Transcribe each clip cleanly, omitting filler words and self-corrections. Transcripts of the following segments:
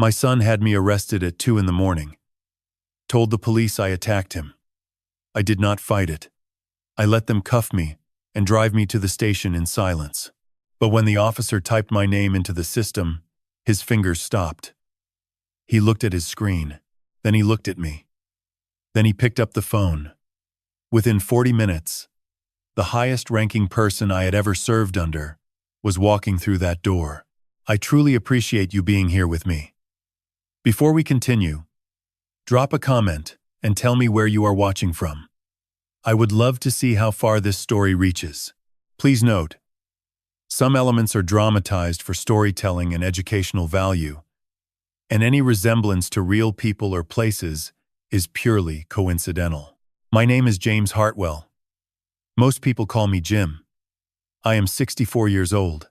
My son had me arrested at 2 in the morning. Told the police I attacked him. I did not fight it. I let them cuff me and drive me to the station in silence. But when the officer typed my name into the system, his fingers stopped. He looked at his screen. Then he looked at me. Then he picked up the phone. Within 40 minutes, the highest-ranking person I had ever served under was walking through that door. I truly appreciate you being here with me. Before we continue, drop a comment and tell me where you are watching from. I would love to see how far this story reaches. Please note, some elements are dramatized for storytelling and educational value, and any resemblance to real people or places is purely coincidental. My name is James Hartwell. Most people call me Jim. I am 64 years old.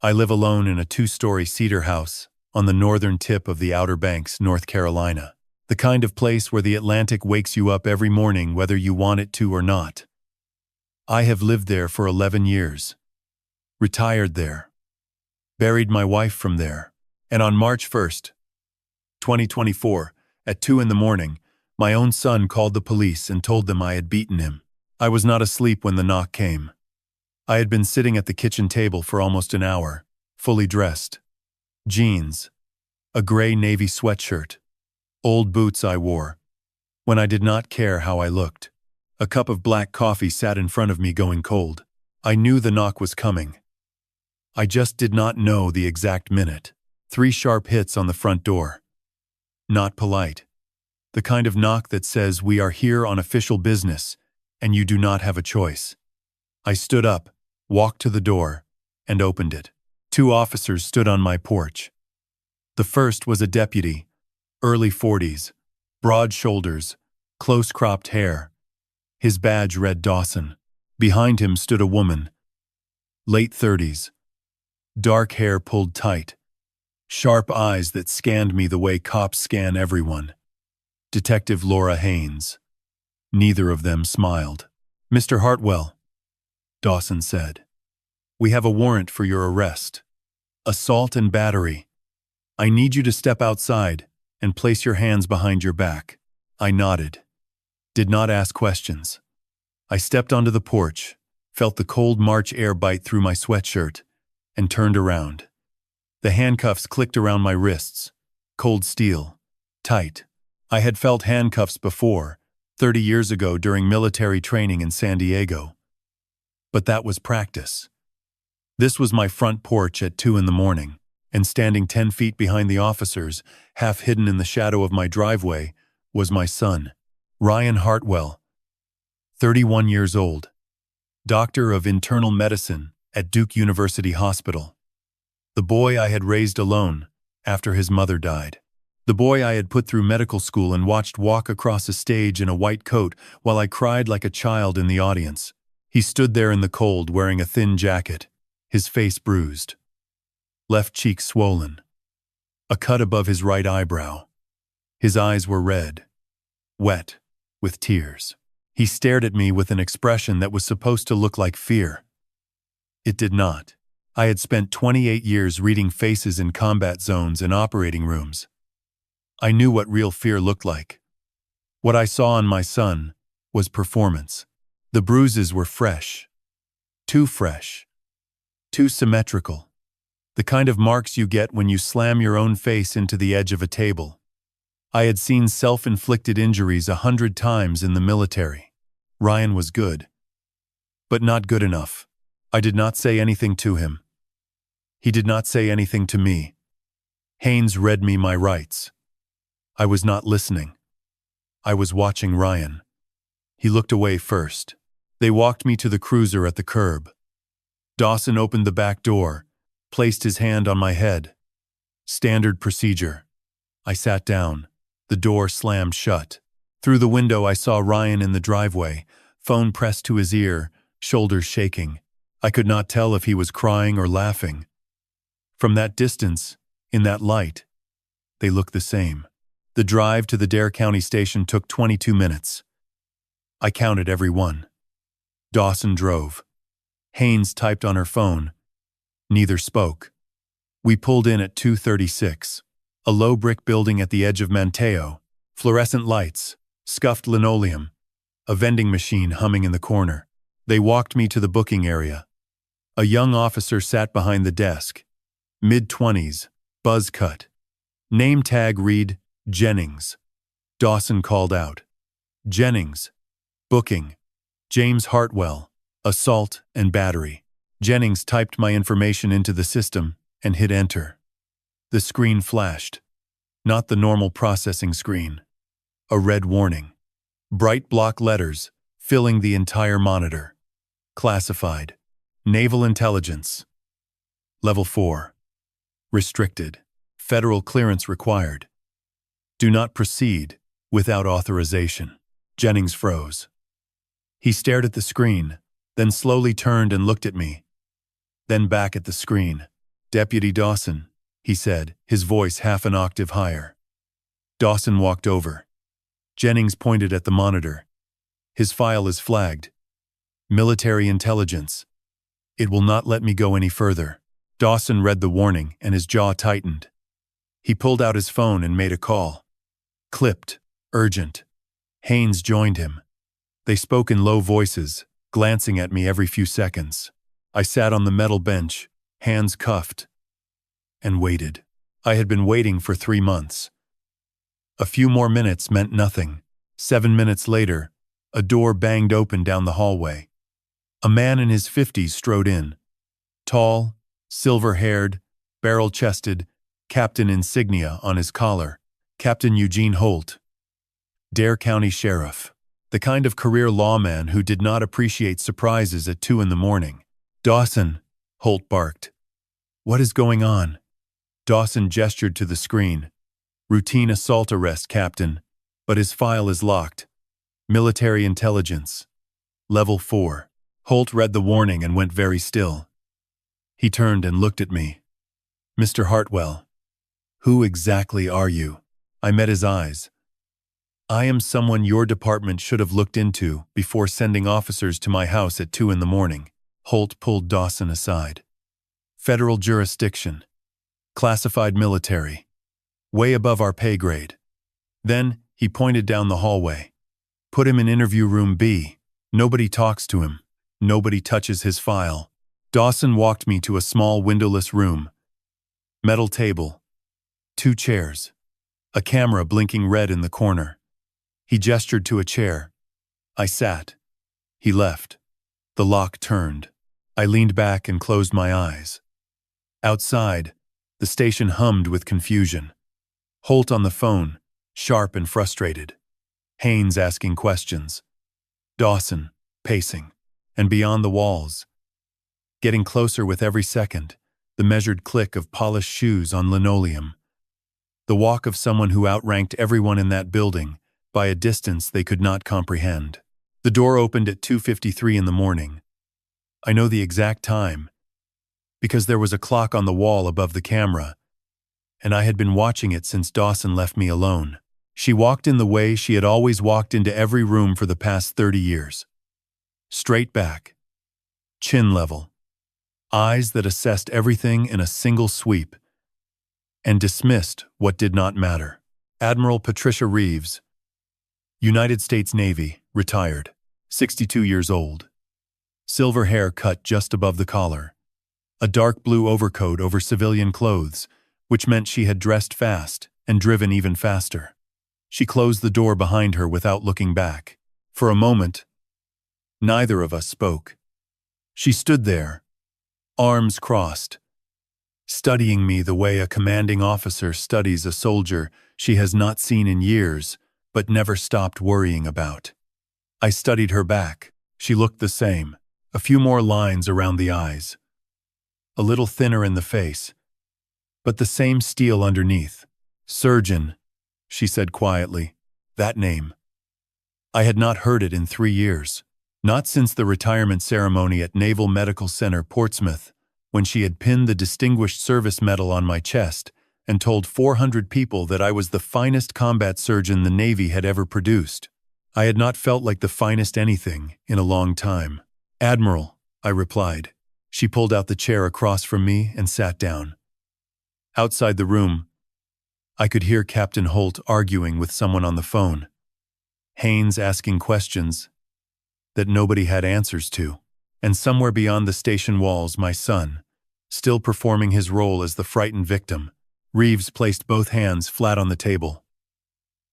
I live alone in a 2-story cedar house on the northern tip of the Outer Banks, North Carolina. The kind of place where the Atlantic wakes you up every morning whether you want it to or not. I have lived there for 11 years. Retired there. Buried my wife from there. And on March 1st, 2024, at 2 in the morning, my own son called the police and told them I had beaten him. I was not asleep when the knock came. I had been sitting at the kitchen table for almost an hour, fully dressed. Jeans, a gray navy sweatshirt, old boots I wore, when I did not care how I looked. A cup of black coffee sat in front of me going cold. I knew the knock was coming. I just did not know the exact minute. 3 sharp hits on the front door. Not polite. The kind of knock that says we are here on official business and you do not have a choice. I stood up, walked to the door, and opened it. 2 officers stood on my porch. The first was a deputy, early 40s, broad shoulders, close-cropped hair. His badge read Dawson. Behind him stood a woman, late 30s, dark hair pulled tight, sharp eyes that scanned me the way cops scan everyone. Detective Laura Haynes. Neither of them smiled. "Mr. Hartwell," Dawson said, "we have a warrant for your arrest. Assault and battery. I need you to step outside and place your hands behind your back." I nodded. Did not ask questions. I stepped onto the porch, felt the cold March air bite through my sweatshirt, and turned around. The handcuffs clicked around my wrists. Cold steel. Tight. I had felt handcuffs before, 30 years ago during military training in San Diego. But that was practice. This was my front porch at 2 in the morning, and standing 10 feet behind the officers, half hidden in the shadow of my driveway, was my son, Ryan Hartwell, 31 years old, doctor of internal medicine at Duke University Hospital. The boy I had raised alone after his mother died. The boy I had put through medical school and watched walk across a stage in a white coat while I cried like a child in the audience. He stood there in the cold wearing a thin jacket, his face bruised, left cheek swollen, a cut above his right eyebrow. His eyes were red, wet, with tears. He stared at me with an expression that was supposed to look like fear. It did not. I had spent 28 years reading faces in combat zones and operating rooms. I knew what real fear looked like. What I saw on my son was performance. The bruises were fresh. Too fresh. Too symmetrical. The kind of marks you get when you slam your own face into the edge of a table. I had seen self-inflicted injuries 100 times in the military. Ryan was good. But not good enough. I did not say anything to him. He did not say anything to me. Haynes read me my rights. I was not listening. I was watching Ryan. He looked away first. They walked me to the cruiser at the curb. Dawson opened the back door, placed his hand on my head. Standard procedure. I sat down. The door slammed shut. Through the window I saw Ryan in the driveway, phone pressed to his ear, shoulders shaking. I could not tell if he was crying or laughing. From that distance, in that light, they looked the same. The drive to the Dare County station took 22 minutes. I counted every one. Dawson drove. Haynes typed on her phone. Neither spoke. We pulled in at 2:36. A low brick building at the edge of Manteo, fluorescent lights, scuffed linoleum, a vending machine humming in the corner. They walked me to the booking area. A young officer sat behind the desk. Mid-20s, buzz cut. Name tag read, Jennings. Dawson called out. Jennings. Booking. James Hartwell. Assault and battery. Jennings typed my information into the system and hit enter. The screen flashed. Not the normal processing screen. A red warning. Bright block letters, filling the entire monitor. Classified. Naval Intelligence. Level 4. Restricted. Federal clearance required. Do not proceed without authorization. Jennings froze. He stared at the screen, then slowly turned and looked at me. Then back at the screen. Deputy Dawson, he said, his voice half an octave higher. Dawson walked over. Jennings pointed at the monitor. His file is flagged. Military intelligence. It will not let me go any further. Dawson read the warning and his jaw tightened. He pulled out his phone and made a call. Clipped, urgent. Haynes joined him. They spoke in low voices, glancing at me every few seconds. I sat on the metal bench, hands cuffed, and waited. I had been waiting for 3 months. A few more minutes meant nothing. 7 minutes later, a door banged open down the hallway. A man in his 50s strode in. Tall, silver-haired, barrel-chested, captain insignia on his collar. Captain Eugene Holt. Dare County Sheriff. The kind of career lawman who did not appreciate surprises at 2 a.m. Dawson, Holt barked. What is going on? Dawson gestured to the screen. Routine assault arrest, Captain, but his file is locked. Military intelligence. Level 4. Holt read the warning and went very still. He turned and looked at me. Mr. Hartwell, who exactly are you? I met his eyes. I am someone your department should have looked into before sending officers to my house at 2 a.m. Holt pulled Dawson aside. Federal jurisdiction. Classified military. Way above our pay grade. Then he pointed down the hallway. Put him in interview room B. Nobody talks to him. Nobody touches his file. Dawson walked me to a small windowless room. Metal table. 2 chairs. A camera blinking red in the corner. He gestured to a chair. I sat. He left. The lock turned. I leaned back and closed my eyes. Outside, the station hummed with confusion. Holt on the phone, sharp and frustrated. Haynes asking questions. Dawson, pacing. And beyond the walls. Getting closer with every second, the measured click of polished shoes on linoleum. The walk of someone who outranked everyone in that building by a distance they could not comprehend. The door opened at 2:53 a.m. I know the exact time, because there was a clock on the wall above the camera, and I had been watching it since Dawson left me alone. She walked in the way she had always walked into every room for the past 30 years. Straight back. Chin level. Eyes that assessed everything in a single sweep and dismissed what did not matter. Admiral Patricia Reeves, United States Navy, retired, 62 years old. Silver hair cut just above the collar. A dark blue overcoat over civilian clothes, which meant she had dressed fast and driven even faster. She closed the door behind her without looking back. For a moment, neither of us spoke. She stood there, arms crossed, studying me the way a commanding officer studies a soldier she has not seen in years, but never stopped worrying about. I studied her back. She looked the same, a few more lines around the eyes. A little thinner in the face, but the same steel underneath. Surgeon, she said quietly. That name. I had not heard it in 3 years. Not since the retirement ceremony at Naval Medical Center, Portsmouth, when she had pinned the Distinguished Service Medal on my chest and told 400 people that I was the finest combat surgeon the Navy had ever produced. I had not felt like the finest anything in a long time. Admiral, I replied. She pulled out the chair across from me and sat down. Outside the room, I could hear Captain Holt arguing with someone on the phone, Haynes asking questions that nobody had answers to, and somewhere beyond the station walls, my son, still performing his role as the frightened victim. Reeves placed both hands flat on the table.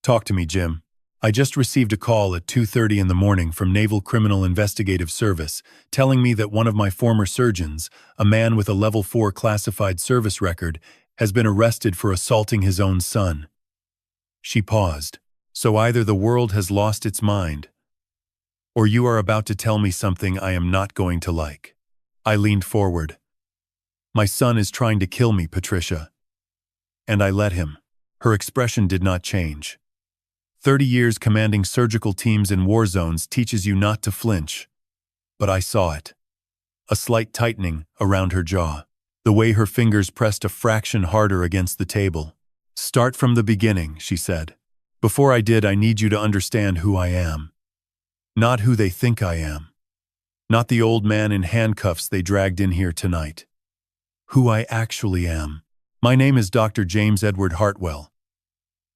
"Talk to me, Jim. I just received a call at 2:30 in the morning from Naval Criminal Investigative Service telling me that one of my former surgeons, a man with a Level 4 classified service record, has been arrested for assaulting his own son." She paused. "So either the world has lost its mind, or you are about to tell me something I am not going to like." I leaned forward. "My son is trying to kill me, Patricia." And I let him. Her expression did not change. 30 years commanding surgical teams in war zones teaches you not to flinch. But I saw it. A slight tightening around her jaw. The way her fingers pressed a fraction harder against the table. "Start from the beginning," she said. "Before I did, I need you to understand who I am. Not who they think I am. Not the old man in handcuffs they dragged in here tonight. Who I actually am. My name is Dr. James Edward Hartwell.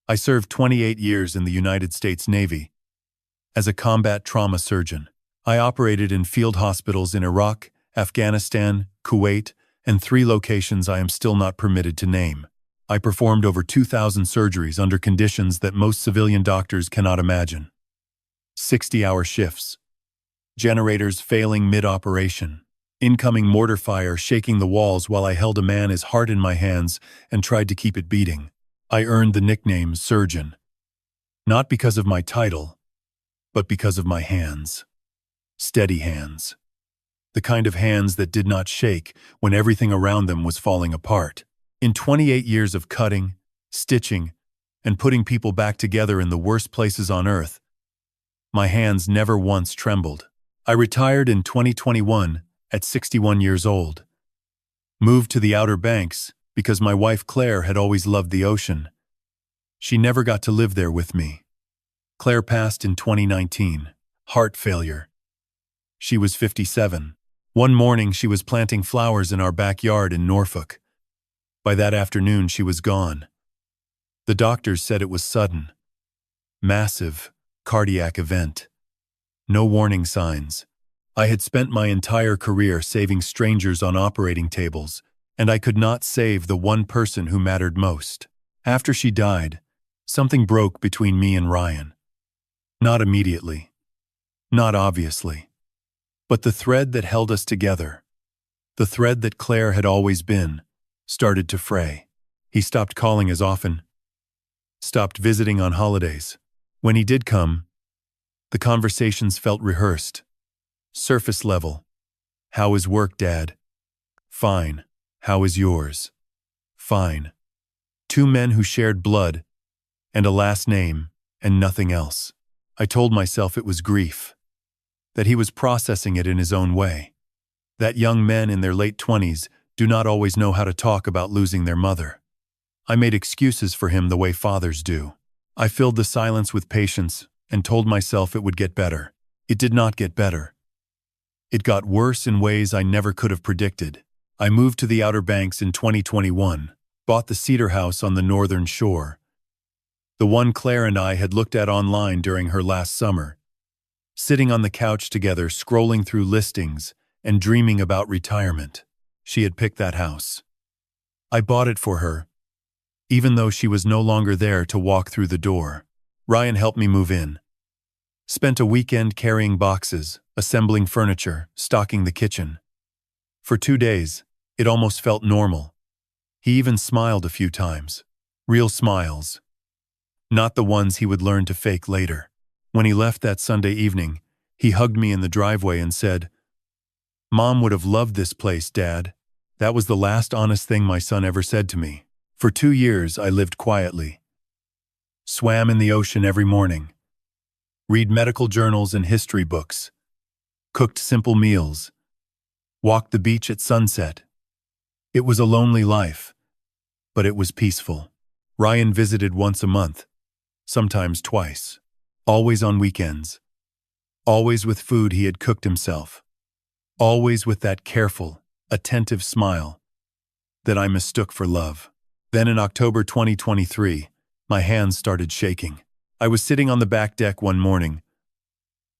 I served 28 years in the United States Navy. As a combat trauma surgeon, I operated in field hospitals in Iraq, Afghanistan, Kuwait, and 3 locations I am still not permitted to name. I performed over 2,000 surgeries under conditions that most civilian doctors cannot imagine. 60-hour shifts. Generators failing mid-operation. Incoming mortar fire shaking the walls while I held a man his heart in my hands and tried to keep it beating. I earned the nickname Surgeon. Not because of my title, but because of my hands. Steady hands. The kind of hands that did not shake when everything around them was falling apart. In 28 years of cutting, stitching, and putting people back together in the worst places on earth, my hands never once trembled. I retired in 2021 at 61 years old. Moved to the Outer Banks because my wife Claire had always loved the ocean. She never got to live there with me. Claire passed in 2019. Heart failure. She was 57. One morning she was planting flowers in our backyard in Norfolk. By that afternoon she was gone. The doctors said it was sudden. Massive cardiac event. No warning signs. I had spent my entire career saving strangers on operating tables, and I could not save the one person who mattered most. After she died, something broke between me and Ryan. Not immediately. Not obviously. But the thread that held us together, the thread that Claire had always been, started to fray. He stopped calling as often, stopped visiting on holidays. When he did come, the conversations felt rehearsed. Surface level. "How is work, Dad?" "Fine. How is yours?" "Fine." 2 men who shared blood and a last name and nothing else. I told myself it was grief, that he was processing it in his own way, that young men in their late 20s do not always know how to talk about losing their mother. I made excuses for him the way fathers do. I filled the silence with patience and told myself it would get better. It did not get better. It got worse in ways I never could have predicted. I moved to the Outer Banks in 2021, bought the Cedar House on the northern shore, the one Claire and I had looked at online during her last summer, sitting on the couch together scrolling through listings and dreaming about retirement. She had picked that house. I bought it for her, even though she was no longer there to walk through the door. Ryan helped me move in. Spent a weekend carrying boxes, assembling furniture, stocking the kitchen. For 2 days, it almost felt normal. He even smiled a few times. Real smiles. Not the ones he would learn to fake later. When he left that Sunday evening, he hugged me in the driveway and said, "Mom would have loved this place, Dad." That was the last honest thing my son ever said to me. For 2 years, I lived quietly. Swam in the ocean every morning. Read medical journals and history books. Cooked simple meals. Walked the beach at sunset. It was a lonely life, but it was peaceful. Ryan visited once a month, sometimes twice, always on weekends, always with food he had cooked himself, always with that careful, attentive smile that I mistook for love. Then in October 2023, my hands started shaking. I was sitting on the back deck one morning,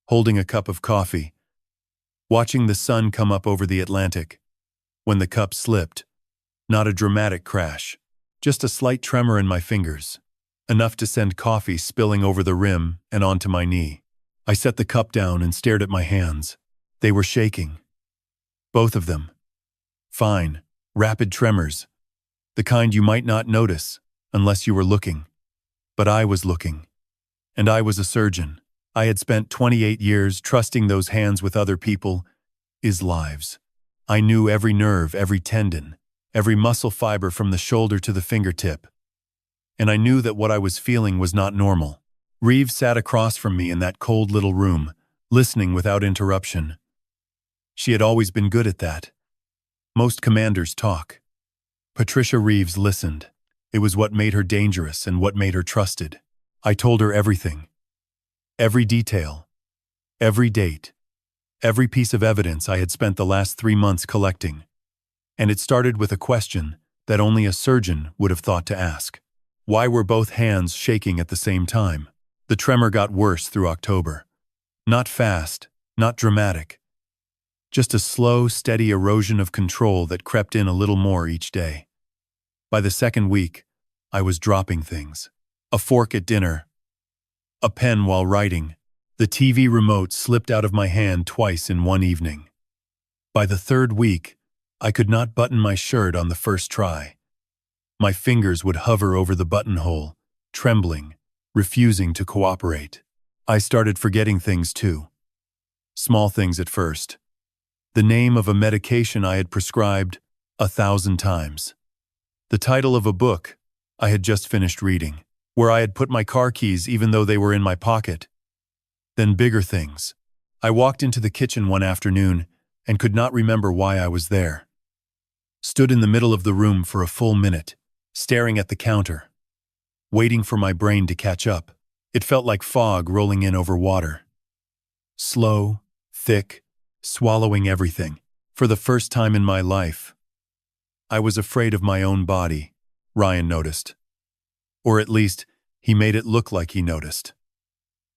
holding a cup of coffee, watching the sun come up over the Atlantic, when the cup slipped. Not a dramatic crash, just a slight tremor in my fingers, enough to send coffee spilling over the rim and onto my knee. I set the cup down and stared at my hands. They were shaking. Both of them. Fine, rapid tremors, the kind you might not notice unless you were looking. But I was looking. And I was a surgeon. I had spent 28 years trusting those hands with other people's lives. I knew every nerve, every tendon, every muscle fiber from the shoulder to the fingertip. And I knew that what I was feeling was not normal. Reeves sat across from me in that cold little room, listening without interruption. She had always been good at that. Most commanders talk. Patricia Reeves listened. It was what made her dangerous and what made her trusted. I told her everything. Every detail. Every date. Every piece of evidence I had spent the last 3 months collecting. And it started with a question that only a surgeon would have thought to ask. Why were both hands shaking at the same time? The tremor got worse through October. Not fast, not dramatic. Just a slow, steady erosion of control that crept in a little more each day. By the second week, I was dropping things. A fork at dinner. A pen while writing. The TV remote slipped out of my hand twice in one evening. By the third week, I could not button my shirt on the first try. My fingers would hover over the buttonhole, trembling, refusing to cooperate. I started forgetting things too. Small things at first. The name of a medication I had prescribed 1,000 times. The title of a book I had just finished reading, where I had put my car keys even though they were in my pocket. Then bigger things. I walked into the kitchen one afternoon and could not remember why I was there. Stood in the middle of the room for a full minute, staring at the counter, waiting for my brain to catch up. It felt like fog rolling in over water. Slow, thick, swallowing everything. For the first time in my life, I was afraid of my own body, Ryan noticed. Or at least, he made it look like he noticed.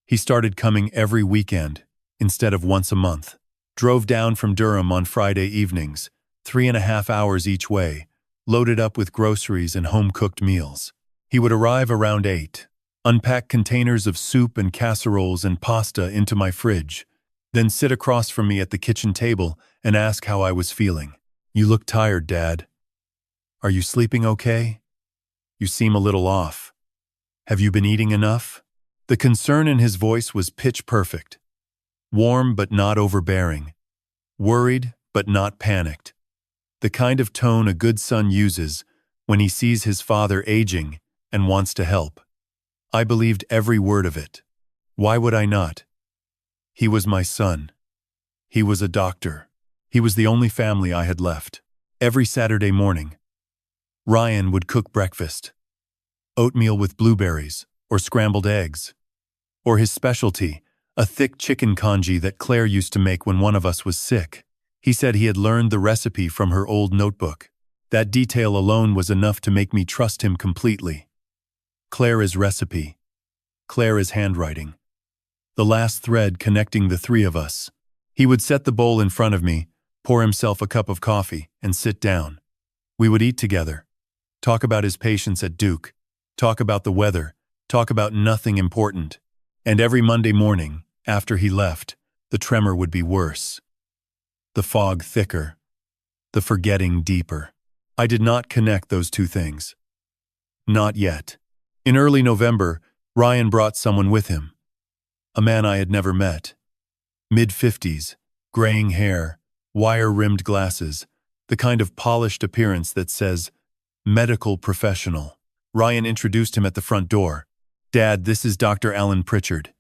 He started coming every weekend, instead of once a month. Drove down from Durham on Friday evenings, 3.5 hours each way, loaded up with groceries and home-cooked meals. He would arrive around 8, unpack containers of soup and casseroles and pasta into my fridge, then sit across from me at the kitchen table and ask how I was feeling. "You look tired, Dad. Are you sleeping okay? You seem a little off. Have you been eating enough?" The concern in his voice was pitch perfect. Warm but not overbearing. Worried but not panicked. The kind of tone a good son uses when he sees his father aging and wants to help. I believed every word of it. Why would I not? He was my son. He was a doctor. He was the only family I had left. Every Saturday morning, Ryan would cook breakfast. Oatmeal with blueberries or scrambled eggs. Or his specialty, a thick chicken congee that Claire used to make when one of us was sick. He said he had learned the recipe from her old notebook. That detail alone was enough to make me trust him completely. Claire's recipe. Claire's handwriting. The last thread connecting the three of us. He would set the bowl in front of me, pour himself a cup of coffee, and sit down. We would eat together. Talk about his patients at Duke. Talk about the weather. Talk about nothing important. And every Monday morning, after he left, the tremor would be worse. The fog thicker. The forgetting deeper. I did not connect those two things. Not yet. In early November, Ryan brought someone with him. A man I had never met. Mid-50s, graying hair, wire-rimmed glasses, the kind of polished appearance that says, medical professional. Ryan introduced him at the front door. "Dad, this is Dr. Alan Pritchard.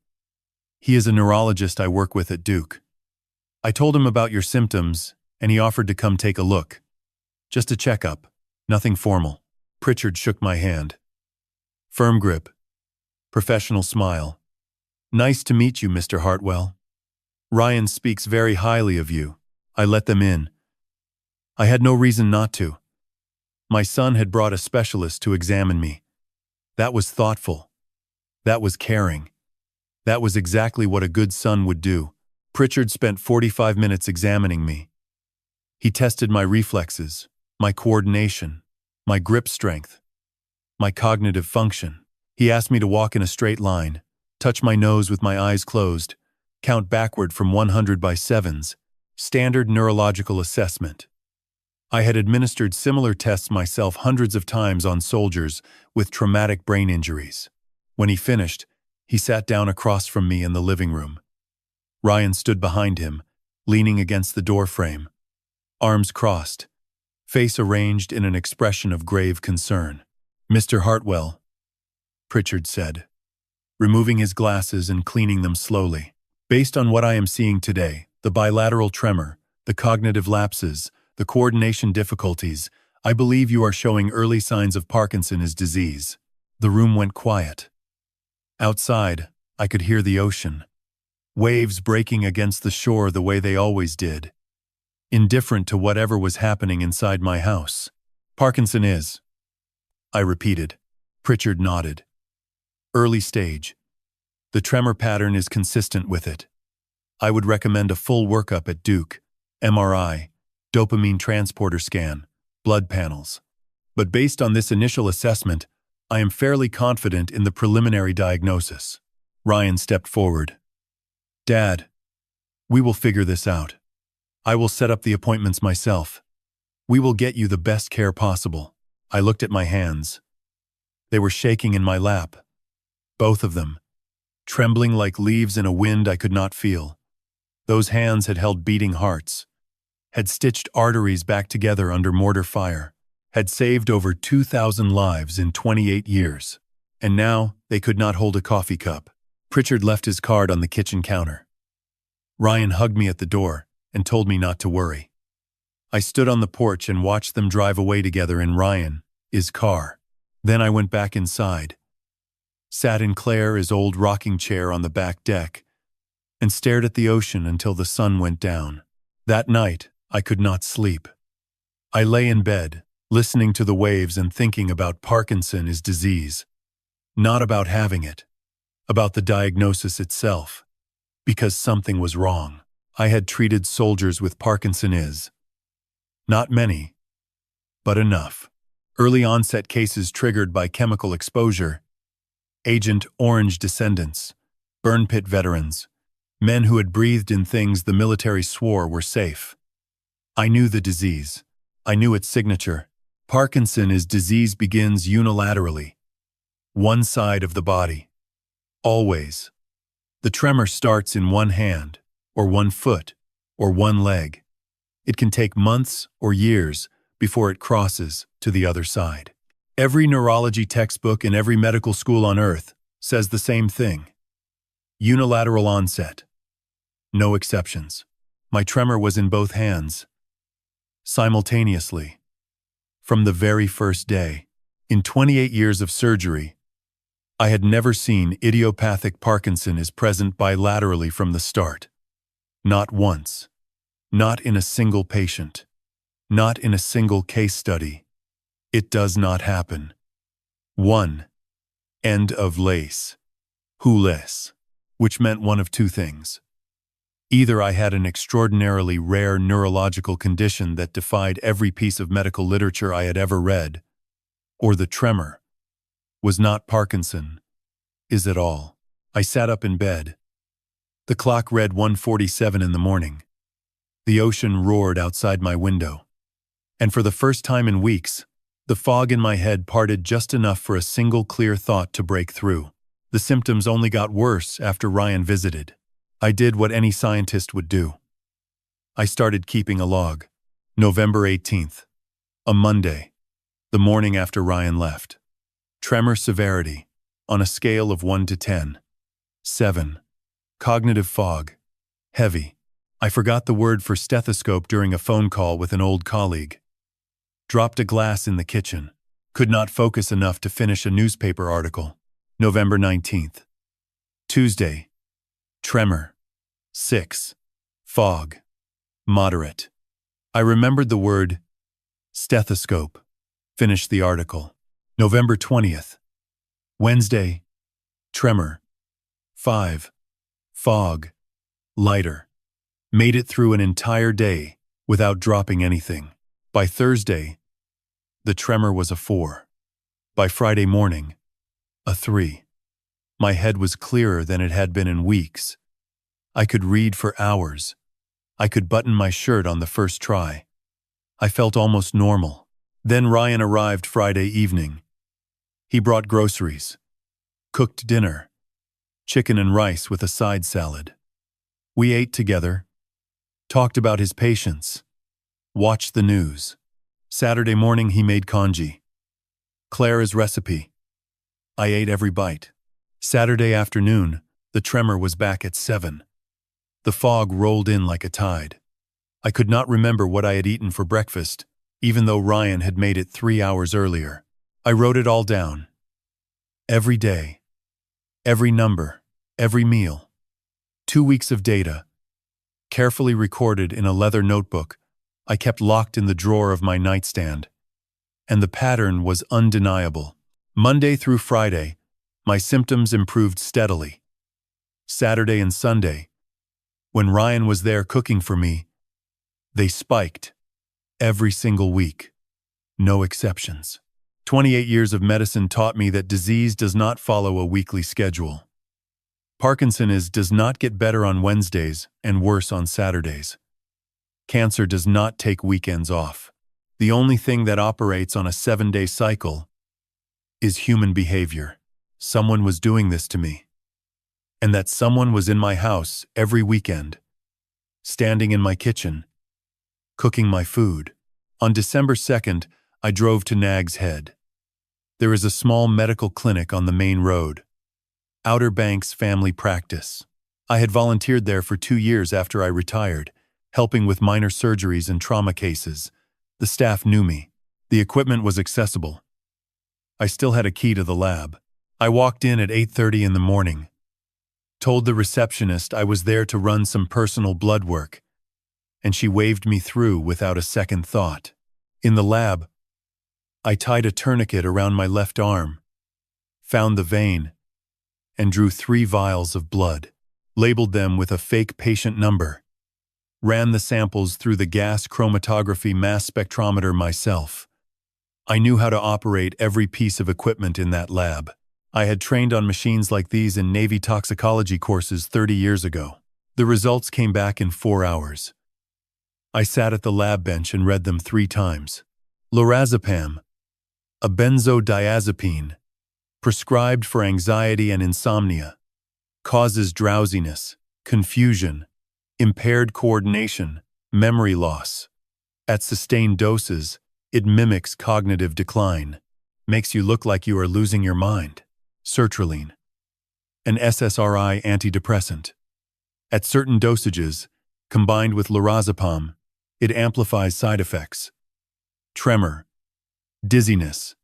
He is a neurologist I work with at Duke. I told him about your symptoms, and he offered to come take a look. Just a checkup, nothing formal." Pritchard shook my hand. Firm grip. Professional smile. "Nice to meet you, Mr. Hartwell. Ryan speaks very highly of you. I let them in. I had no reason not to. My son had brought a specialist to examine me. That was thoughtful. That was caring. That was exactly what a good son would do. Pritchard spent 45 minutes examining me. He tested my reflexes, my coordination, my grip strength, my cognitive function. He asked me to walk in a straight line, touch my nose with my eyes closed, count backward from 100 by sevens, standard neurological assessment. I had administered similar tests myself hundreds of times on soldiers with traumatic brain injuries. When he finished, he sat down across from me in the living room. Ryan stood behind him, leaning against the door frame, arms crossed, face arranged in an expression of grave concern. "Mr. Hartwell," Pritchard said, removing his glasses and cleaning them slowly. "Based on what I am seeing today, the bilateral tremor, the cognitive lapses, the coordination difficulties, I believe you are showing early signs of Parkinson's disease." The room went quiet. Outside, I could hear the ocean, waves breaking against the shore the way they always did, indifferent to whatever was happening inside my house. "Parkinson is," I repeated. Pritchard nodded. "Early stage. The tremor pattern is consistent with it. I would recommend a full workup at Duke, MRI, dopamine transporter scan, blood panels. But based on this initial assessment, I am fairly confident in the preliminary diagnosis." Ryan stepped forward. "Dad, we will figure this out. I will set up the appointments myself. We will get you the best care possible." I looked at my hands. They were shaking in my lap, both of them, trembling like leaves in a wind I could not feel. Those hands had held beating hearts, had stitched arteries back together under mortar fire, had saved over 2,000 lives in 28 years. And now they could not hold a coffee cup. Pritchard left his card on the kitchen counter. Ryan hugged me at the door and told me not to worry. I stood on the porch and watched them drive away together in Ryan's car. Then I went back inside, sat in Claire's old rocking chair on the back deck, and stared at the ocean until the sun went down. That night, I could not sleep. I lay in bed, listening to the waves and thinking about Parkinson's disease. Not about having it, about the diagnosis itself. Because something was wrong. I had treated soldiers with Parkinson's. Not many, but enough. Early onset cases triggered by chemical exposure, Agent Orange descendants, burn pit veterans, men who had breathed in things the military swore were safe. I knew the disease. I knew its signature. Parkinson's disease begins unilaterally, one side of the body. Always. The tremor starts in one hand, or one foot, or one leg. It can take months or years before it crosses to the other side. Every neurology textbook in every medical school on earth says the same thing. Unilateral onset. No exceptions. My tremor was in both hands. Simultaneously. From the very first day. In 28 years of surgery, I had never seen idiopathic Parkinson's present bilaterally from the start. Not once. Not in a single patient. Not in a single case study. It does not happen. 1. End of lace. Hules. Which meant one of two things. Either I had an extraordinarily rare neurological condition that defied every piece of medical literature I had ever read, or the tremor was not Parkinson, is at all. I sat up in bed. The clock read 1:47 in the morning. The ocean roared outside my window. And for the first time in weeks, the fog in my head parted just enough for a single clear thought to break through. The symptoms only got worse after Ryan visited. I did what any scientist would do. I started keeping a log. November 18th, a Monday, the morning after Ryan left. Tremor severity, on a scale of 1 to 10. 7. Cognitive fog. Heavy. I forgot the word for stethoscope during a phone call with an old colleague. Dropped a glass in the kitchen. Could not focus enough to finish a newspaper article. November 19th. Tuesday. Tremor. 6. Fog. Moderate. I remembered the word stethoscope. Finish the article. November 20th. Wednesday. Tremor. 5. Fog. Lighter. Made it through an entire day without dropping anything. By Thursday, the tremor was a 4. By Friday morning, a 3. My head was clearer than it had been in weeks. I could read for hours. I could button my shirt on the first try. I felt almost normal. Then Ryan arrived Friday evening. He brought groceries, cooked dinner, chicken and rice with a side salad. We ate together, talked about his patients, watched the news. Saturday morning he made congee. Clara's recipe. I ate every bite. Saturday afternoon, the tremor was back at 7. The fog rolled in like a tide. I could not remember what I had eaten for breakfast, even though Ryan had made it 3 hours earlier. I wrote it all down. Every day. Every number. Every meal. 2 weeks of data. Carefully recorded in a leather notebook I kept locked in the drawer of my nightstand. And the pattern was undeniable. Monday through Friday, my symptoms improved steadily. Saturday and Sunday, when Ryan was there cooking for me, they spiked. Every single week. No exceptions. 28 years of medicine taught me that disease does not follow a weekly schedule. Parkinson's does not get better on Wednesdays and worse on Saturdays. Cancer does not take weekends off. The only thing that operates on a 7-day cycle is human behavior. Someone was doing this to me. And that someone was in my house every weekend, standing in my kitchen, cooking my food. On December 2nd, I drove to Nag's Head. There is a small medical clinic on the main road. Outer Banks Family Practice. I had volunteered there for 2 years after I retired, helping with minor surgeries and trauma cases. The staff knew me. The equipment was accessible. I still had a key to the lab. I walked in at 8:30 in the morning, told the receptionist I was there to run some personal blood work, and she waved me through without a second thought. In the lab, I tied a tourniquet around my left arm, found the vein, and drew 3 vials of blood, labeled them with a fake patient number, ran the samples through the gas chromatography mass spectrometer myself. I knew how to operate every piece of equipment in that lab. I had trained on machines like these in Navy toxicology courses 30 years ago. The results came back in 4 hours. I sat at the lab bench and read them 3 times. Lorazepam, a benzodiazepine, prescribed for anxiety and insomnia, causes drowsiness, confusion, impaired coordination, memory loss. At sustained doses, it mimics cognitive decline, makes you look like you are losing your mind. Sertraline, an SSRI antidepressant. At certain dosages, combined with lorazepam, it amplifies side effects. Tremor, dizziness,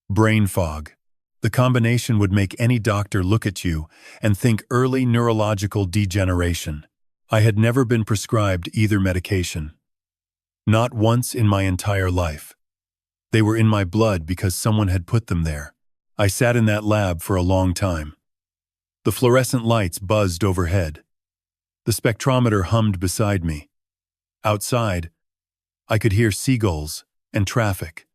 brain fog. The combination would make any doctor look at you and think early neurological degeneration. I had never been prescribed either medication. Not once in my entire life. They were in my blood because someone had put them there. I sat in that lab for a long time. The fluorescent lights buzzed overhead. The spectrometer hummed beside me. Outside, I could hear seagulls and traffic.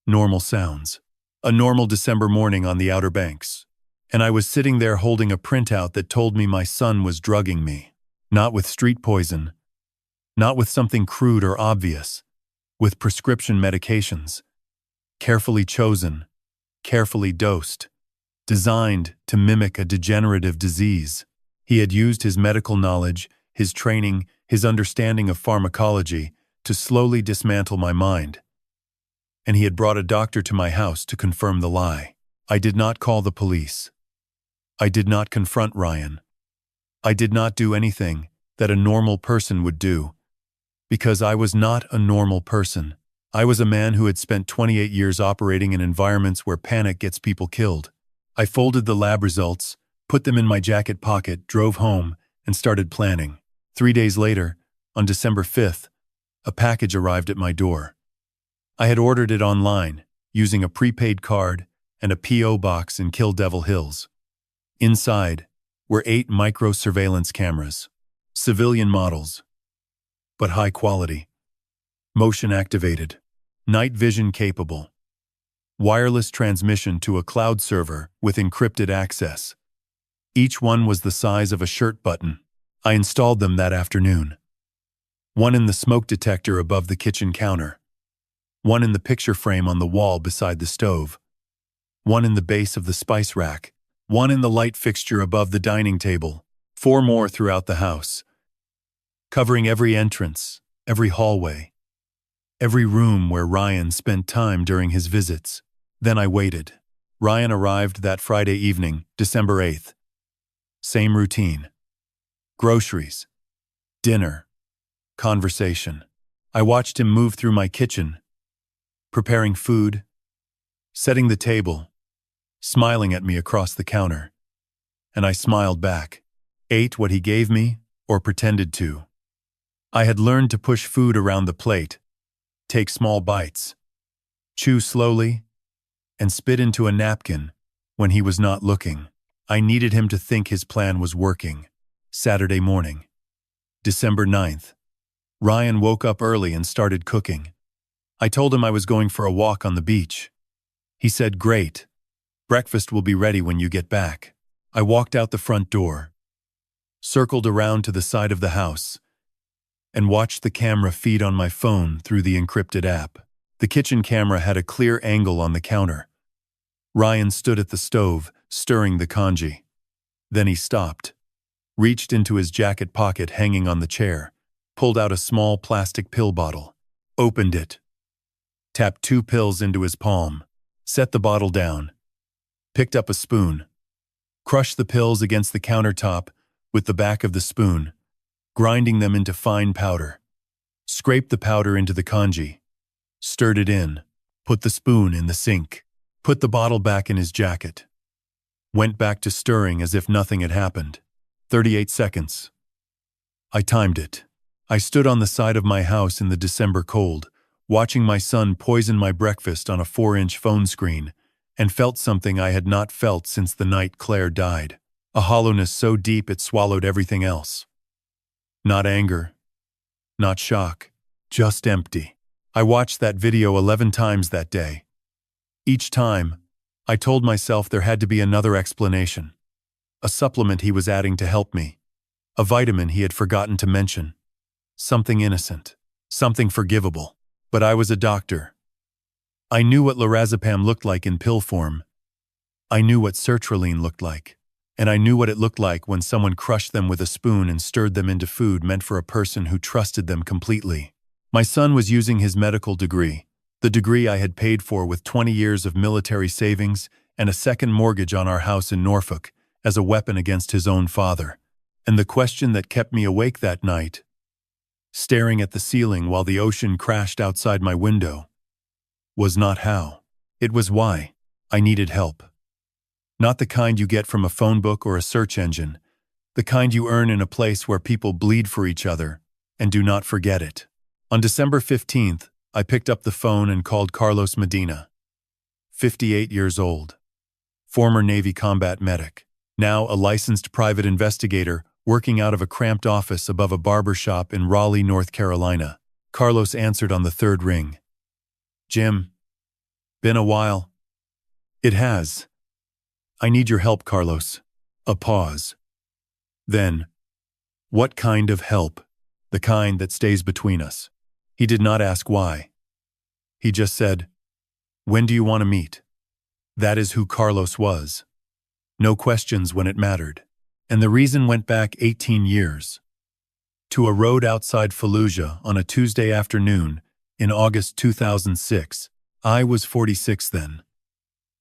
Normal sounds. A normal December morning on the Outer Banks. And I was sitting there holding a printout that told me my son was drugging me. Not with street poison. Not with something crude or obvious. With prescription medications. Carefully chosen. Carefully dosed. Designed to mimic a degenerative disease. He had used his medical knowledge, his training, his understanding of pharmacology to slowly dismantle my mind. And he had brought a doctor to my house to confirm the lie. I did not call the police. I did not confront Ryan. I did not do anything that a normal person would do, because I was not a normal person. I was a man who had spent 28 years operating in environments where panic gets people killed. I folded the lab results, put them in my jacket pocket, drove home, and started planning. 3 days later, on December 5th, a package arrived at my door. I had ordered it online, using a prepaid card and a P.O. box in Kill Devil Hills. Inside were 8 micro-surveillance cameras, civilian models, but high quality, motion-activated, night vision capable, wireless transmission to a cloud server with encrypted access. Each one was the size of a shirt button. I installed them that afternoon. One in the smoke detector above the kitchen counter, one in the picture frame on the wall beside the stove, one in the base of the spice rack, one in the light fixture above the dining table, 4 more throughout the house, covering every entrance, every hallway, every room where Ryan spent time during his visits. Then I waited. Ryan arrived that Friday evening, December 8th. Same routine. Groceries, dinner, conversation. I watched him move through my kitchen, preparing food, setting the table, smiling at me across the counter. And I smiled back, ate what he gave me, or pretended to. I had learned to push food around the plate, take small bites, chew slowly, and spit into a napkin when he was not looking. I needed him to think his plan was working. Saturday morning, December 9th. Ryan woke up early and started cooking. I told him I was going for a walk on the beach. He said, "Great. Breakfast will be ready when you get back." I walked out the front door, circled around to the side of the house, and watched the camera feed on my phone through the encrypted app. The kitchen camera had a clear angle on the counter. Ryan stood at the stove, stirring the congee. Then he stopped, reached into his jacket pocket hanging on the chair, pulled out a small plastic pill bottle, opened it, tapped 2 pills into his palm, set the bottle down, picked up a spoon, crushed the pills against the countertop with the back of the spoon, grinding them into fine powder, scraped the powder into the congee, stirred it in, put the spoon in the sink, put the bottle back in his jacket, went back to stirring as if nothing had happened. 38 seconds. I timed it. I stood on the side of my house in the December cold, watching my son poison my breakfast on a 4-inch phone screen, and felt something I had not felt since the night Claire died. A hollowness so deep it swallowed everything else. Not anger, not shock, just empty. I watched that video 11 times that day. Each time, I told myself there had to be another explanation. A supplement he was adding to help me. A vitamin he had forgotten to mention. Something innocent. Something forgivable. But I was a doctor. I knew what lorazepam looked like in pill form. I knew what sertraline looked like. And I knew what it looked like when someone crushed them with a spoon and stirred them into food meant for a person who trusted them completely. My son was using his medical degree, the degree I had paid for with 20 years of military savings and a second mortgage on our house in Norfolk, as a weapon against his own father. And the question that kept me awake that night, staring at the ceiling while the ocean crashed outside my window, was not how. It was why. I needed help. Not the kind you get from a phone book or a search engine, the kind you earn in a place where people bleed for each other and do not forget it. On December 15th, I picked up the phone and called Carlos Medina, 58 years old, former Navy combat medic, now a licensed private investigator working out of a cramped office above a barber shop in Raleigh, North Carolina. Carlos answered on the 3rd ring. "Jim, been a while." "It has. I need your help, Carlos." A pause. Then, "What kind of help?" "The kind that stays between us." He did not ask why. He just said, "When do you want to meet?" That is who Carlos was. No questions when it mattered. And the reason went back 18 years. To a road outside Fallujah on a Tuesday afternoon in August 2006. I was 46 then.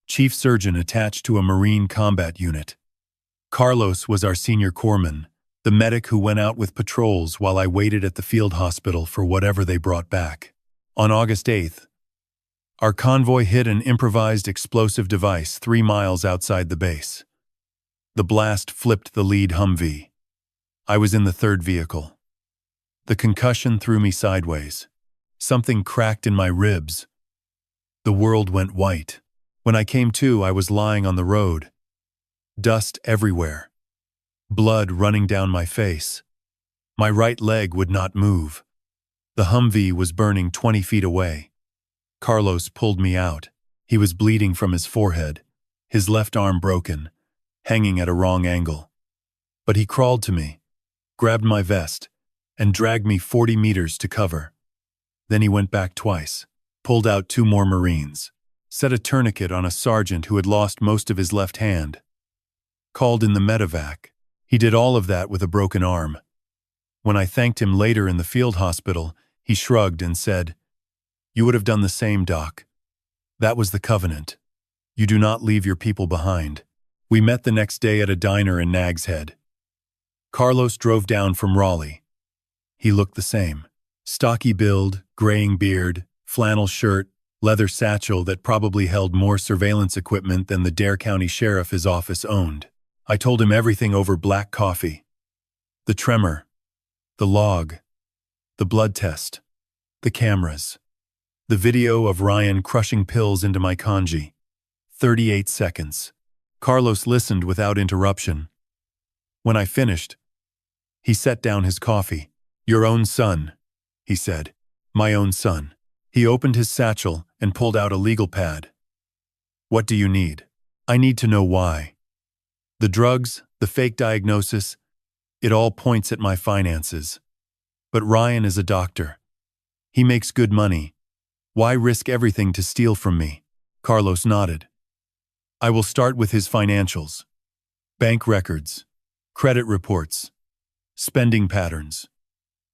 Chief surgeon attached to a Marine combat unit. Carlos was our senior corpsman, the medic who went out with patrols while I waited at the field hospital for whatever they brought back. On August 8th, our convoy hit an improvised explosive device 3 miles outside the base. The blast flipped the lead Humvee. I was in the 3rd vehicle. The concussion threw me sideways. Something cracked in my ribs. The world went white. When I came to, I was lying on the road. Dust everywhere. Blood running down my face. My right leg would not move. The Humvee was burning 20 feet away. Carlos pulled me out. He was bleeding from his forehead, his left arm broken, hanging at a wrong angle. But he crawled to me, grabbed my vest, and dragged me 40 meters to cover. Then he went back twice, pulled out 2 more Marines, set a tourniquet on a sergeant who had lost most of his left hand, called in the medevac. He did all of that with a broken arm. When I thanked him later in the field hospital, he shrugged and said, "You would have done the same, Doc. That was the covenant. You do not leave your people behind." We met the next day at a diner in Nag's Head. Carlos drove down from Raleigh. He looked the same. Stocky build, graying beard, flannel shirt, leather satchel that probably held more surveillance equipment than the Dare County Sheriff his office owned. I told him everything over black coffee. The tremor, the log, the blood test, the cameras, the video of Ryan crushing pills into my congee. 38 seconds. Carlos listened without interruption. When I finished, he set down his coffee. "Your own son," he said. "My own son." He opened his satchel and pulled out a legal pad. "What do you need?" "I need to know why. The drugs, the fake diagnosis, it all points at my finances. But Ryan is a doctor. He makes good money. Why risk everything to steal from me?" Carlos nodded. "I will start with his financials. Bank records, credit reports, spending patterns.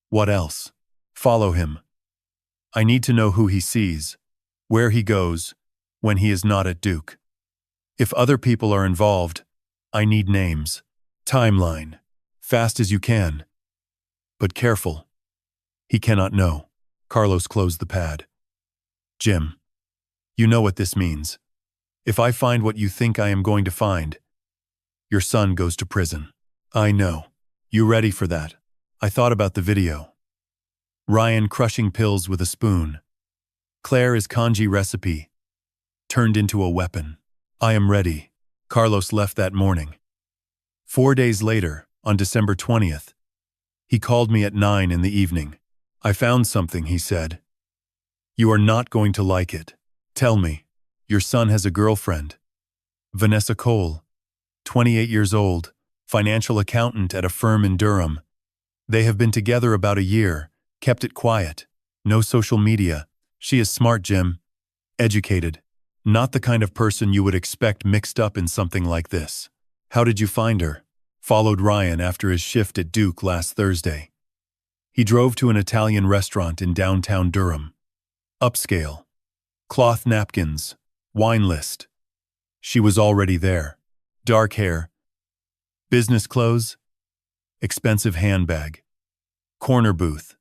What else? Follow him. I need to know who he sees, where he goes, when he is not at Duke. If other people are involved, I need names. Timeline. Fast as you can. But careful. He cannot know." Carlos closed the pad. "Jim, you know what this means. If I find what you think I am going to find, your son goes to prison." "I know. You ready for that?" I thought about the video. Ryan crushing pills with a spoon. Claire's congee recipe, turned into a weapon. I am ready. Carlos left that morning. 4 days later, on December 20th, he called me at 9 in the evening. "I found something," he said. "You are not going to like it. Tell me, your son has a girlfriend. Vanessa Cole, 28 years old, financial accountant at a firm in Durham. They have been together about a year, kept it quiet, no social media. She is smart, Jim. Educated. Not the kind of person you would expect mixed up in something like this." "How did you find her?" "Followed Ryan after his shift at Duke last Thursday. He drove to an Italian restaurant in downtown Durham. Upscale. Cloth napkins. Wine list. She was already there. Dark hair. Business clothes. Expensive handbag. Corner booth.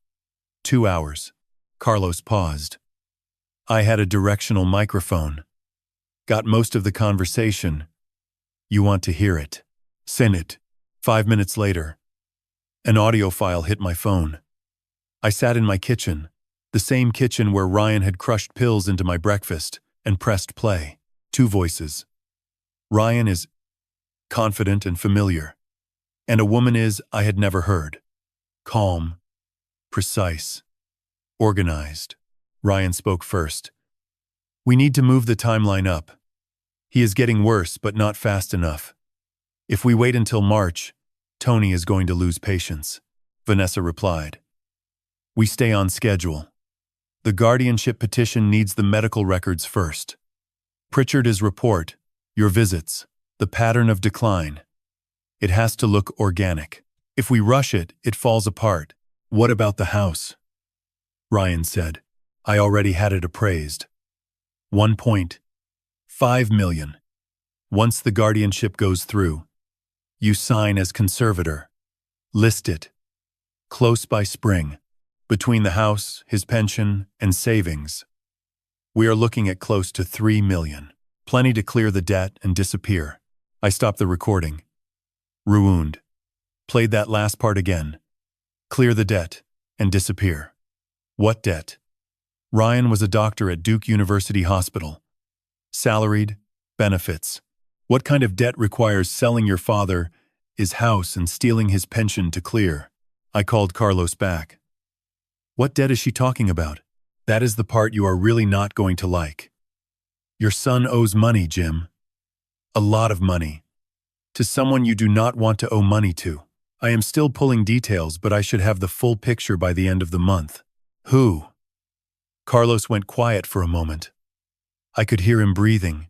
2 hours. Carlos paused. I had a directional microphone. Got most of the conversation. You want to hear it? Send it. 5 minutes later, an audio file hit my phone. I sat in my kitchen, the same kitchen where Ryan had crushed pills into my breakfast, and pressed play. 2 voices. Ryan is confident and familiar, and a woman is I had never heard. Calm, precise, organized. Ryan spoke first. "We need to move the timeline up. He is getting worse, but not fast enough. If we wait until March, Tony is going to lose patience." Vanessa replied. "We stay on schedule. The guardianship petition needs the medical records first. Pritchard is report, your visits, the pattern of decline. It has to look organic. If we rush it, it falls apart." "What about the house?" Ryan said. "I already had it appraised. 1.5 million. Once the guardianship goes through, you sign as conservator. List it. Close by spring. Between the house, his pension, and savings, we are looking at close to 3 million. Plenty to clear the debt and disappear." I stopped the recording. Ruined. Played that last part again. "Clear the debt and disappear." "What debt?" Ryan was a doctor at Duke University Hospital. Salaried, benefits. What kind of debt requires selling your father his house and stealing his pension to clear? I called Carlos back. What debt is she talking about? That is the part you are really not going to like. Your son owes money, Jim. A lot of money. To someone you do not want to owe money to. I am still pulling details, but I should have the full picture by the end of the month. Who? Carlos went quiet for a moment. I could hear him breathing,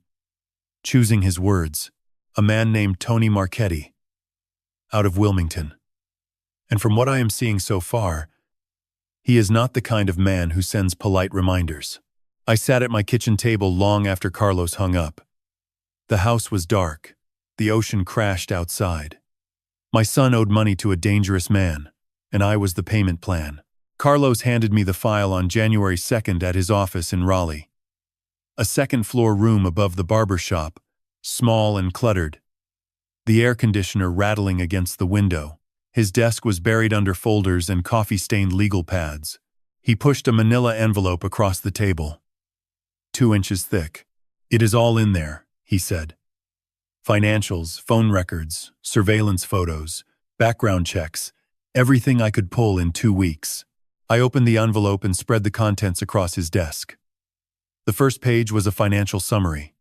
choosing his words. A man named Tony Marchetti, out of Wilmington. And from what I am seeing so far, he is not the kind of man who sends polite reminders. I sat at my kitchen table long after Carlos hung up. The house was dark. The ocean crashed outside. My son owed money to a dangerous man, and I was the payment plan. Carlos handed me the file on January 2nd at his office in Raleigh. A second-floor room above the barber shop, small and cluttered. The air conditioner rattling against the window. His desk was buried under folders and coffee-stained legal pads. He pushed a manila envelope across the table. 2 inches thick. It is all in there, he said. Financials, phone records, surveillance photos, background checks, everything I could pull in 2 weeks. I opened the envelope and spread the contents across his desk. The first page was a financial summary.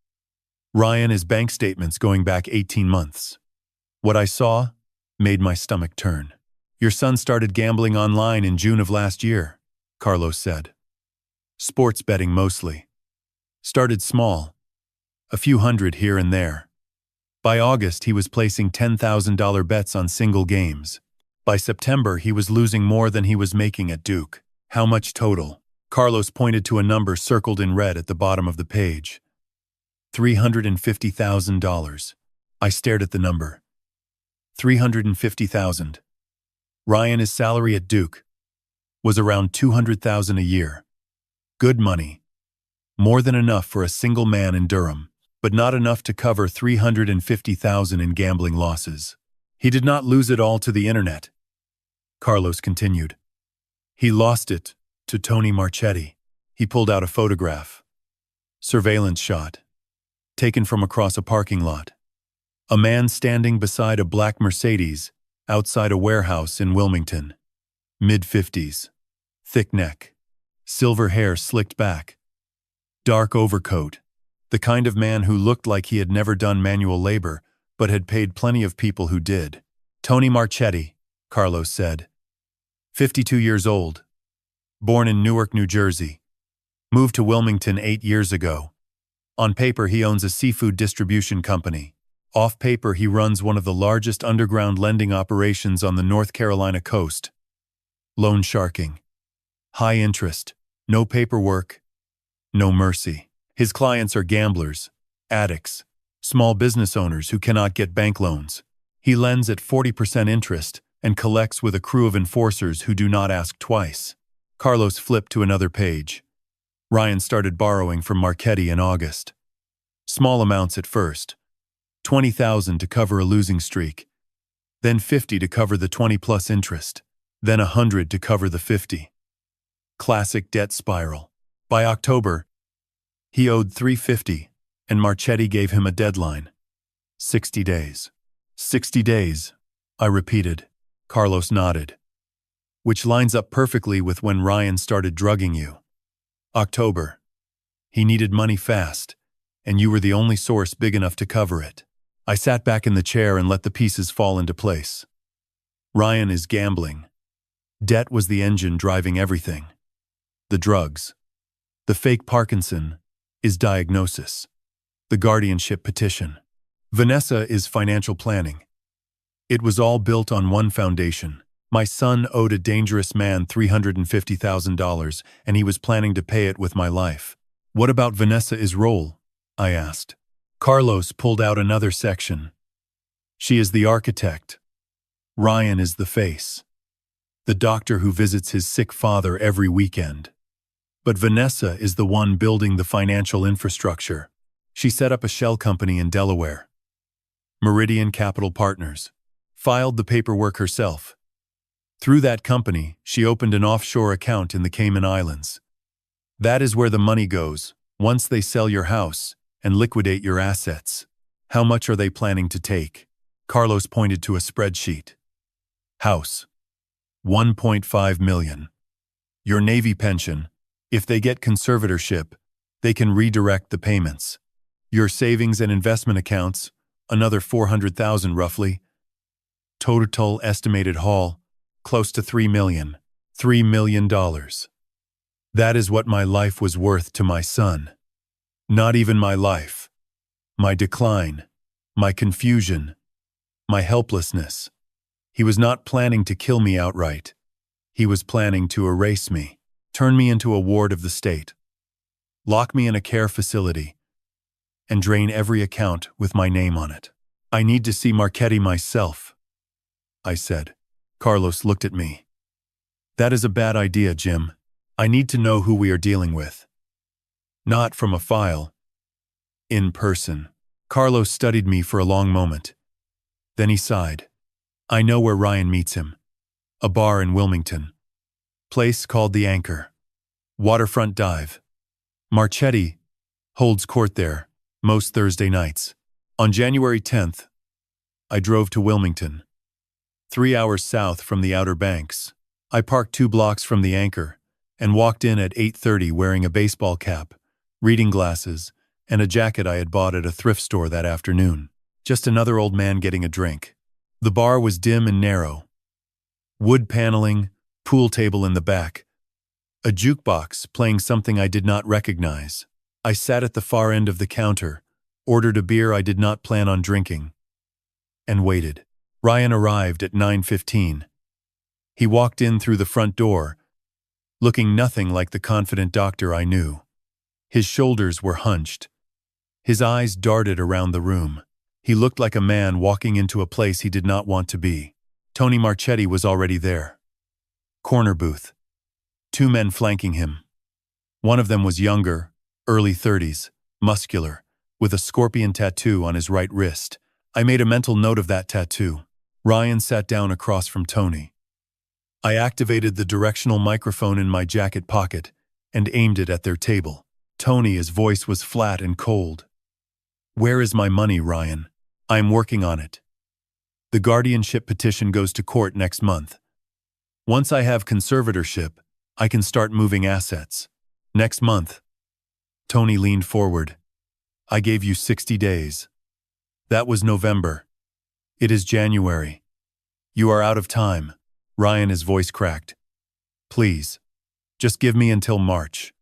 Ryan is bank statements going back 18 months. What I saw made my stomach turn. Your son started gambling online in June of last year, Carlos said. Sports betting mostly. Started small, a few hundred here and there. By August, he was placing $10,000 bets on single games. By September, he was losing more than he was making at Duke. How much total? Carlos pointed to a number circled in red at the bottom of the page. $350,000. I stared at the number. $350,000. Ryan's salary at Duke was around $200,000 a year. Good money. More than enough for a single man in Durham, but not enough to cover $350,000 in gambling losses. He did not lose it all to the internet. Carlos continued. He lost it to Tony Marchetti. He pulled out a photograph. Surveillance shot. Taken from across a parking lot. A man standing beside a black Mercedes outside a warehouse in Wilmington. Mid-50s. Thick neck. Silver hair slicked back. Dark overcoat. The kind of man who looked like he had never done manual labor, but had paid plenty of people who did. Tony Marchetti, Carlos said. 52 years old. Born in Newark, New Jersey. Moved to Wilmington 8 years ago. On paper, he owns a seafood distribution company. Off paper, he runs one of the largest underground lending operations on the North Carolina coast. Loan sharking. High interest. No paperwork. No mercy. His clients are gamblers, addicts, small business owners who cannot get bank loans. He lends at 40% interest and collects with a crew of enforcers who do not ask twice. Carlos flipped to another page. Ryan started borrowing from Marchetti in August. Small amounts at first. $20,000 to cover a losing streak. Then $50 to cover the 20+ interest. Then $100 to cover the 50. Classic debt spiral. By October, he owed $350, and Marchetti gave him a deadline. 60 days. 60 days, I repeated. Carlos nodded. Which lines up perfectly with when Ryan started drugging you. October. He needed money fast, and you were the only source big enough to cover it. I sat back in the chair and let the pieces fall into place. Ryan is gambling. Debt was the engine driving everything. The drugs. The fake Parkinson is diagnosis. The guardianship petition. Vanessa is financial planning. It was all built on one foundation. My son owed a dangerous man $350,000, and he was planning to pay it with my life. What about Vanessa's role? I asked. Carlos pulled out another section. She is the architect. Ryan is the face. The doctor who visits his sick father every weekend. But Vanessa is the one building the financial infrastructure. She set up a shell company in Delaware. Meridian Capital Partners. Filed the paperwork herself. Through that company, she opened an offshore account in the Cayman Islands. That is where the money goes, once they sell your house and liquidate your assets. How much are they planning to take? Carlos pointed to a spreadsheet. House. 1.5 million. Your Navy pension. If they get conservatorship, they can redirect the payments. Your savings and investment accounts, another 400,000 roughly. Total estimated haul, close to 3 million. $3 million. That is what my life was worth to my son. Not even my life. My decline. My confusion. My helplessness. He was not planning to kill me outright. He was planning to erase me, turn me into a ward of the state, lock me in a care facility, and drain every account with my name on it. I need to see Marchetti myself, I said. Carlos looked at me. That is a bad idea, Jim. I need to know who we are dealing with. Not from a file. In person. Carlos studied me for a long moment. Then he sighed. I know where Ryan meets him. A bar in Wilmington. Place called The Anchor. Waterfront dive. Marchetti holds court there most Thursday nights. On January 10th, I drove to Wilmington. 3 hours south from the Outer Banks. I parked 2 blocks from The Anchor and walked in at 8:30 wearing a baseball cap, reading glasses, and a jacket I had bought at a thrift store that afternoon. Just another old man getting a drink. The bar was dim and narrow. Wood paneling, pool table in the back. A jukebox playing something I did not recognize. I sat at the far end of the counter, ordered a beer I did not plan on drinking, and waited. Ryan arrived at 9:15. He walked in through the front door, looking nothing like the confident doctor I knew. His shoulders were hunched. His eyes darted around the room. He looked like a man walking into a place he did not want to be. Tony Marchetti was already there. Corner booth. 2 men flanking him. One of them was younger, early 30s, muscular, with a scorpion tattoo on his right wrist. I made a mental note of that tattoo. Ryan sat down across from Tony. I activated the directional microphone in my jacket pocket and aimed it at their table. Tony's voice was flat and cold. Where is my money, Ryan? I am working on it. The guardianship petition goes to court next month. Once I have conservatorship, I can start moving assets. Next month. Tony leaned forward. I gave you 60 days. That was November. It is January. You are out of time. Ryan's voice cracked. Please, just give me until March.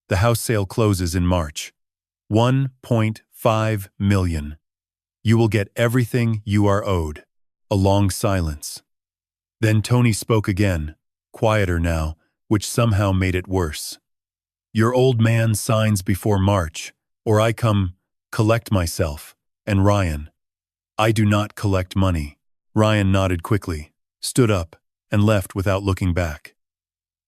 The house sale closes in March. 1.5 million. You will get everything you are owed. A long silence. Then Tony spoke again, quieter now, which somehow made it worse. Your old man signs before March, or I come, collect myself, and Ryan. I do not collect money. Ryan nodded quickly, stood up, and left without looking back.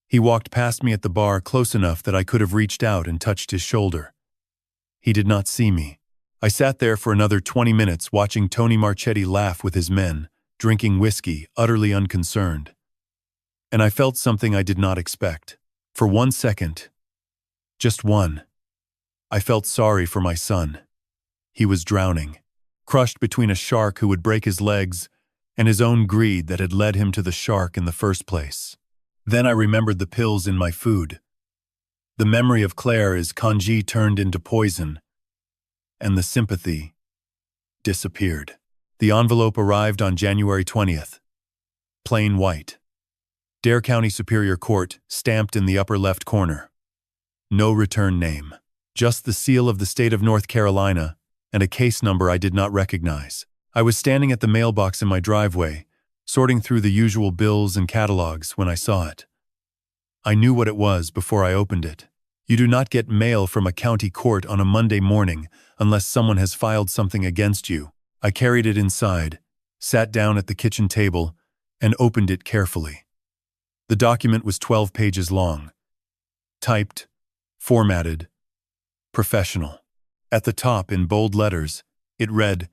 He walked past me at the bar close enough that I could have reached out and touched his shoulder. He did not see me. I sat there for another 20 minutes watching Tony Marchetti laugh with his men, drinking whiskey, utterly unconcerned. And I felt something I did not expect. For 1 second, just one, I felt sorry for my son. He was drowning, crushed between a shark who would break his legs and his own greed that had led him to the shark in the first place. Then I remembered the pills in my food. The memory of Claire as congee turned into poison, and the sympathy disappeared. The envelope arrived on January 20th. Plain white. Dare County Superior Court, stamped in the upper left corner. No return name. Just the seal of the state of North Carolina and a case number I did not recognize. I was standing at the mailbox in my driveway, sorting through the usual bills and catalogs when I saw it. I knew what it was before I opened it. You do not get mail from a county court on a Monday morning unless someone has filed something against you. I carried it inside, sat down at the kitchen table, and opened it carefully. The document was 12 pages long. Typed, formatted, professional. At the top, in bold letters, it read,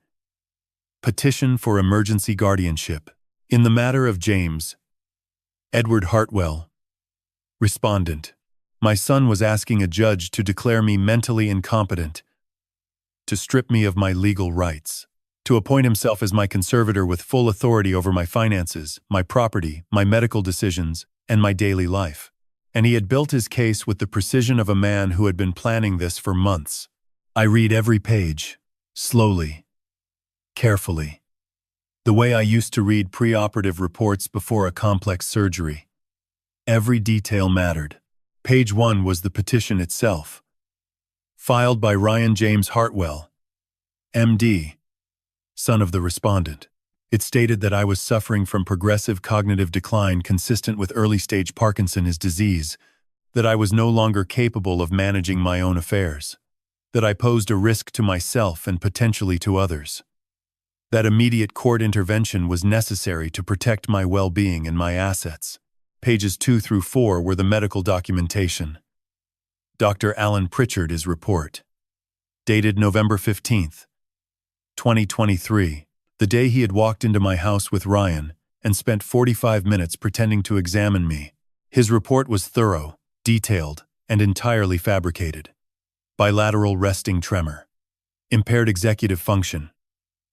Petition for Emergency Guardianship. In the matter of James Edward Hartwell, Respondent. My son was asking a judge to declare me mentally incompetent, to strip me of my legal rights, to appoint himself as my conservator with full authority over my finances, my property, my medical decisions, and my daily life. And he had built his case with the precision of a man who had been planning this for months. I read every page, slowly, carefully, the way I used to read preoperative reports before a complex surgery. Every detail mattered. Page 1 was the petition itself, filed by Ryan James Hartwell, MD, son of the respondent. It stated that I was suffering from progressive cognitive decline consistent with early-stage Parkinson's disease, that I was no longer capable of managing my own affairs, that I posed a risk to myself and potentially to others, that immediate court intervention was necessary to protect my well-being and my assets. Pages 2 through 4 were the medical documentation. Dr. Alan Pritchard's report. Dated November 15, 2023, the day he had walked into my house with Ryan and spent 45 minutes pretending to examine me. His report was thorough, detailed, and entirely fabricated. Bilateral resting tremor, impaired executive function,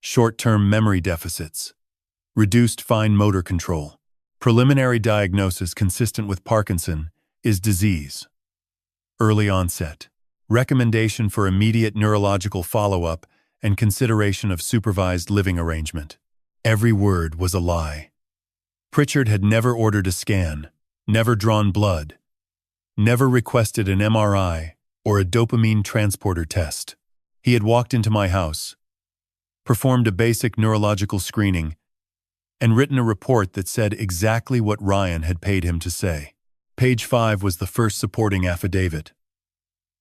short-term memory deficits, reduced fine motor control. Preliminary diagnosis consistent with Parkinson is disease. Early onset. Recommendation for immediate neurological follow-up and consideration of supervised living arrangement. Every word was a lie. Pritchard had never ordered a scan, never drawn blood, never requested an MRI or a dopamine transporter test. He had walked into my house, performed a basic neurological screening, and written a report that said exactly what Ryan had paid him to say. Page 5 was the first supporting affidavit.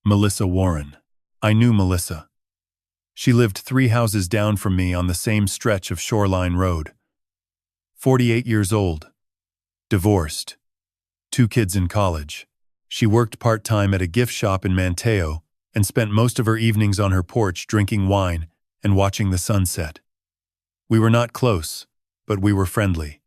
Melissa Warren. I knew Melissa. She lived 3 houses down from me on the same stretch of Shoreline Road. 48 years old. Divorced. 2 kids in college. She worked part-time at a gift shop in Manteo and spent most of her evenings on her porch drinking wine and watching the sunset. We were not close, but we were friendly.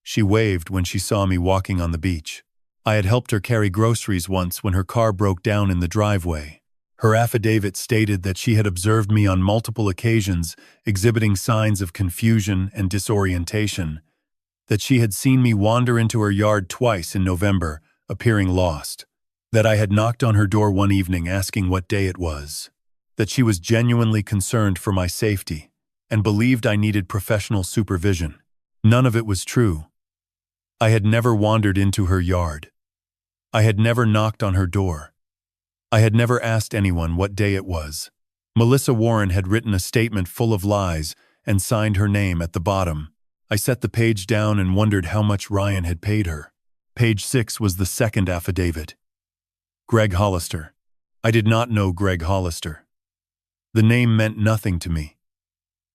She waved when she saw me walking on the beach. I had helped her carry groceries once when her car broke down in the driveway. Her affidavit stated that she had observed me on multiple occasions exhibiting signs of confusion and disorientation, that she had seen me wander into her yard twice in November, appearing lost, that I had knocked on her door one evening asking what day it was, that she was genuinely concerned for my safety and believed I needed professional supervision. None of it was true. I had never wandered into her yard. I had never knocked on her door. I had never asked anyone what day it was. Melissa Warren had written a statement full of lies and signed her name at the bottom. I set the page down and wondered how much Ryan had paid her. Page 6 was the second affidavit. Greg Hollister. I did not know Greg Hollister. The name meant nothing to me.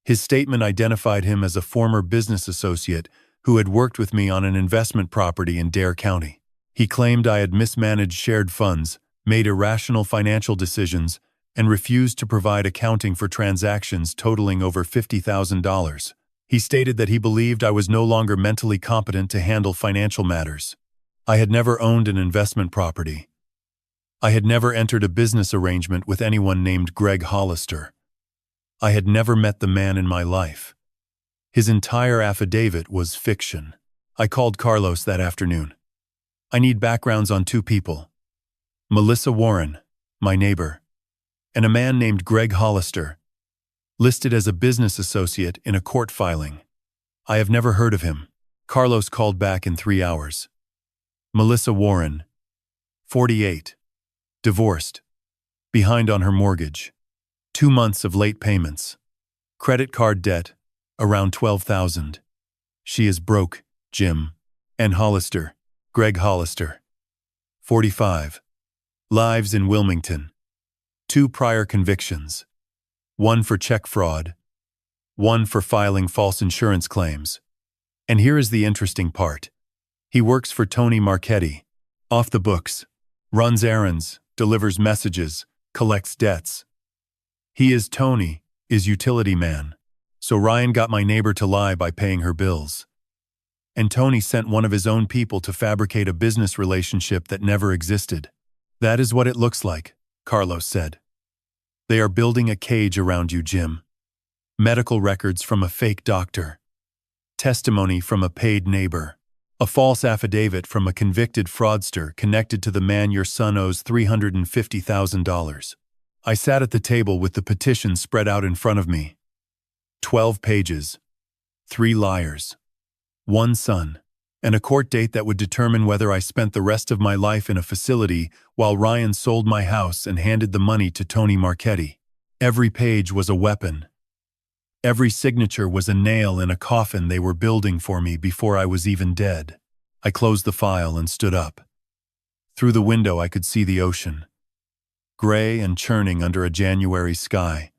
His statement identified him as a former business associate who had worked with me on an investment property in Dare County. He claimed I had mismanaged shared funds, made irrational financial decisions, and refused to provide accounting for transactions totaling over $50,000. He stated that he believed I was no longer mentally competent to handle financial matters. I had never owned an investment property. I had never entered a business arrangement with anyone named Greg Hollister. I had never met the man in my life. His entire affidavit was fiction. I called Carlos that afternoon. I need backgrounds on 2 people. Melissa Warren, my neighbor, and a man named Greg Hollister, listed as a business associate in a court filing. I have never heard of him. Carlos called back in 3 hours. Melissa Warren, 48, divorced, behind on her mortgage, 2 months of late payments, credit card debt, around $12,000. She is broke, Jim. And Hollister, Greg Hollister, 45, lives in Wilmington, 2 prior convictions, 1 for check fraud, 1 for filing false insurance claims. And here is the interesting part. He works for Tony Marchetti, off the books, runs errands, delivers messages, collects debts. He is Tony, is utility man. So Ryan got my neighbor to lie by paying her bills. And Tony sent one of his own people to fabricate a business relationship that never existed. That is what it looks like, Carlos said. They are building a cage around you, Jim. Medical records from a fake doctor. Testimony from a paid neighbor. A false affidavit from a convicted fraudster connected to the man your son owes $350,000. I sat at the table with the petition spread out in front of me. 12 pages. 3 liars. 1 son. And a court date that would determine whether I spent the rest of my life in a facility while Ryan sold my house and handed the money to Tony Marchetti. Every page was a weapon. Every signature was a nail in a coffin they were building for me before I was even dead. I closed the file and stood up. Through the window I could see the ocean, gray and churning under a January sky.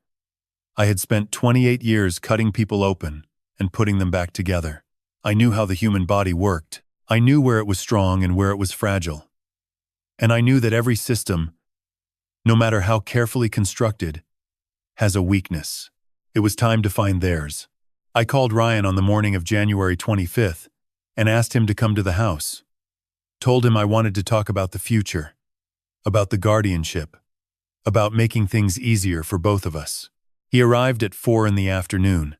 I had spent 28 years cutting people open and putting them back together. I knew how the human body worked. I knew where it was strong and where it was fragile. And I knew that every system, no matter how carefully constructed, has a weakness. It was time to find theirs. I called Ryan on the morning of January 25th and asked him to come to the house. Told him I wanted to talk about the future, about the guardianship, about making things easier for both of us. He arrived at 4 in the afternoon.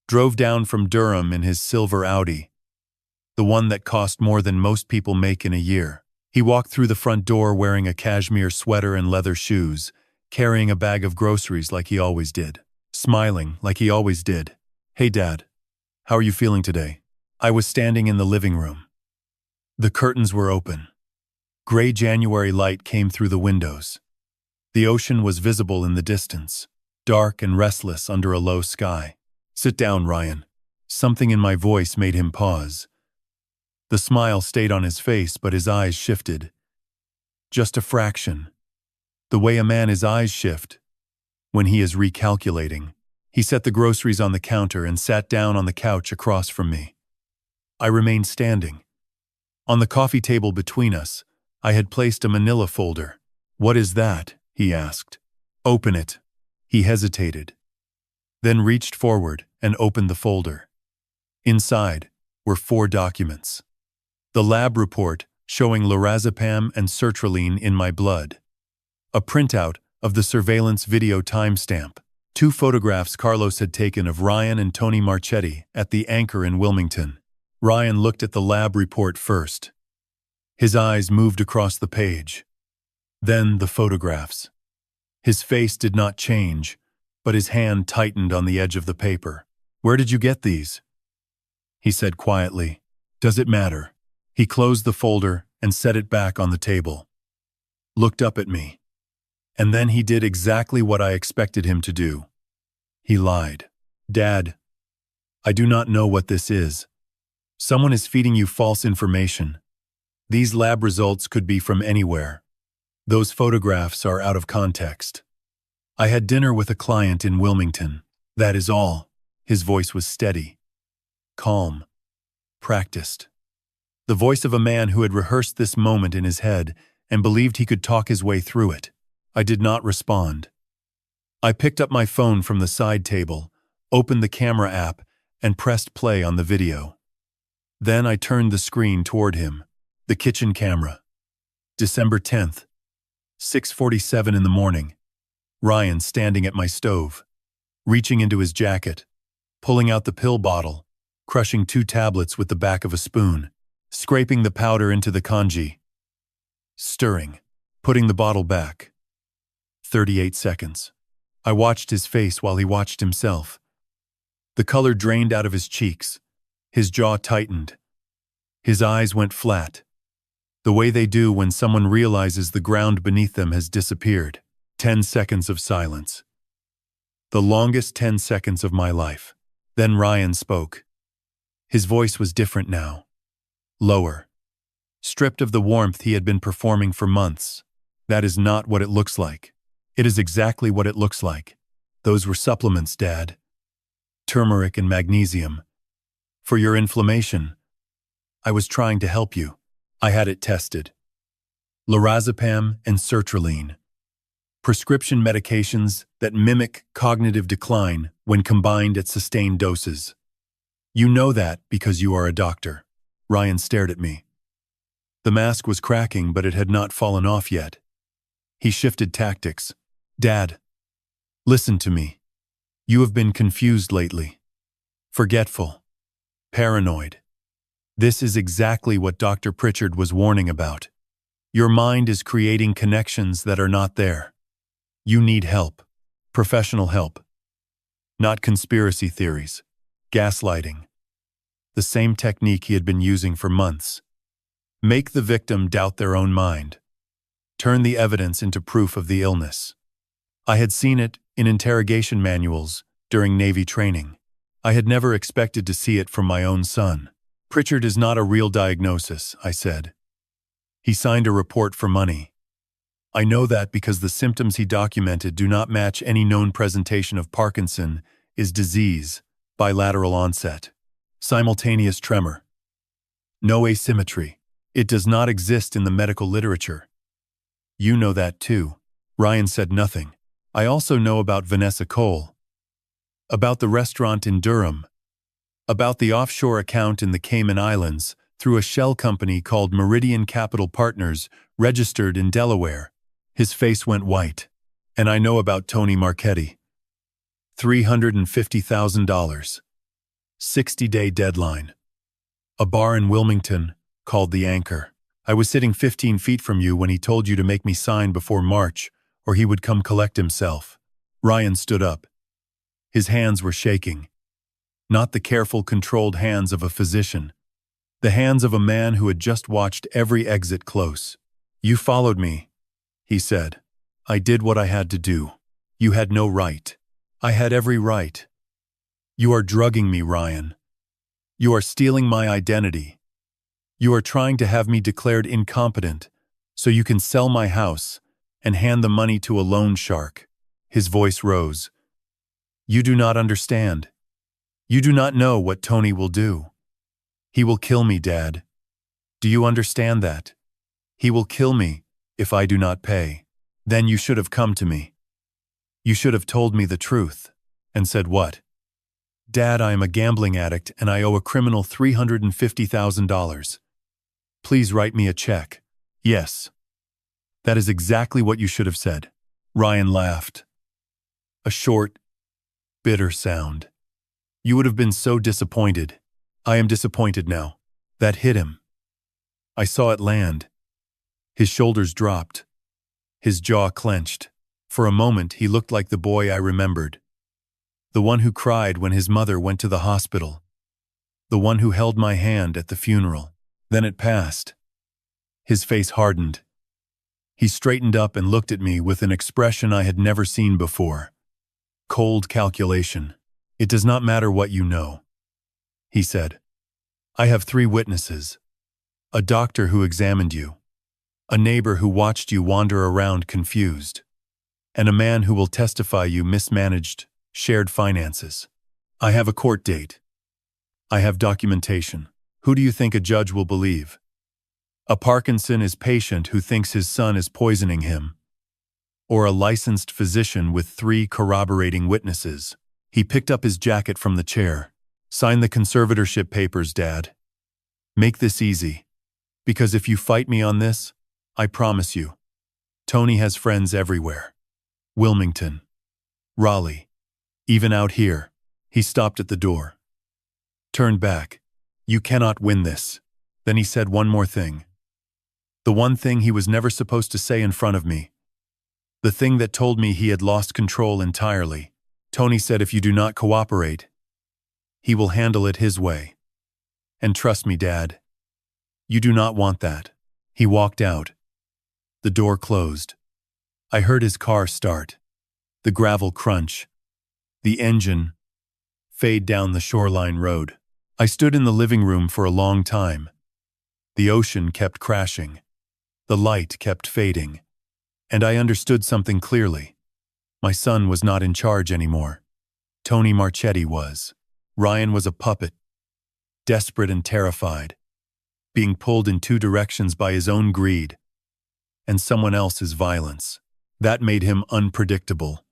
Drove down from Durham in his silver Audi, the one that cost more than most people make in a year. He walked through the front door wearing a cashmere sweater and leather shoes, carrying a bag of groceries like he always did. Smiling like he always did. "Hey, Dad. How are you feeling today?" I was standing in the living room. The curtains were open. Gray January light came through the windows. The ocean was visible in the distance, dark and restless under a low sky. "Sit down, Ryan." Something in my voice made him pause. The smile stayed on his face, but his eyes shifted. Just a fraction. The way a man's eyes shift when he is recalculating. He set the groceries on the counter and sat down on the couch across from me. I remained standing. On the coffee table between us, I had placed a manila folder. "What is that?" he asked. "Open it." He hesitated, then reached forward and opened the folder. Inside were 4 documents. The lab report showing lorazepam and sertraline in my blood. A printout of the surveillance video timestamp. 2 photographs Carlos had taken of Ryan and Tony Marchetti at the Anchor in Wilmington. Ryan looked at the lab report first. His eyes moved across the page. Then the photographs. His face did not change, but his hand tightened on the edge of the paper. "Where did you get these?" he said quietly. "Does it matter?" He closed the folder and set it back on the table. Looked up at me. And then he did exactly what I expected him to do. He lied. "Dad, I do not know what this is. Someone is feeding you false information. These lab results could be from anywhere. Those photographs are out of context. I had dinner with a client in Wilmington. That is all." His voice was steady, calm, practiced. The voice of a man who had rehearsed this moment in his head and believed he could talk his way through it. I did not respond. I picked up my phone from the side table, opened the camera app, and pressed play on the video. Then I turned the screen toward him. The kitchen camera. December 10th, 6:47 in the morning. Ryan standing at my stove, reaching into his jacket, pulling out the pill bottle, crushing 2 tablets with the back of a spoon, scraping the powder into the congee, stirring, putting the bottle back. 38 seconds. I watched his face while he watched himself. The color drained out of his cheeks. His jaw tightened. His eyes went flat, the way they do when someone realizes the ground beneath them has disappeared. 10 seconds of silence. The longest 10 seconds of my life. Then Ryan spoke. His voice was different now. Lower. Stripped of the warmth he had been performing for months. "That is not what it looks like." "It is exactly what it looks like. Those were supplements, Dad. Turmeric and magnesium. For your inflammation. I was trying to help you. I had it tested. Lorazepam and sertraline. Prescription medications that mimic cognitive decline when combined at sustained doses. You know that because you are a doctor." Ryan stared at me. The mask was cracking, but it had not fallen off yet. He shifted tactics. Dad, listen to me. You have been confused lately. Forgetful. Paranoid. This is exactly what Dr. Pritchard was warning about. Your mind is creating connections that are not there. You need help. Professional help. Not conspiracy theories. Gaslighting. The same technique he had been using for months. Make the victim doubt their own mind. Turn the evidence into proof of the illness. I had seen it in interrogation manuals during Navy training. I had never expected to see it from my own son. Pritchard is not a real diagnosis, I said. He signed a report for money. I know that because the symptoms he documented do not match any known presentation of Parkinson is disease, bilateral onset, simultaneous tremor. No asymmetry. It does not exist in the medical literature. You know that too. Ryan said nothing. I also know about Vanessa Cole. About the restaurant in Durham. About the offshore account in the Cayman Islands through a shell company called Meridian Capital Partners, registered in Delaware. His face went white. And I know about Tony Marchetti. $350,000. 60-day deadline. A bar in Wilmington, called The Anchor. I was sitting 15 feet from you when he told you to make me sign before March, or he would come collect himself. Ryan stood up. His hands were shaking. Not the careful, controlled hands of a physician. The hands of a man who had just watched every exit close. You followed me, he said. I did what I had to do. You had no right. I had every right. You are drugging me, Ryan. You are stealing my identity. You are trying to have me declared incompetent so you can sell my house and hand the money to a loan shark. His voice rose. You do not understand. You do not know what Tony will do. He will kill me, Dad. Do you understand that? He will kill me if I do not pay. Then you should have come to me. You should have told me the truth. And said what? Dad, I am a gambling addict and I owe a criminal $350,000. Please write me a check. Yes. That is exactly what you should have said. Ryan laughed. A short, bitter sound. You would have been so disappointed. I am disappointed now. That hit him. I saw it land. His shoulders dropped. His jaw clenched. For a moment, he looked like the boy I remembered. The one who cried when his mother went to the hospital. The one who held my hand at the funeral. Then it passed. His face hardened. He straightened up and looked at me with an expression I had never seen before. Cold calculation. It does not matter what you know, he said. I have 3 witnesses. A doctor who examined you. A neighbor who watched you wander around confused. And a man who will testify you mismanaged shared finances. I have a court date. I have documentation. Who do you think a judge will believe? A Parkinson patient who thinks his son is poisoning him? Or a licensed physician with 3 corroborating witnesses? He picked up his jacket from the chair. Sign the conservatorship papers, Dad. Make this easy. Because if you fight me on this, I promise you, Tony has friends everywhere. Wilmington. Raleigh. Even out here. He stopped at the door. Turned back. You cannot win this. Then he said one more thing. The one thing he was never supposed to say in front of me. The thing that told me he had lost control entirely. Tony said if you do not cooperate, he will handle it his way. And trust me, Dad, you do not want that. He walked out. The door closed. I heard his car start. The gravel crunch. The engine fade down the shoreline road. I stood in the living room for a long time. The ocean kept crashing. The light kept fading. And I understood something clearly. My son was not in charge anymore. Tony Marchetti was. Ryan was a puppet, desperate and terrified, being pulled in 2 directions by his own greed and someone else's violence. That made him unpredictable.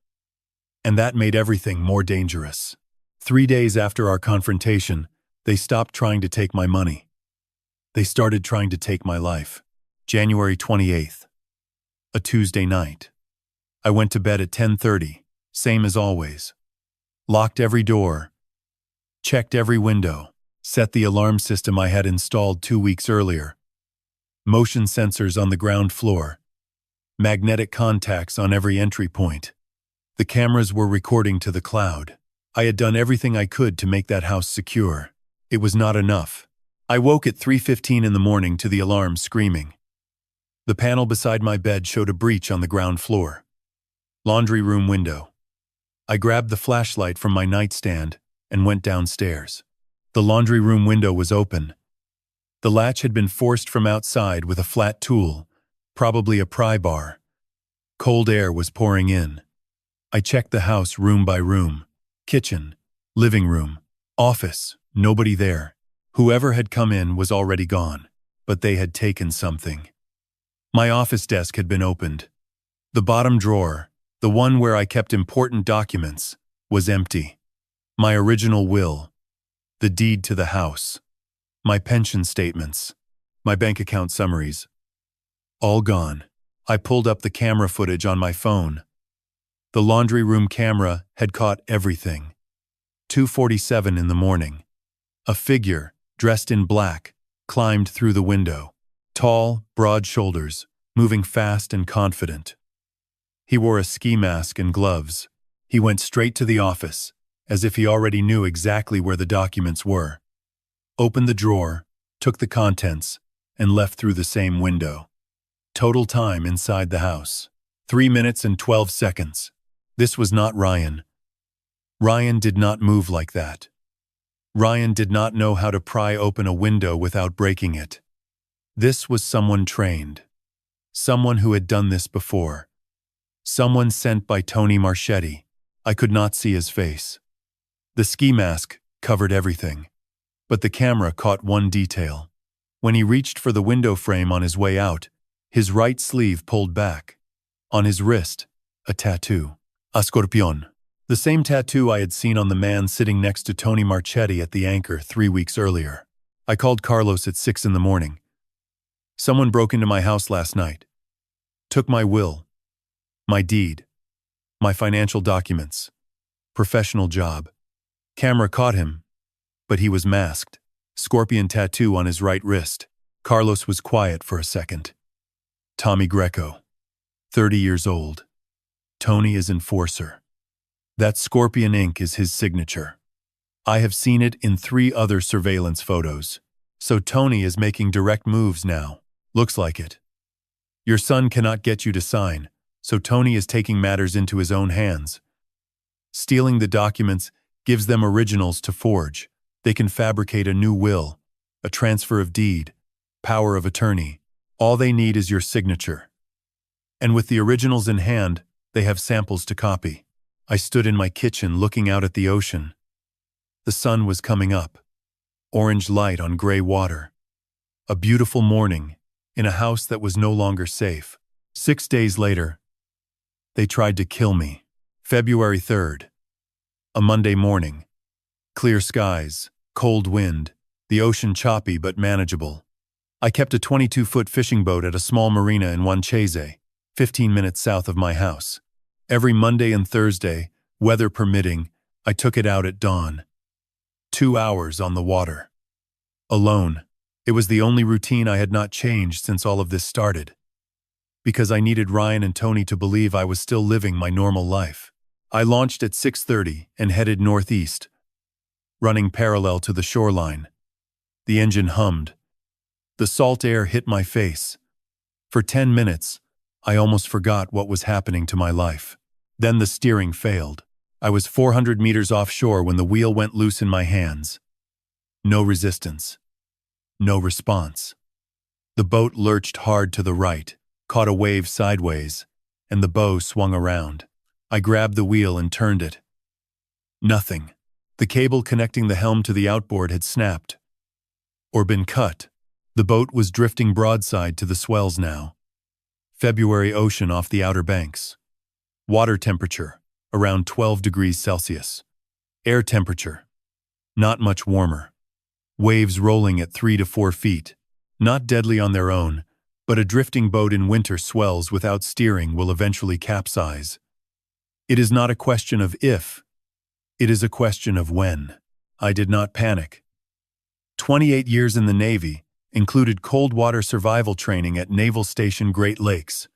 And that made everything more dangerous. 3 days after our confrontation, they stopped trying to take my money. They started trying to take my life. January 28th. A Tuesday night. I went to bed at 10:30, same as always. Locked every door, checked every window, set the alarm system I had installed 2 weeks earlier. Motion sensors on the ground floor, magnetic contacts on every entry point. The cameras were recording to the cloud. I had done everything I could to make that house secure. It was not enough. I woke at 3:15 in the morning to the alarm screaming. The panel beside my bed showed a breach on the ground floor. Laundry room window. I grabbed the flashlight from my nightstand and went downstairs. The laundry room window was open. The latch had been forced from outside with a flat tool, probably a pry bar. Cold air was pouring in. I checked the house room by room. Kitchen, living room, office, nobody there. Whoever had come in was already gone, but they had taken something. My office desk had been opened. The bottom drawer, the one where I kept important documents, was empty. My original will, the deed to the house, my pension statements, my bank account summaries, all gone. I pulled up the camera footage on my phone. The laundry room camera had caught everything. 2:47 in the morning. A figure, dressed in black, climbed through the window. Tall, broad shoulders, moving fast and confident. He wore a ski mask and gloves. He went straight to the office, as if he already knew exactly where the documents were. Opened the drawer, took the contents, and left through the same window. Total time inside the house: 3 minutes and 12 seconds. This was not Ryan. Ryan did not move like that. Ryan did not know how to pry open a window without breaking it. This was someone trained. Someone who had done this before. Someone sent by Tony Marchetti. I could not see his face. The ski mask covered everything, but the camera caught one detail. When he reached for the window frame on his way out, his right sleeve pulled back. On his wrist, a tattoo. A scorpion. The same tattoo I had seen on the man sitting next to Tony Marchetti at the Anchor 3 weeks earlier. I called Carlos at 6 in the morning. Someone broke into my house last night. Took my will, my deed, my financial documents, professional job. Camera caught him, but he was masked. Scorpion tattoo on his right wrist. Carlos was quiet for a second. Tommy Greco, 30 years old. Tony is enforcer. That scorpion ink is his signature. I have seen it in 3 other surveillance photos. So Tony is making direct moves now. Looks like it. Your son cannot get you to sign, so Tony is taking matters into his own hands. Stealing the documents gives them originals to forge. They can fabricate a new will, a transfer of deed, power of attorney. All they need is your signature. And with the originals in hand, they have samples to copy. I stood in my kitchen looking out at the ocean. The sun was coming up. Orange light on gray water. A beautiful morning in a house that was no longer safe. 6 days later, they tried to kill me. February 3rd. A Monday morning. Clear skies, cold wind, the ocean choppy but manageable. I kept a 22-foot fishing boat at a small marina in Wanchese, 15 minutes south of my house. Every Monday and Thursday, weather permitting, I took it out at dawn. 2 hours on the water. Alone. It was the only routine I had not changed since all of this started. Because I needed Ryan and Tony to believe I was still living my normal life. I launched at 6:30 and headed northeast, running parallel to the shoreline. The engine hummed. The salt air hit my face. For 10 minutes, I almost forgot what was happening to my life. Then the steering failed. I was 400 meters offshore when the wheel went loose in my hands. No resistance. No response. The boat lurched hard to the right, caught a wave sideways, and the bow swung around. I grabbed the wheel and turned it. Nothing. The cable connecting the helm to the outboard had snapped. Or been cut. The boat was drifting broadside to the swells now. February ocean off the Outer Banks. Water temperature, around 12 degrees Celsius. Air temperature, not much warmer. Waves rolling at 3 to 4 feet, not deadly on their own, But a drifting boat in winter swells without steering will eventually capsize. It is not a question of if, it is a question of when. I did not panic. 28 years in the Navy included cold water survival training at Naval Station Great Lakes.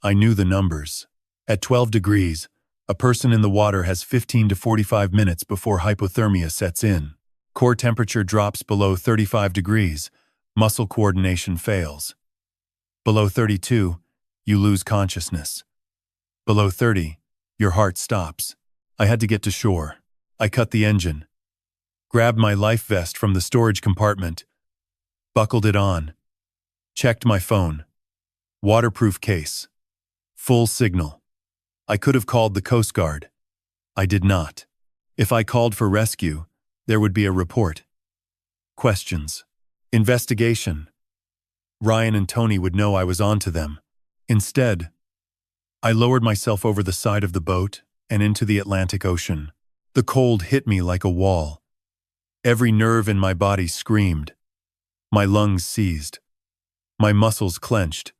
I knew the numbers. At 12 degrees, a person in the water has 15 to 45 minutes before hypothermia sets in. Core temperature drops below 35 degrees, muscle coordination fails. Below 32, you lose consciousness. Below 30, your heart stops. I had to get to shore. I cut the engine, grabbed my life vest from the storage compartment, buckled it on, checked my phone. Waterproof case. Full signal. I could have called the Coast Guard. I did not. If I called for rescue, there would be a report. Questions. Investigation. Ryan and Tony would know I was on to them. Instead, I lowered myself over the side of the boat and into the Atlantic Ocean. The cold hit me like a wall. Every nerve in my body screamed. My lungs seized. My muscles clenched.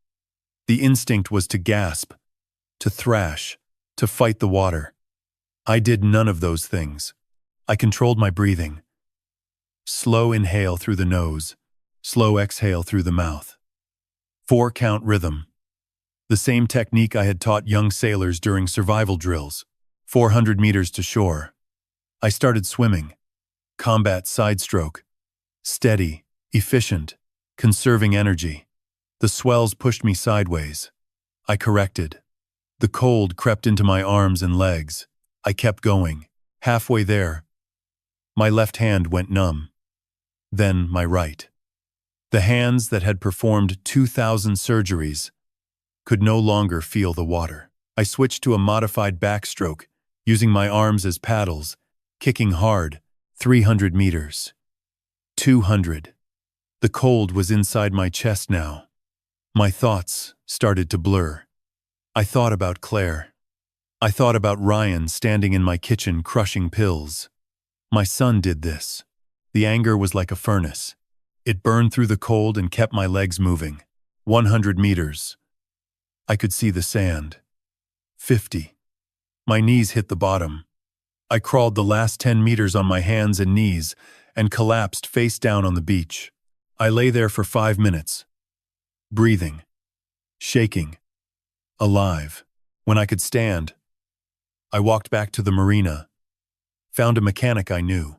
The instinct was to gasp, to thrash, to fight the water. I did none of those things. I controlled my breathing. Slow inhale through the nose, slow exhale through the mouth. 4-count rhythm. The same technique I had taught young sailors during survival drills. 400 meters to shore. I started swimming. Combat side stroke. Steady, efficient, conserving energy. The swells pushed me sideways. I corrected. The cold crept into my arms and legs. I kept going. Halfway there, my left hand went numb. Then my right. The hands that had performed 2,000 surgeries could no longer feel the water. I switched to a modified backstroke, using my arms as paddles, kicking hard, 300 meters. 200. The cold was inside my chest now. My thoughts started to blur. I thought about Claire. I thought about Ryan standing in my kitchen crushing pills. My son did this. The anger was like a furnace. It burned through the cold and kept my legs moving. 100 meters. I could see the sand. 50. My knees hit the bottom. I crawled the last 10 meters on my hands and knees and collapsed face down on the beach. I lay there for 5 minutes, breathing, shaking, alive. When I could stand, I walked back to the marina, found a mechanic I knew,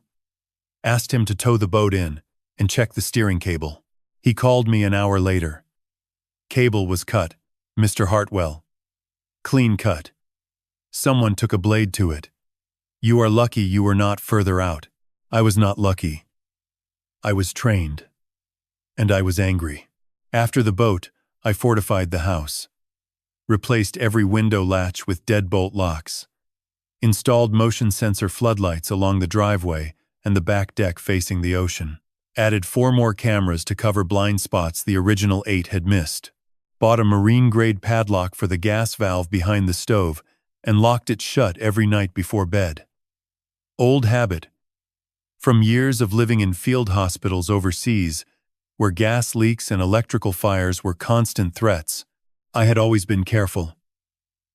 asked him to tow the boat in and check the steering cable. He called me an hour later. Cable was cut, Mr. Hartwell. Clean cut. Someone took a blade to it. You are lucky you were not further out. I was not lucky. I was trained. And I was angry. After the boat, I fortified the house. Replaced every window latch with deadbolt locks. Installed motion sensor floodlights along the driveway and the back deck facing the ocean. Added 4 more cameras to cover blind spots the original 8 had missed. Bought a marine-grade padlock for the gas valve behind the stove and locked it shut every night before bed. Old habit. From years of living in field hospitals overseas, where gas leaks and electrical fires were constant threats, I had always been careful.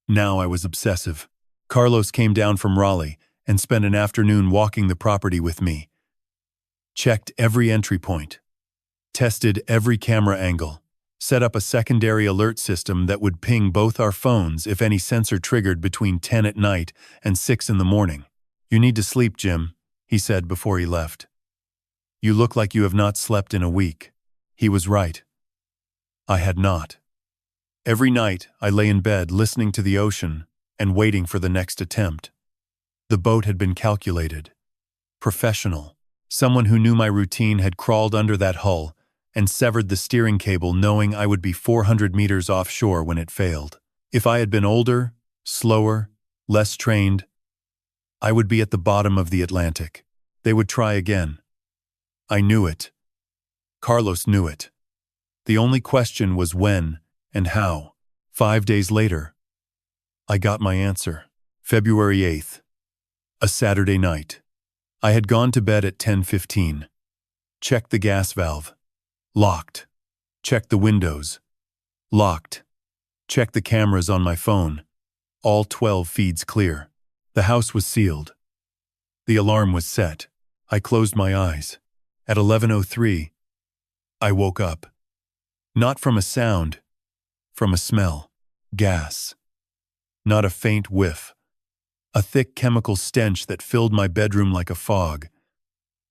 Now I was obsessive. Carlos came down from Raleigh and spent an afternoon walking the property with me. Checked every entry point. Tested every camera angle. Set up a secondary alert system that would ping both our phones if any sensor triggered between 10 at night and 6 in the morning. You need to sleep, Jim, he said before he left. You look like you have not slept in a week. He was right. I had not. Every night I lay in bed listening to the ocean and waiting for the next attempt. The boat had been calculated. Professional. Someone who knew my routine had crawled under that hull and severed the steering cable knowing I would be 400 meters offshore when it failed. If I had been older, slower, less trained, I would be at the bottom of the Atlantic. They would try again. I knew it. Carlos knew it. The only question was when and how. 5 days later, I got my answer. February 8th. A Saturday night. I had gone to bed at 10:15. Checked the gas valve. Locked. Checked the windows. Locked. Checked the cameras on my phone. All 12 feeds clear. The house was sealed. The alarm was set. I closed my eyes. At 11:03, I woke up. Not from a sound, from a smell. Gas. Not a faint whiff. A thick chemical stench that filled my bedroom like a fog.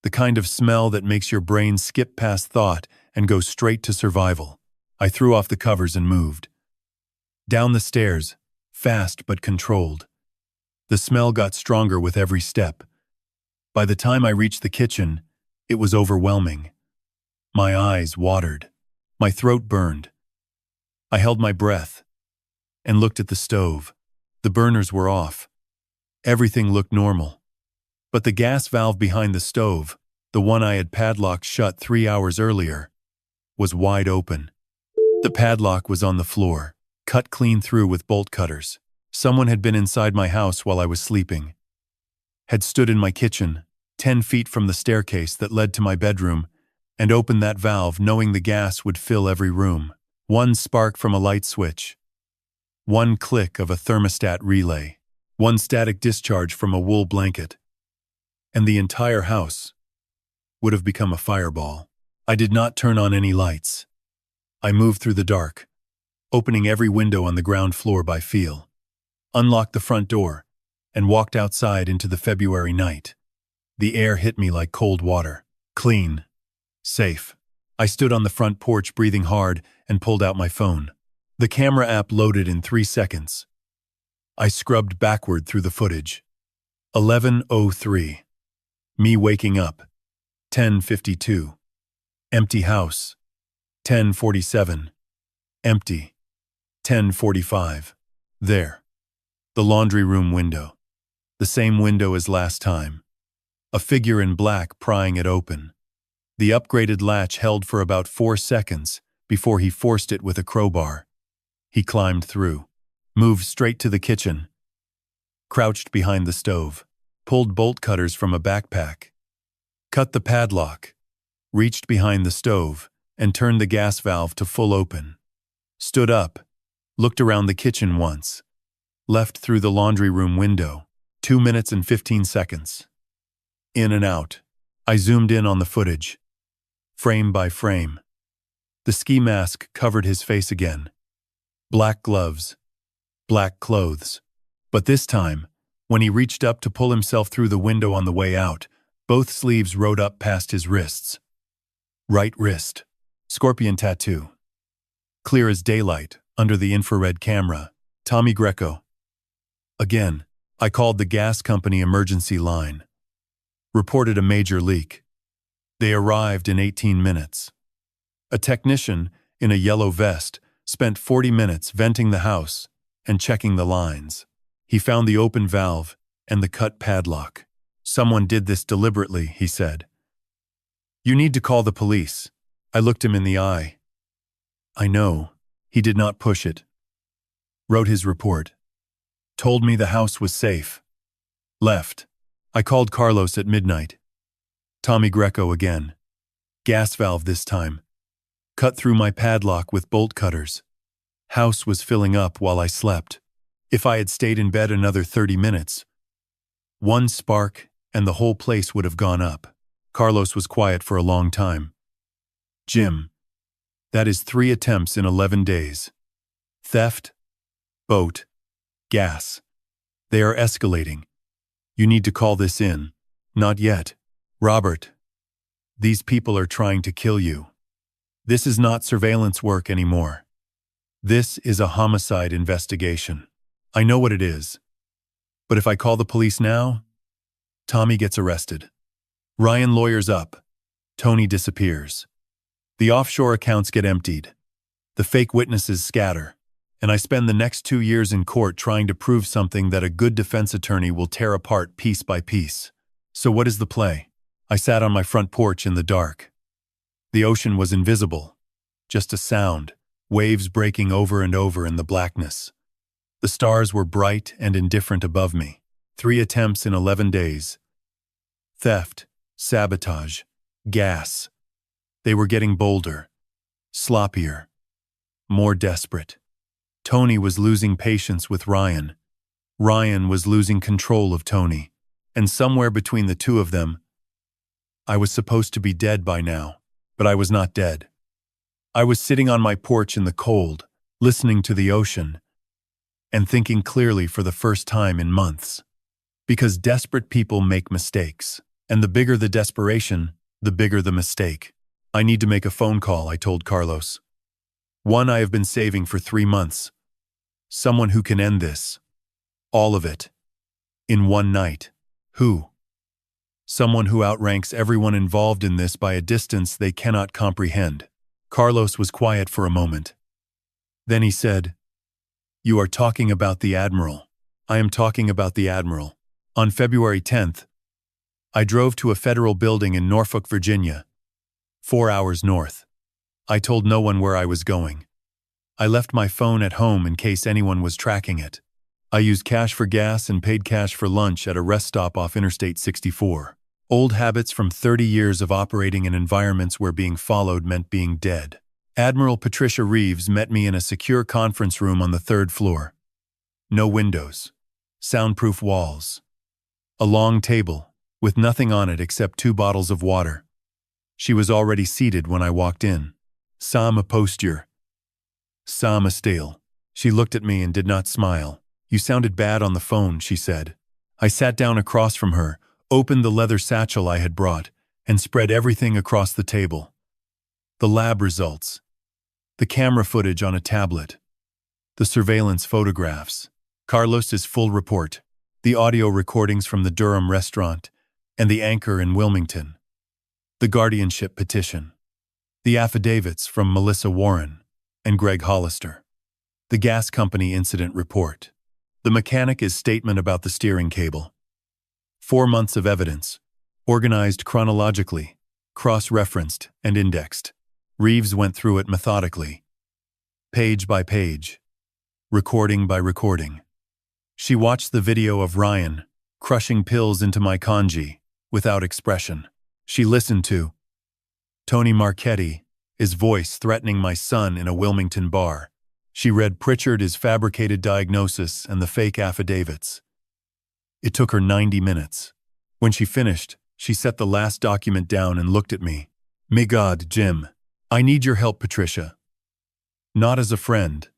The kind of smell that makes your brain skip past thought and go straight to survival. I threw off the covers and moved. Down the stairs, fast but controlled. The smell got stronger with every step. By the time I reached the kitchen, it was overwhelming. My eyes watered. My throat burned. I held my breath and looked at the stove. The burners were off. Everything looked normal. But the gas valve behind the stove, the one I had padlocked shut 3 hours earlier, was wide open. The padlock was on the floor, cut clean through with bolt cutters. Someone had been inside my house while I was sleeping. Had stood in my kitchen, 10 feet from the staircase that led to my bedroom, and opened that valve knowing the gas would fill every room. One spark from a light switch. One click of a thermostat relay. One static discharge from a wool blanket. And the entire house would have become a fireball. I did not turn on any lights. I moved through the dark, opening every window on the ground floor by feel, unlocked the front door, and walked outside into the February night. The air hit me like cold water. Clean. Safe. I stood on the front porch breathing hard and pulled out my phone. The camera app loaded in 3 seconds. I scrubbed backward through the footage. 11:03. Me waking up. 10:52. Empty house. 10:47. Empty. 10:45. There. The laundry room window. The same window as last time. A figure in black prying it open. The upgraded latch held for about 4 seconds before he forced it with a crowbar. He climbed through. Moved straight to the kitchen. Crouched behind the stove. Pulled bolt cutters from a backpack. Cut the padlock. Reached behind the stove and turned the gas valve to full open. Stood up. Looked around the kitchen once. Left through the laundry room window. 2 minutes and 15 seconds. In and out. I zoomed in on the footage. Frame by frame. The ski mask covered his face again. Black gloves. Black clothes. But this time, when he reached up to pull himself through the window on the way out, both sleeves rode up past his wrists. Right wrist. Scorpion tattoo. Clear as daylight, under the infrared camera. Tommy Greco. Again, I called the gas company emergency line. Reported a major leak. They arrived in 18 minutes. A technician, in a yellow vest, spent 40 minutes venting the house and checking the lines. He found the open valve and the cut padlock. Someone did this deliberately, he said. You need to call the police. I looked him in the eye. I know. He did not push it. Wrote his report. Told me the house was safe. Left. I called Carlos at midnight. Tommy Greco again. Gas valve this time. Cut through my padlock with bolt cutters. House was filling up while I slept. If I had stayed in bed another 30 minutes, one spark and the whole place would have gone up. Carlos was quiet for a long time. Jim, that is 3 attempts in 11 days. Theft, boat, gas. They are escalating. You need to call this in. Not yet. Robert, these people are trying to kill you. This is not surveillance work anymore. This is a homicide investigation. I know what it is. But if I call the police now, Tommy gets arrested. Ryan lawyers up. Tony disappears. The offshore accounts get emptied. The fake witnesses scatter. And I spend the next 2 years in court trying to prove something that a good defense attorney will tear apart piece by piece. So what is the play? I sat on my front porch in the dark. The ocean was invisible. Just a sound, waves breaking over and over in the blackness. The stars were bright and indifferent above me. 3 attempts in 11 days. Theft, sabotage, gas. They were getting bolder. sloppier, more desperate. Tony was losing patience with Ryan. Ryan was losing control of Tony. And somewhere between the two of them, I was supposed to be dead by now, but I was not dead. I was sitting on my porch in the cold, listening to the ocean, and thinking clearly for the first time in months. Because desperate people make mistakes, and the bigger the desperation, the bigger the mistake. I need to make a phone call, I told Carlos. One I have been saving for 3 months. Someone who can end this. All of it. In one night. Who? Someone who outranks everyone involved in this by a distance they cannot comprehend. Carlos was quiet for a moment. Then he said, "You are talking about the Admiral." I am talking about the Admiral. On February 10th, I drove to a federal building in Norfolk, Virginia, 4 hours north. I told no one where I was going. I left my phone at home in case anyone was tracking it. I used cash for gas and paid cash for lunch at a rest stop off Interstate 64. Old habits from 30 years of operating in environments where being followed meant being dead. Admiral Patricia Reeves met me in a secure conference room on the 3rd floor. No windows. Soundproof walls. A long table, with nothing on it except 2 bottles of water. She was already seated when I walked in. "Sama posture. Sama stale." She looked at me and did not smile. "You sounded bad on the phone," she said. I sat down across from her, opened the leather satchel I had brought, and spread everything across the table. The lab results. The camera footage on a tablet. The surveillance photographs. Carlos's full report. The audio recordings from the Durham restaurant and the Anchor in Wilmington. The guardianship petition. The affidavits from Melissa Warren and Greg Hollister. The gas company incident report. The mechanic's statement about the steering cable. 4 months of evidence, organized chronologically, cross-referenced and indexed. Reeves went through it methodically, page by page, recording by recording. She watched the video of Ryan crushing pills into my congee without expression. She listened to Tony Marchetti, his voice threatening my son in a Wilmington bar. She read Pritchard's fabricated diagnosis and the fake affidavits. It took her 90 minutes. When she finished, she set the last document down and looked at me. "My God, Jim, I need your help, Patricia. Not as a friend.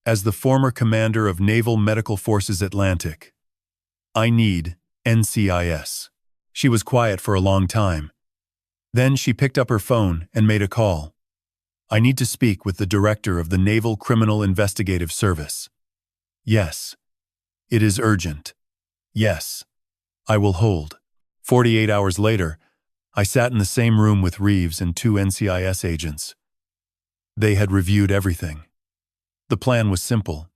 As the former commander of Naval Medical Forces Atlantic. I need NCIS." She was quiet for a long time. Then she picked up her phone and made a call. "I need to speak with the director of the Naval Criminal Investigative Service." "Yes. It is urgent." "Yes. I will hold." 48 hours later, I sat in the same room with Reeves and 2 NCIS agents. They had reviewed everything. The plan was simple.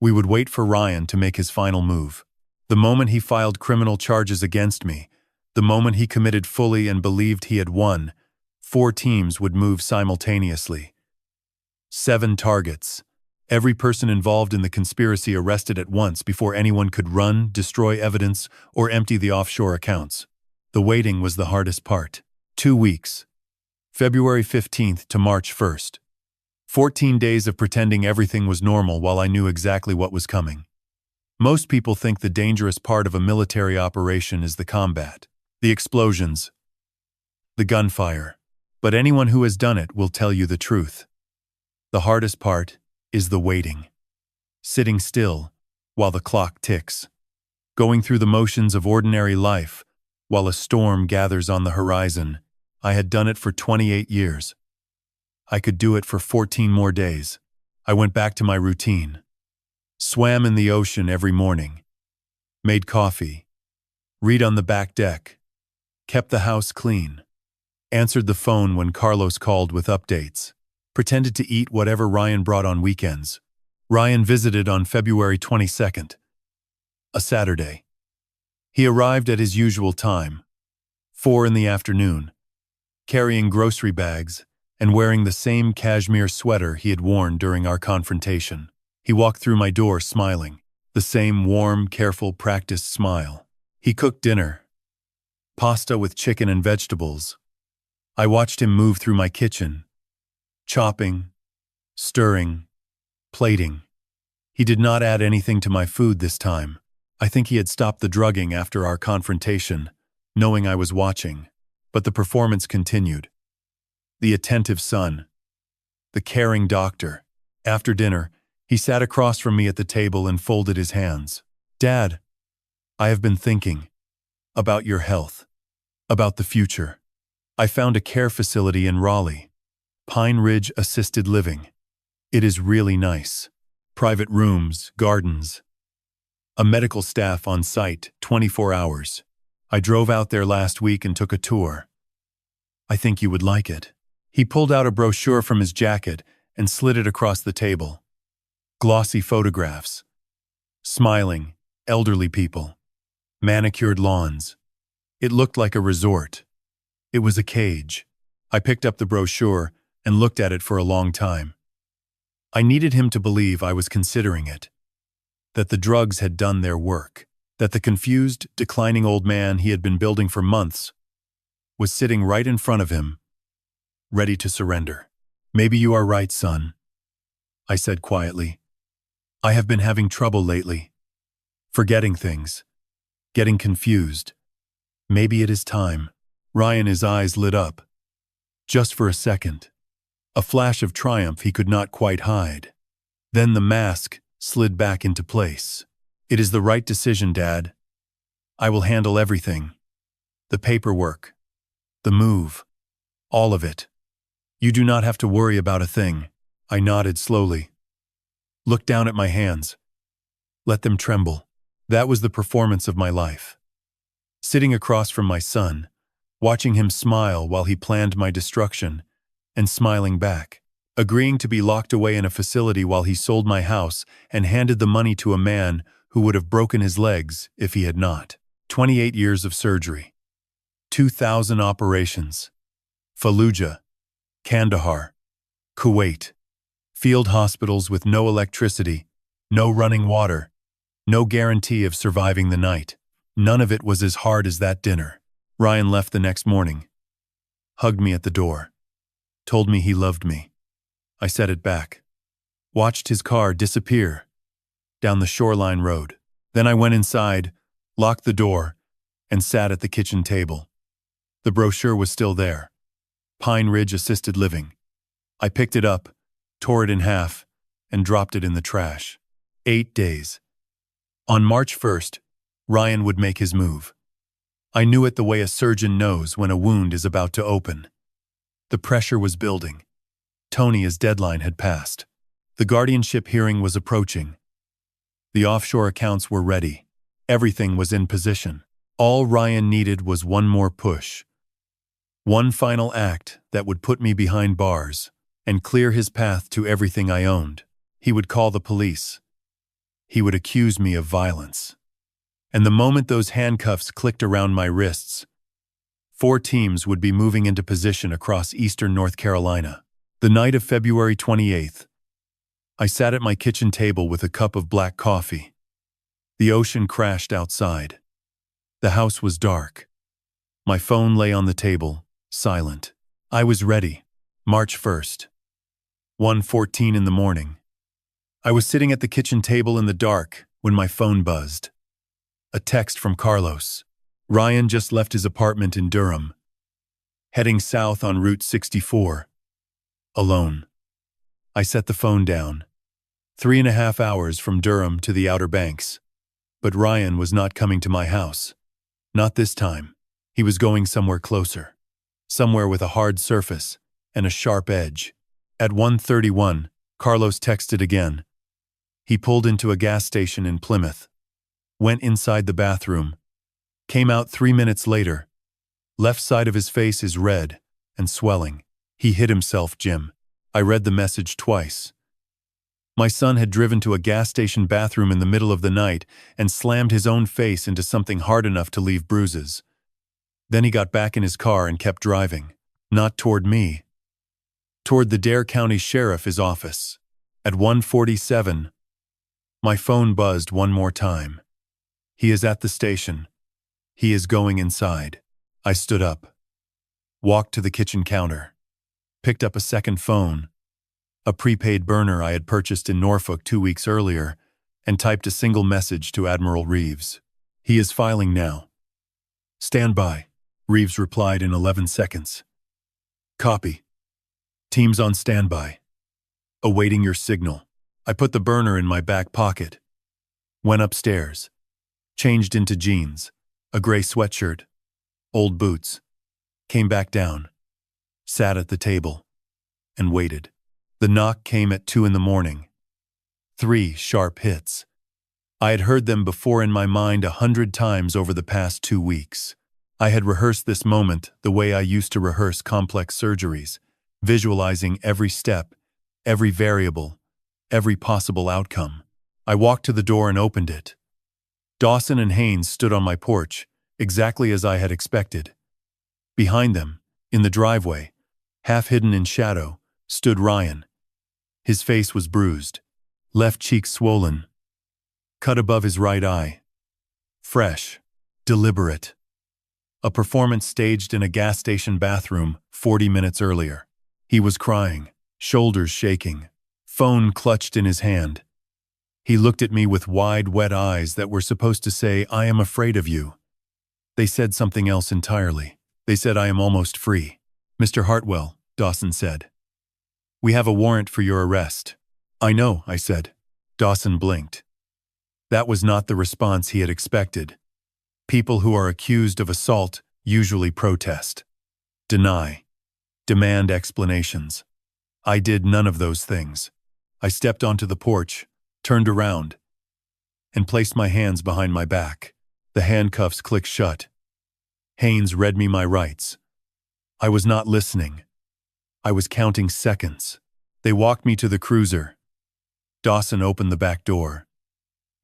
We would wait for Ryan to make his final move. The moment he filed criminal charges against me, the moment he committed fully and believed he had won, 4 teams would move simultaneously. 7 targets. Every person involved in the conspiracy arrested at once before anyone could run, destroy evidence, or empty the offshore accounts. The waiting was the hardest part. 2 weeks. February 15th to March 1st. 14 days of pretending everything was normal while I knew exactly what was coming. Most people think the dangerous part of a military operation is the combat, the explosions, the gunfire. But anyone who has done it will tell you the truth. The hardest part is the waiting. Sitting still while the clock ticks. Going through the motions of ordinary life while a storm gathers on the horizon. I had done it for 28 years. I could do it for 14 more days. I went back to my routine. Swam in the ocean every morning. Made coffee. Read on the back deck. Kept the house clean. Answered the phone when Carlos called with updates. Pretended to eat whatever Ryan brought on weekends. Ryan visited on February 22nd, a Saturday. He arrived at his usual time, 4 in the afternoon, carrying grocery bags and wearing the same cashmere sweater he had worn during our confrontation. He walked through my door smiling, the same warm, careful, practiced smile. He cooked dinner, pasta with chicken and vegetables. I watched him move through my kitchen, chopping, stirring, plating. He did not add anything to my food this time. I think he had stopped the drugging after our confrontation, knowing I was watching. But the performance continued. The attentive son, the caring doctor. After dinner, he sat across from me at the table and folded his hands. "Dad, I have been thinking about your health, about the future. I found a care facility in Raleigh, Pine Ridge Assisted Living. It is really nice. Private rooms, gardens, a medical staff on site 24 hours. I drove out there last week and took a tour. I think you would like it." He pulled out a brochure from his jacket and slid it across the table. Glossy photographs, smiling, elderly people, manicured lawns. It looked like a resort. It was a cage. I picked up the brochure and looked at it for a long time. I needed him to believe I was considering it, that the drugs had done their work, that the confused, declining old man he had been building for months was sitting right in front of him, ready to surrender. "Maybe you are right, son," I said quietly. "I have been having trouble lately, forgetting things, getting confused. Maybe it is time." Ryan, his eyes lit up. Just for a second. A flash of triumph he could not quite hide. Then the mask slid back into place. "It is the right decision, Dad. I will handle everything. The paperwork, the move, all of it. You do not have to worry about a thing." I nodded slowly. Looked down at my hands. Let them tremble. That was the performance of my life. Sitting across from my son, watching him smile while he planned my destruction, and smiling back. Agreeing to be locked away in a facility while he sold my house and handed the money to a man who would have broken his legs if he had not. 28 years of surgery. 2,000 operations. Fallujah, Kandahar, Kuwait. Field hospitals with no electricity, no running water, no guarantee of surviving the night. None of it was as hard as that dinner. Ryan left the next morning, hugged me at the door, told me he loved me. I said it back. Watched his car disappear down the shoreline road. Then I went inside, locked the door, and sat at the kitchen table. The brochure was still there. Pine Ridge Assisted Living. I picked it up, tore it in half, and dropped it in the trash. 8 days. On March 1st, Ryan would make his move. I knew it the way a surgeon knows when a wound is about to open. The pressure was building. Tony's deadline had passed. The guardianship hearing was approaching. The offshore accounts were ready. Everything was in position. All Ryan needed was one more push. One final act that would put me behind bars and clear his path to everything I owned. He would call the police. He would accuse me of violence. And the moment those handcuffs clicked around my wrists, 4 teams would be moving into position across eastern North Carolina. The night of February 28th, I sat at my kitchen table with a cup of black coffee. The ocean crashed outside. The house was dark. My phone lay on the table, silent. I was ready. March 1st. 1:14 in the morning. I was sitting at the kitchen table in the dark when my phone buzzed. A text from Carlos. Ryan just left his apartment in Durham, heading south on Route 64. Alone. I set the phone down. 3.5 hours from Durham to the Outer Banks. But Ryan was not coming to my house. Not this time. He was going somewhere closer. Somewhere with a hard surface and a sharp edge. At 1:31, Carlos texted again. He pulled into a gas station in Plymouth. Went inside the bathroom. Came out 3 minutes later. Left side of his face is red and swelling. He hit himself, Jim. I read the message twice. My son had driven to a gas station bathroom in the middle of the night and slammed his own face into something hard enough to leave bruises. Then he got back in his car and kept driving. Not toward me. Toward the Dare County Sheriff's office. At 1:47, my phone buzzed one more time. He is at the station. He is going inside. I stood up. Walked to the kitchen counter. Picked up a second phone, a prepaid burner I had purchased in Norfolk 2 weeks earlier, and typed a single message to Admiral Reeves. He is filing now. Stand by, Reeves replied in 11 seconds. Copy. Teams on standby. Awaiting your signal. I put the burner in my back pocket. Went upstairs. Changed into jeans, a gray sweatshirt, old boots. Came back down. Sat at the table. And waited. The knock came at 2 in the morning. 3 sharp hits. I had heard them before in my mind 100 times over the past 2 weeks. I had rehearsed this moment the way I used to rehearse complex surgeries, visualizing every step, every variable, every possible outcome. I walked to the door and opened it. Dawson and Haynes stood on my porch, exactly as I had expected. Behind them, in the driveway, half hidden in shadow, stood Ryan. His face was bruised, left cheek swollen, cut above his right eye. Fresh, deliberate. A performance staged in a gas station bathroom 40 minutes earlier. He was crying, shoulders shaking, phone clutched in his hand. He looked at me with wide, wet eyes that were supposed to say, "I am afraid of you." They said something else entirely. They said, "I am almost free." "Mr. Hartwell," Dawson said, "we have a warrant for your arrest." "I know," I said. Dawson blinked. That was not the response he had expected. People who are accused of assault usually protest, deny, demand explanations. I did none of those things. I stepped onto the porch, turned around, and placed my hands behind my back. The handcuffs clicked shut. Haynes read me my rights. I was not listening. I was counting seconds. They walked me to the cruiser. Dawson opened the back door.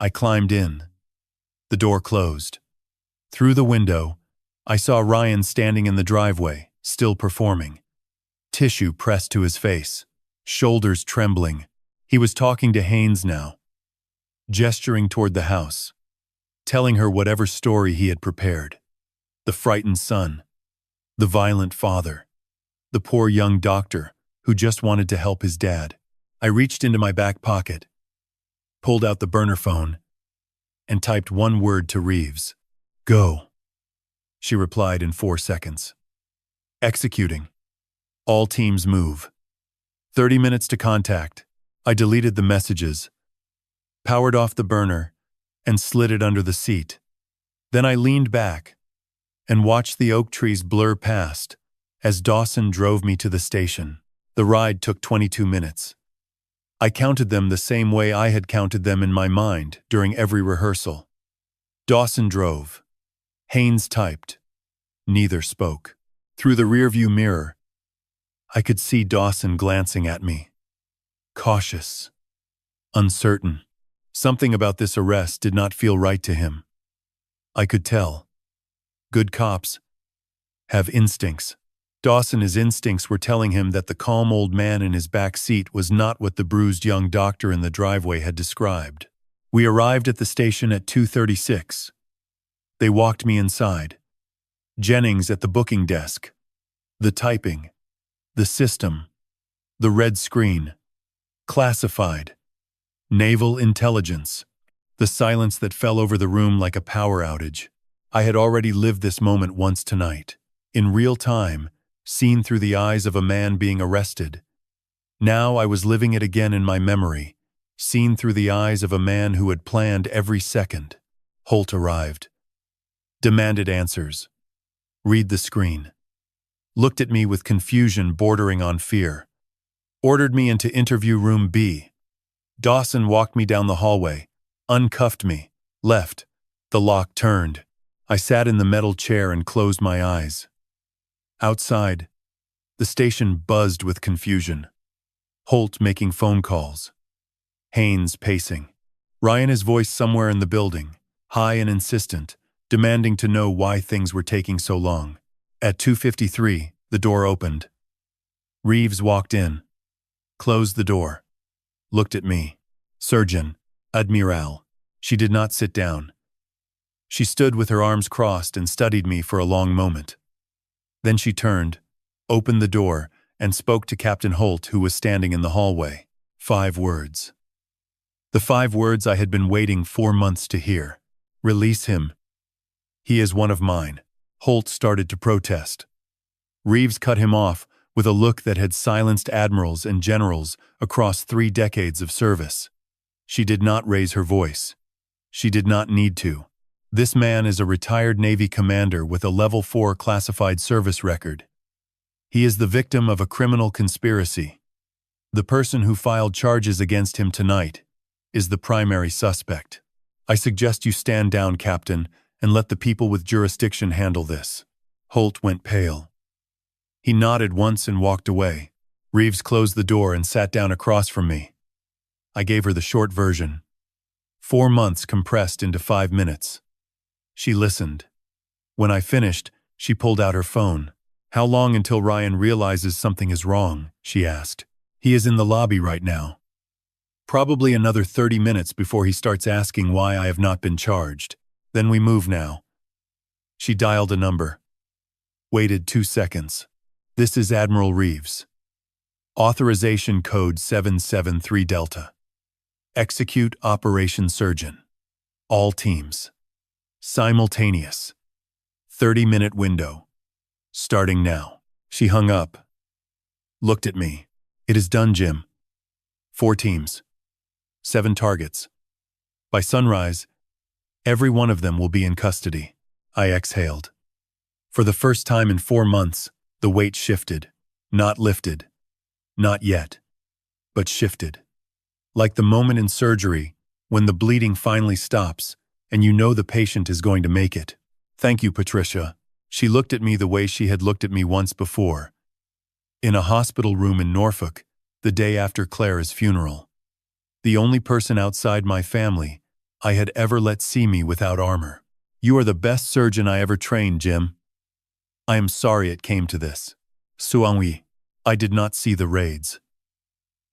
I climbed in. The door closed. Through the window, I saw Ryan standing in the driveway, still performing. Tissue pressed to his face, shoulders trembling. He was talking to Haynes now, gesturing toward the house, telling her whatever story he had prepared. The frightened son, the violent father, the poor young doctor who just wanted to help his dad. I reached into my back pocket, pulled out the burner phone, and typed one word to Reeves. "Go." She replied in 4 seconds. "Executing. All teams move. 30 minutes to contact." I deleted the messages, powered off the burner, and slid it under the seat. Then I leaned back and watched the oak trees blur past as Dawson drove me to the station. The ride took 22 minutes. I counted them the same way I had counted them in my mind during every rehearsal. Dawson drove. Haynes typed. Neither spoke. Through the rearview mirror, I could see Dawson glancing at me. Cautious. Uncertain. Something about this arrest did not feel right to him. I could tell. Good cops have instincts. Dawson's instincts were telling him that the calm old man in his back seat was not what the bruised young doctor in the driveway had described. We arrived at the station at 2:36. They walked me inside. Jennings at the booking desk. The typing. The system. The red screen. Classified. Naval intelligence. The silence that fell over the room like a power outage. I had already lived this moment once tonight. In real time, seen through the eyes of a man being arrested. Now I was living it again in my memory, seen through the eyes of a man who had planned every second. Holt arrived. Demanded answers. Read the screen. Looked at me with confusion bordering on fear. Ordered me into interview room B. Dawson walked me down the hallway, uncuffed me, left. The lock turned. I sat in the metal chair and closed my eyes. Outside, the station buzzed with confusion. Holt making phone calls. Haynes pacing. Ryan's voice somewhere in the building, high and insistent, demanding to know why things were taking so long. At 2:53, the door opened. Reeves walked in, closed the door, looked at me. Surgeon, Admiral. She did not sit down. She stood with her arms crossed and studied me for a long moment. Then she turned, opened the door, and spoke to Captain Holt, who was standing in the hallway. 5 words. The 5 words I had been waiting 4 months to hear. Release him. He is one of mine. Holt started to protest. Reeves cut him off with a look that had silenced admirals and generals across 3 decades of service. She did not raise her voice. She did not need to. This man is a retired Navy commander with a Level 4 classified service record. He is the victim of a criminal conspiracy. The person who filed charges against him tonight is the primary suspect. I suggest you stand down, Captain, and let the people with jurisdiction handle this. Holt went pale. He nodded once and walked away. Reeves closed the door and sat down across from me. I gave her the short version. 4 months compressed into 5 minutes. She listened. When I finished, she pulled out her phone. How long until Ryan realizes something is wrong? She asked. He is in the lobby right now. Probably another 30 minutes before he starts asking why I have not been charged. Then we move now. She dialed a number. Waited 2 seconds. This is Admiral Reeves. Authorization code 773 Delta. Execute Operation Surgeon. All teams. Simultaneous. 30-minute window. Starting now. She hung up. Looked at me. It is done, Jim. 4 teams. 7 targets. By sunrise, every one of them will be in custody. I exhaled. For the first time in 4 months, the weight shifted. Not lifted. Not yet. But shifted. Like the moment in surgery, when the bleeding finally stops, and you know the patient is going to make it. Thank you, Patricia. She looked at me the way she had looked at me once before. In a hospital room in Norfolk, the day after Clara's funeral. The only person outside my family I had ever let see me without armor. You are the best surgeon I ever trained, Jim. I am sorry it came to this. Suanwi. I did not see the raids.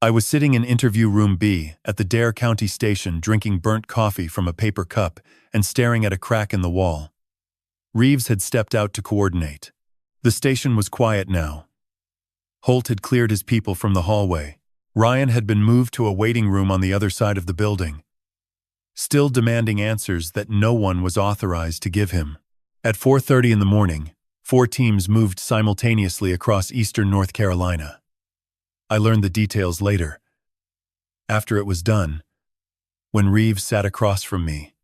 I was sitting in interview room B at the Dare County station drinking burnt coffee from a paper cup and staring at a crack in the wall. Reeves had stepped out to coordinate. The station was quiet now. Holt had cleared his people from the hallway. Ryan had been moved to a waiting room on the other side of the building, still demanding answers that no one was authorized to give him. At 4:30 in the morning, 4 teams moved simultaneously across eastern North Carolina. I learned the details later. After it was done, when Reeves sat across from me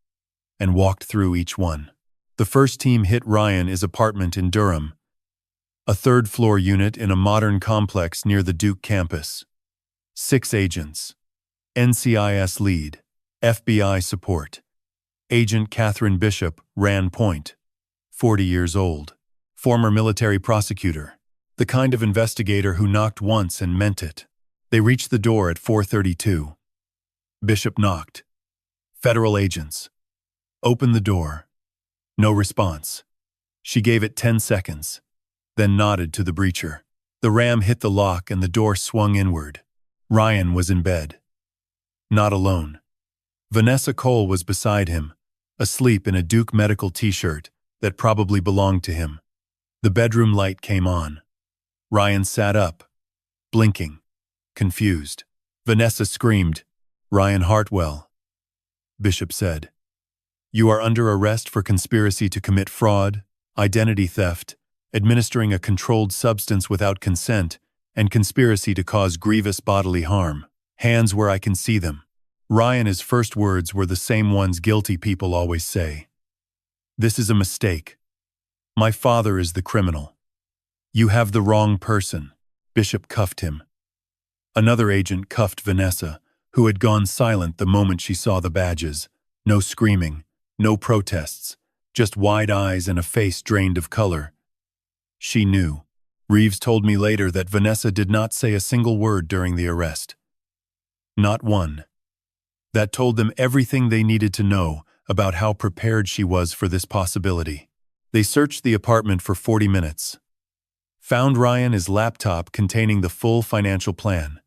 and walked through each one. The first team hit Ryan's apartment in Durham, a 3rd-floor unit in a modern complex near the Duke campus. 6 agents. NCIS lead. FBI support. Agent Catherine Bishop ran point. 40 years old. Former military prosecutor. The kind of investigator who knocked once and meant it. They reached the door at 4:32. Bishop knocked. Federal agents. Open the door. No response. She gave it 10 seconds, then nodded to the breacher. The ram hit the lock and the door swung inward. Ryan was in bed. Not alone. Vanessa Cole was beside him, asleep in a Duke medical t-shirt that probably belonged to him. The bedroom light came on. Ryan sat up, blinking, confused. Vanessa screamed, "Ryan Hartwell." Bishop said, "You are under arrest for conspiracy to commit fraud, identity theft, administering a controlled substance without consent, and conspiracy to cause grievous bodily harm. Hands where I can see them." Ryan's first words were the same ones guilty people always say. "This is a mistake. My father is the criminal. You have the wrong person." Bishop cuffed him. Another agent cuffed Vanessa, who had gone silent the moment she saw the badges. No screaming, no protests, just wide eyes and a face drained of color. She knew. Reeves told me later that Vanessa did not say a single word during the arrest. Not one. That told them everything they needed to know about how prepared she was for this possibility. They searched the apartment for 40 minutes. Found Ryan's laptop containing the full financial plan.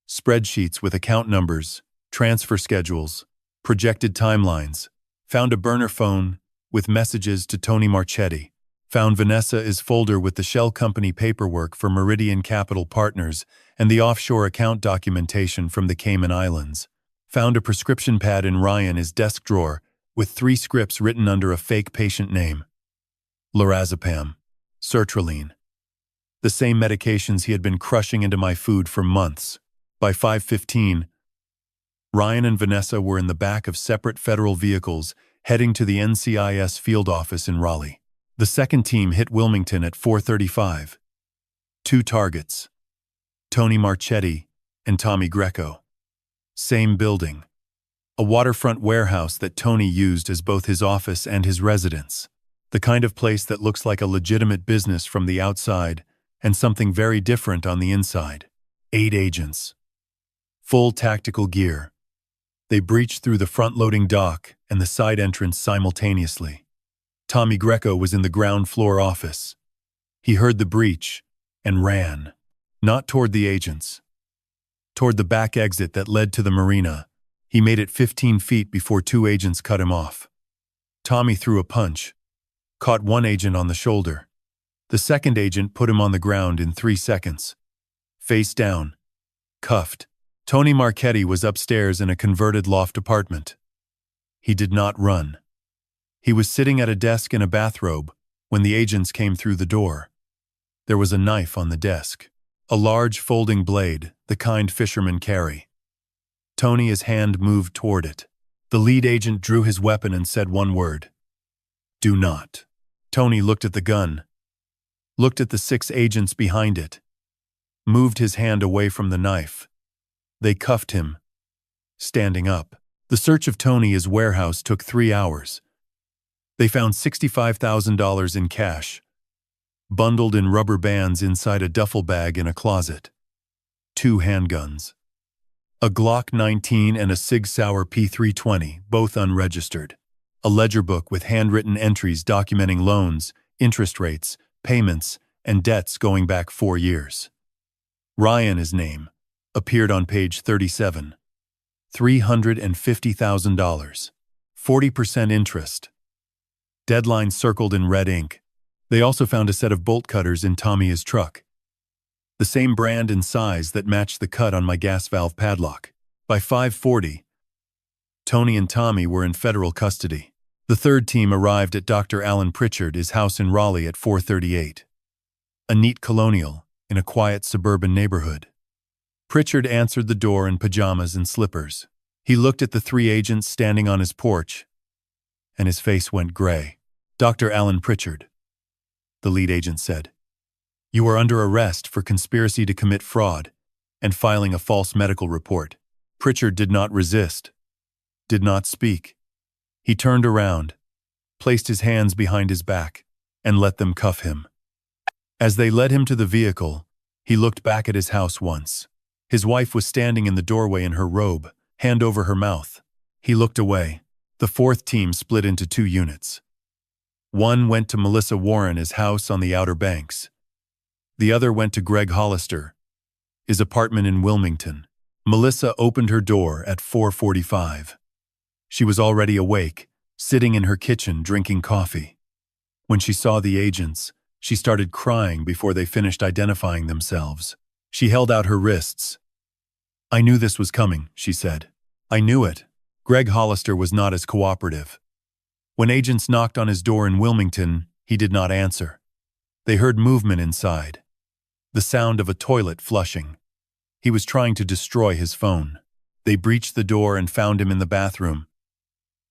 Spreadsheets with account numbers, transfer schedules, projected timelines. Found a burner phone with messages to Tony Marchetti. Found Vanessa's folder with the shell company paperwork for Meridian Capital Partners and the offshore account documentation from the Cayman Islands. Found a prescription pad in Ryan's desk drawer with 3 scripts written under a fake patient name. Lorazepam, sertraline. The same medications he had been crushing into my food for months. By 5:15, Ryan and Vanessa were in the back of separate federal vehicles heading to the NCIS field office in Raleigh. The second team hit Wilmington at 4:35. 2 targets, Tony Marchetti and Tommy Greco. Same building. A waterfront warehouse that Tony used as both his office and his residence. The kind of place that looks like a legitimate business from the outside and something very different on the inside. 8 agents. Full tactical gear. They breached through the front-loading dock and the side entrance simultaneously. Tommy Greco was in the ground floor office. He heard the breach and ran, not toward the agents, toward the back exit that led to the marina. He made it 15 feet before 2 agents cut him off. Tommy threw a punch, caught one agent on the shoulder. The second agent put him on the ground in 3 seconds. Face down, cuffed. Tony Marchetti was upstairs in a converted loft apartment. He did not run. He was sitting at a desk in a bathrobe when the agents came through the door. There was a knife on the desk, a large folding blade, the kind fishermen carry. Tony's hand moved toward it. The lead agent drew his weapon and said one word. "Do not." Tony looked at the gun, looked at the 6 agents behind it, moved his hand away from the knife. They cuffed him, standing up. The search of Tony's warehouse took 3 hours. They found $65,000 in cash, bundled in rubber bands inside a duffel bag in a closet. 2 handguns. A Glock 19 and a Sig Sauer P320, both unregistered. A ledger book with handwritten entries documenting loans, interest rates, payments, and debts going back 4 years. Ryan's name appeared on page 37. $350,000. 40% interest. Deadline circled in red ink. They also found a set of bolt cutters in Tommy's truck. The same brand and size that matched the cut on my gas valve padlock. By 5:40, Tony and Tommy were in federal custody. The third team arrived at Dr. Alan Pritchard's house in Raleigh at 4:38. A neat colonial in a quiet suburban neighborhood. Pritchard answered the door in pajamas and slippers. He looked at the 3 agents standing on his porch, and his face went gray. "Dr. Alan Pritchard," the lead agent said, "you are under arrest for conspiracy to commit fraud and filing a false medical report." Pritchard did not resist, did not speak. He turned around, placed his hands behind his back, and let them cuff him. As they led him to the vehicle, he looked back at his house once. His wife was standing in the doorway in her robe, hand over her mouth. He looked away. The fourth team split into 2 units. One went to Melissa Warren's house on the Outer Banks. The other went to Greg Hollister's apartment in Wilmington. Melissa opened her door at 4:45. She was already awake, sitting in her kitchen drinking coffee. When she saw the agents, she started crying before they finished identifying themselves. She held out her wrists. "I knew this was coming," she said. "I knew it." Greg Hollister was not as cooperative. When agents knocked on his door in Wilmington, he did not answer. They heard movement inside. The sound of a toilet flushing. He was trying to destroy his phone. They breached the door and found him in the bathroom.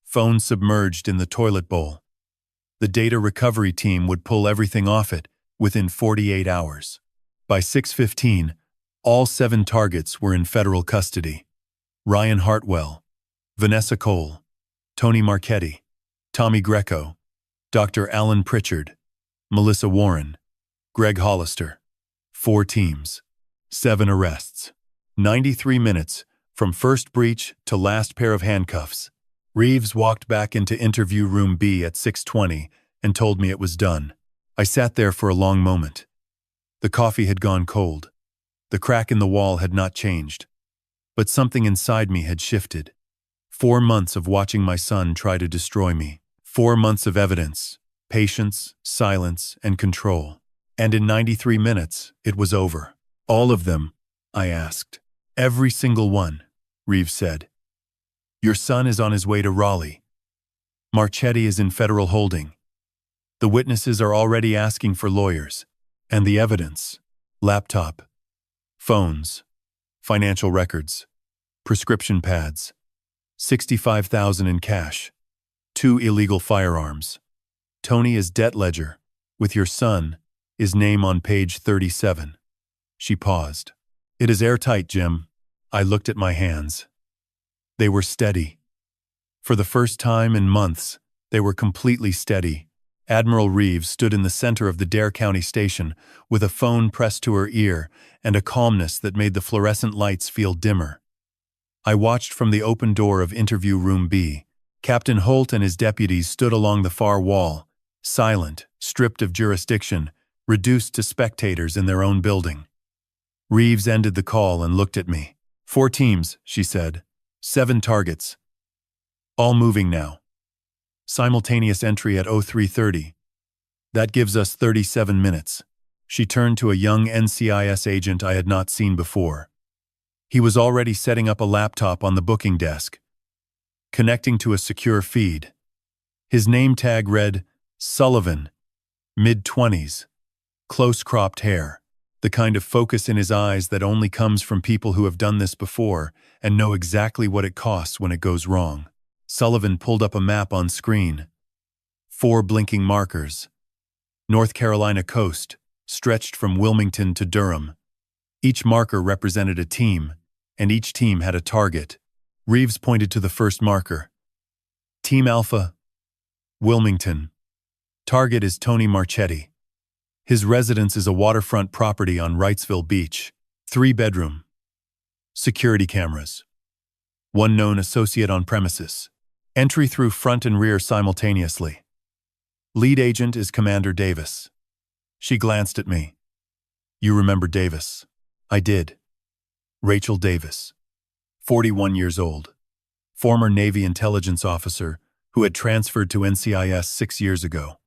Phone submerged in the toilet bowl. The data recovery team would pull everything off it within 48 hours. By 6:15, all 7 targets were in federal custody. Ryan Hartwell, Vanessa Cole, Tony Marchetti, Tommy Greco, Dr. Alan Pritchard, Melissa Warren, Greg Hollister. 4 teams, 7 arrests. 93 minutes from first breach to last pair of handcuffs. Reeves walked back into interview room B at 6:20 and told me it was done. I sat there for a long moment. The coffee had gone cold. The crack in the wall had not changed. But something inside me had shifted. 4 months of watching my son try to destroy me. 4 months of evidence, patience, silence, and control. And in 93 minutes, it was over. All of them, I asked. Every single one, Reeves said. Your son is on his way to Raleigh. Marchetti is in federal holding. The witnesses are already asking for lawyers. And the evidence: laptop, phones, financial records, prescription pads, $65,000 in cash, 2 illegal firearms. Tony is debt ledger, with your son, his name on page 37. She paused. It is airtight, Jim. I looked at my hands. They were steady. For the first time in months, they were completely steady. Admiral Reeves stood in the center of the Dare County station with a phone pressed to her ear and a calmness that made the fluorescent lights feel dimmer. I watched from the open door of interview room B. Captain Holt and his deputies stood along the far wall, silent, stripped of jurisdiction, reduced to spectators in their own building. Reeves ended the call and looked at me. 4 teams, she said. 7 targets. All moving now. Simultaneous entry at 03:30. That gives us 37 minutes. She turned to a young NCIS agent I had not seen before. He was already setting up a laptop on the booking desk, connecting to a secure feed. His name tag read, Sullivan, mid-20s, close-cropped hair, the kind of focus in his eyes that only comes from people who have done this before and know exactly what it costs when it goes wrong. Sullivan pulled up a map on screen. 4 blinking markers. North Carolina coast, stretched from Wilmington to Durham. Each marker represented a team, and each team had a target. Reeves pointed to the first marker. Team Alpha, Wilmington. Target is Tony Marchetti. His residence is a waterfront property on Wrightsville Beach. 3-bedroom. Security cameras. 1 known associate on premises. Entry through front and rear simultaneously. Lead agent is Commander Davis. She glanced at me. You remember Davis? I did. Rachel Davis. 41 years old. Former Navy intelligence officer who had transferred to NCIS 6 years ago.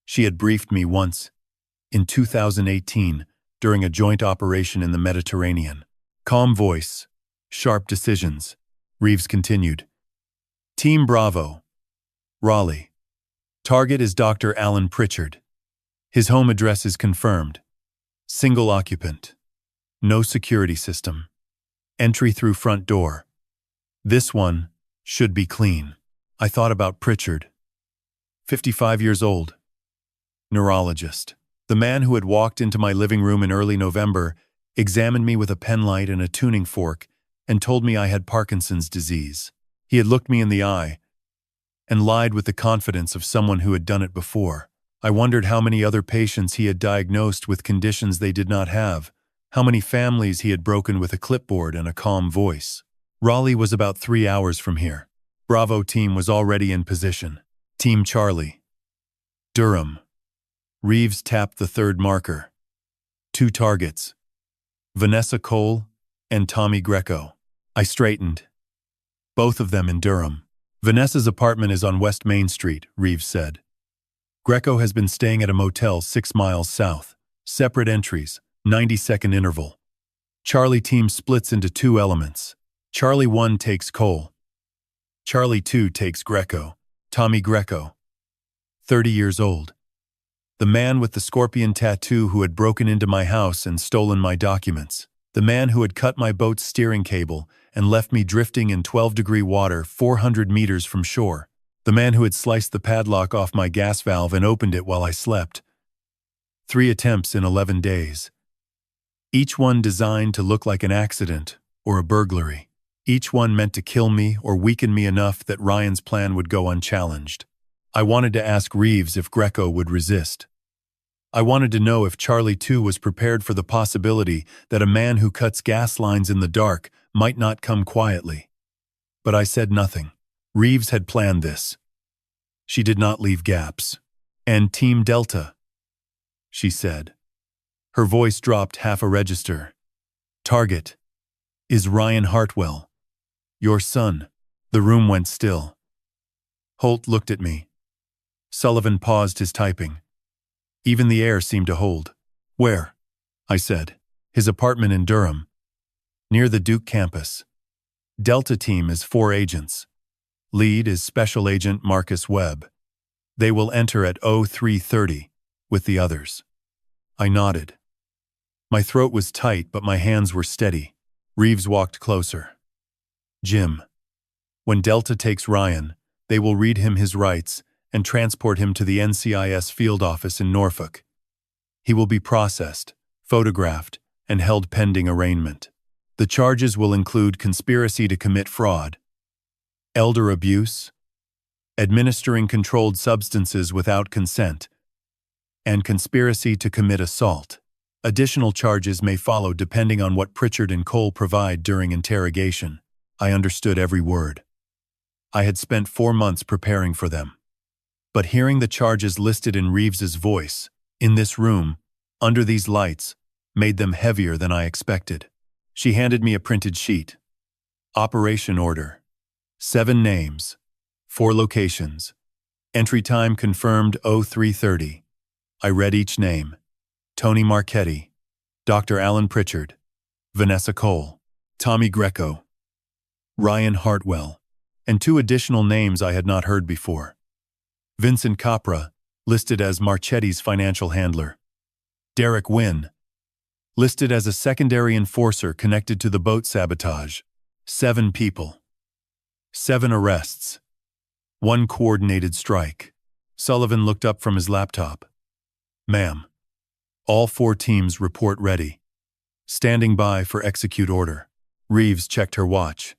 She had briefed me once, in 2018, during a joint operation in the Mediterranean. Calm voice, sharp decisions. Reeves continued. Team Bravo, Raleigh. Target is Dr. Alan Pritchard. His home address is confirmed. Single occupant. No security system. Entry through front door. This one should be clean. I thought about Pritchard. 55 years old. Neurologist. The man who had walked into my living room in early November examined me with a penlight and a tuning fork and told me I had Parkinson's disease. He had looked me in the eye and lied with the confidence of someone who had done it before. I wondered how many other patients he had diagnosed with conditions they did not have, how many families he had broken with a clipboard and a calm voice. Raleigh was about 3 hours from here. Bravo team was already in position. Team Charlie. Durham. Reeves tapped the 3rd marker. 2 targets. Vanessa Cole and Tommy Greco. I straightened. Both of them in Durham. Vanessa's apartment is on West Main Street, Reeves said. Greco has been staying at a motel 6 miles south. Separate entries, 90-second interval. Charlie team splits into 2 elements. Charlie 1 takes Cole. Charlie 2 takes Greco. Tommy Greco. 30 years old. The man with the scorpion tattoo who had broken into my house and stolen my documents. The man who had cut my boat's steering cable and left me drifting in 12-degree water 400 meters from shore. The man who had sliced the padlock off my gas valve and opened it while I slept. 3 attempts in 11 days. Each one designed to look like an accident or a burglary. Each one meant to kill me or weaken me enough that Ryan's plan would go unchallenged. I wanted to ask Reeves if Greco would resist. I wanted to know if Charlie 2 was prepared for the possibility that a man who cuts gas lines in the dark might not come quietly. But I said nothing. Reeves had planned this. She did not leave gaps. And Team Delta, she said. Her voice dropped half a register. Target is Ryan Hartwell, your son. The room went still. Holt looked at me. Sullivan paused his typing. Even the air seemed to hold. Where? I said. His apartment in Durham, near the Duke campus. Delta team is 4 agents. Lead is Special Agent Marcus Webb. They will enter at 03:30 with the others. I nodded. My throat was tight, but my hands were steady. Reeves walked closer. Jim. When Delta takes Ryan, they will read him his rights and transport him to the NCIS field office in Norfolk. He will be processed, photographed, and held pending arraignment. The charges will include conspiracy to commit fraud, elder abuse, administering controlled substances without consent, and conspiracy to commit assault. Additional charges may follow depending on what Pritchard and Cole provide during interrogation. I understood every word. I had spent 4 months preparing for them. But hearing the charges listed in Reeves's voice, in this room, under these lights, made them heavier than I expected. She handed me a printed sheet. Operation order. 7 names. 4 locations. Entry time confirmed 03:30. I read each name. Tony Marchetti, Dr. Alan Pritchard, Vanessa Cole, Tommy Greco, Ryan Hartwell, and 2 additional names I had not heard before. Vincent Capra, listed as Marchetti's financial handler. Derek Wynn, listed as a secondary enforcer connected to the boat sabotage. 7 people. 7 arrests. 1 coordinated strike. Sullivan looked up from his laptop. Ma'am. All 4 teams report ready. Standing by for execute order. Reeves checked her watch.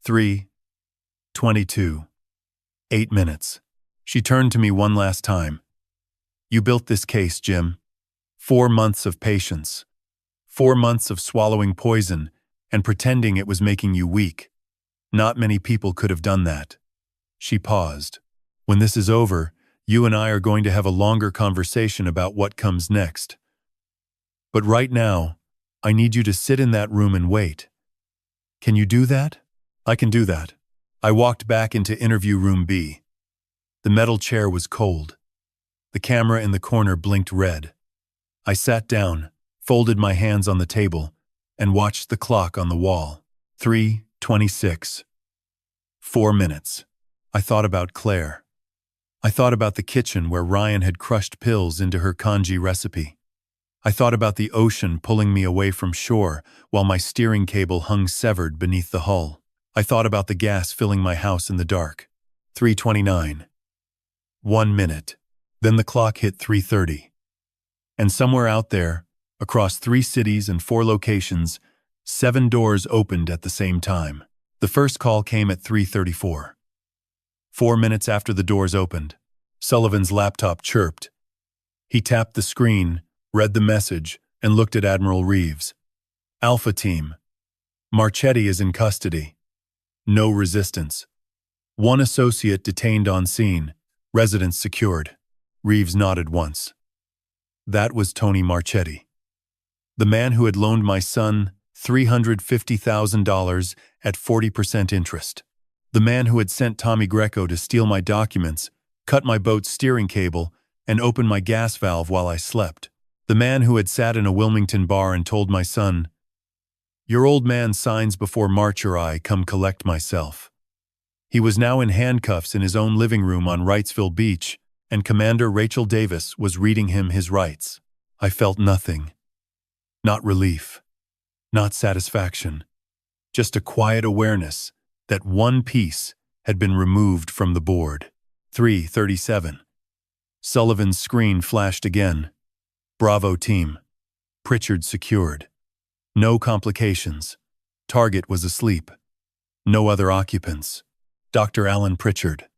3:22. 8 minutes. She turned to me one last time. You built this case, Jim. 4 months of patience. 4 months of swallowing poison and pretending it was making you weak. Not many people could have done that. She paused. When this is over, you and I are going to have a longer conversation about what comes next. But right now, I need you to sit in that room and wait. Can you do that? I can do that. I walked back into interview room B. The metal chair was cold. The camera in the corner blinked red. I sat down, folded my hands on the table, and watched the clock on the wall. 3:26. 4 minutes. I thought about Claire. I thought about the kitchen where Ryan had crushed pills into her congee recipe. I thought about the ocean pulling me away from shore while my steering cable hung severed beneath the hull. I thought about the gas filling my house in the dark. 3:29. 1 minute. Then the clock hit 3:30. And somewhere out there, across 3 cities and 4 locations, 7 doors opened at the same time. The first call came at 3:34. 4 minutes after the doors opened, Sullivan's laptop chirped. He tapped the screen, read the message, and looked at Admiral Reeves. Alpha Team. Marchetti is in custody. No resistance. 1 associate detained on scene. Residence secured. Reeves nodded once. That was Tony Marchetti. The man who had loaned my son $350,000 at 40% interest. The man who had sent Tommy Greco to steal my documents, cut my boat's steering cable, and open my gas valve while I slept. The man who had sat in a Wilmington bar and told my son, "Your old man signs before March or I come collect myself." He was now in handcuffs in his own living room on Wrightsville Beach, and Commander Rachel Davis was reading him his rights. I felt nothing. Not relief. Not satisfaction. Just a quiet awareness that one piece had been removed from the board. 3:37. Sullivan's screen flashed again. Bravo team. Pritchard secured. No complications. Target was asleep. No other occupants. Dr. Alan Pritchard.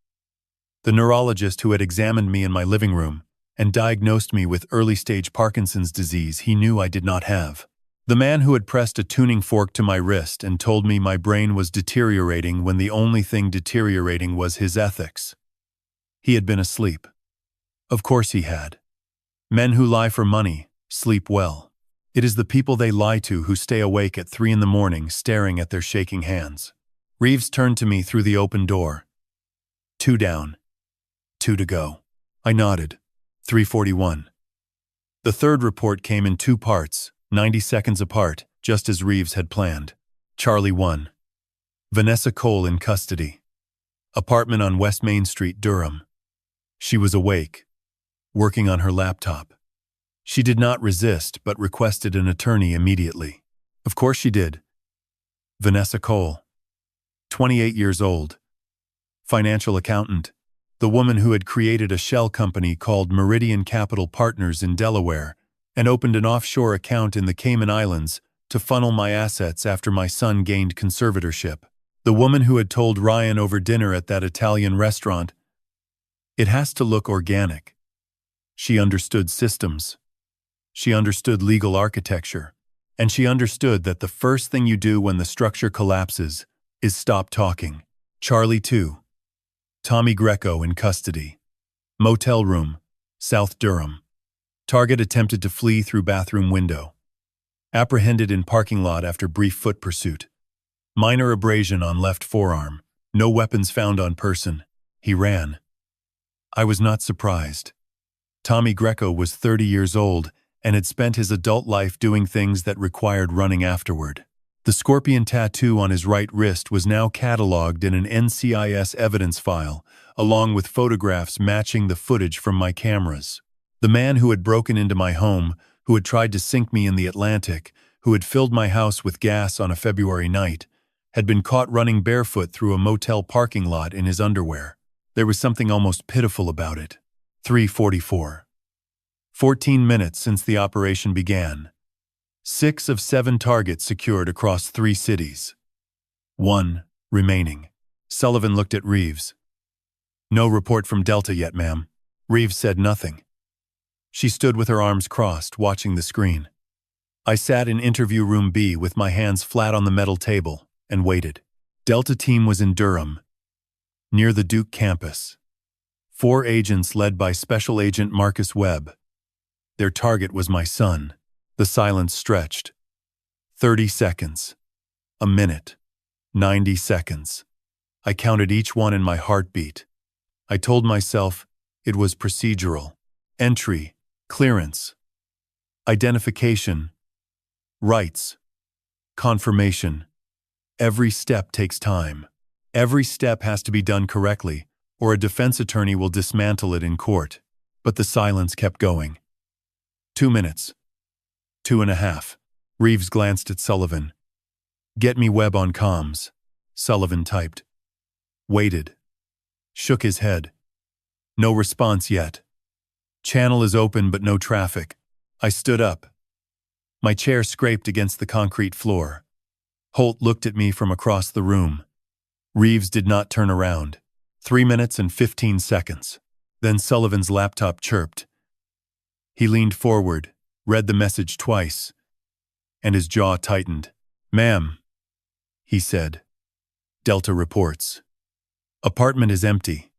The neurologist who had examined me in my living room and diagnosed me with early-stage Parkinson's disease he knew I did not have. The man who had pressed a tuning fork to my wrist and told me my brain was deteriorating when the only thing deteriorating was his ethics. He had been asleep. Of course he had. Men who lie for money sleep well. It is the people they lie to who stay awake at 3 a.m. staring at their shaking hands. Reeves turned to me through the open door. 2 down. 2 to go. I nodded. 3:41. The third report came in 2 parts, 90 seconds apart, just as Reeves had planned. Charlie 1. Vanessa Cole in custody. Apartment on West Main Street, Durham. She was awake, working on her laptop. She did not resist, but requested an attorney immediately. Of course she did. Vanessa Cole, 28 years old, financial accountant, the woman who had created a shell company called Meridian Capital Partners in Delaware and opened an offshore account in the Cayman Islands to funnel my assets after my son gained conservatorship. The woman who had told Ryan over dinner at that Italian restaurant, "It has to look organic." She understood systems. She understood legal architecture. And she understood that the first thing you do when the structure collapses is stop talking. Charlie 2. Tommy Greco in custody. Motel room, South Durham. Target attempted to flee through bathroom window. Apprehended in parking lot after brief foot pursuit. Minor abrasion on left forearm. No weapons found on person. He ran. I was not surprised. Tommy Greco was 30 years old and had spent his adult life doing things that required running afterward. The scorpion tattoo on his right wrist was now cataloged in an NCIS evidence file, along with photographs matching the footage from my cameras. The man who had broken into my home, who had tried to sink me in the Atlantic, who had filled my house with gas on a February night, had been caught running barefoot through a motel parking lot in his underwear. There was something almost pitiful about it. 3:44. 14 minutes since the operation began. 6 of 7 targets secured across 3 cities. 1 remaining. Sullivan looked at Reeves. "No report from Delta yet, ma'am." Reeves said nothing. She stood with her arms crossed, watching the screen. I sat in interview room B with my hands flat on the metal table and waited. Delta team was in Durham, near the Duke campus. 4 agents led by Special Agent Marcus Webb. Their target was my son. The silence stretched. 30 seconds. A minute. 90 seconds. I counted each one in my heartbeat. I told myself it was procedural. Entry, clearance, identification, rights, confirmation. Every step takes time. Every step has to be done correctly, or a defense attorney will dismantle it in court. But the silence kept going. 2 minutes. 2.5. Reeves glanced at Sullivan. "Get me Webb on comms." Sullivan typed. Waited. Shook his head. No response yet. Channel is open but no traffic. I stood up. My chair scraped against the concrete floor. Holt looked at me from across the room. Reeves did not turn around. 3 minutes and 15 seconds. Then Sullivan's laptop chirped. He leaned forward, read the message twice, and his jaw tightened. "Ma'am," he said. "Delta reports. Apartment is empty.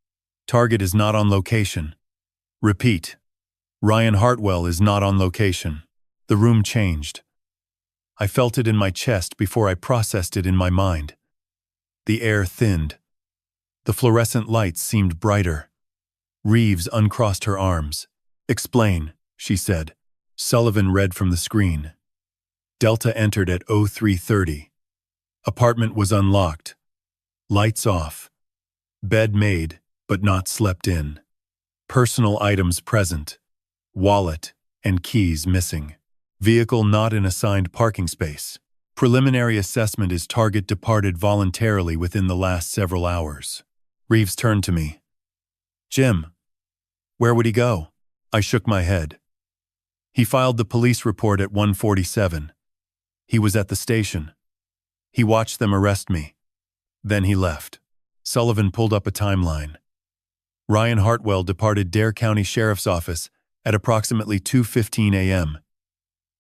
Target is not on location. Repeat. Ryan Hartwell is not on location." The room changed. I felt it in my chest before I processed it in my mind. The air thinned. The fluorescent lights seemed brighter. Reeves uncrossed her arms. "Explain," she said. Sullivan read from the screen. Delta entered at 03:30. Apartment was unlocked. Lights off. Bed made, but not slept in. Personal items present. Wallet and keys missing. Vehicle not in assigned parking space. Preliminary assessment is target departed voluntarily within the last several hours. Reeves turned to me. "Jim, where would he go?" I shook my head. "He filed the police report at 1:47. He was at the station. He watched them arrest me. Then he left." Sullivan pulled up a timeline. Ryan Hartwell departed Dare County Sheriff's Office at approximately 2:15 a.m.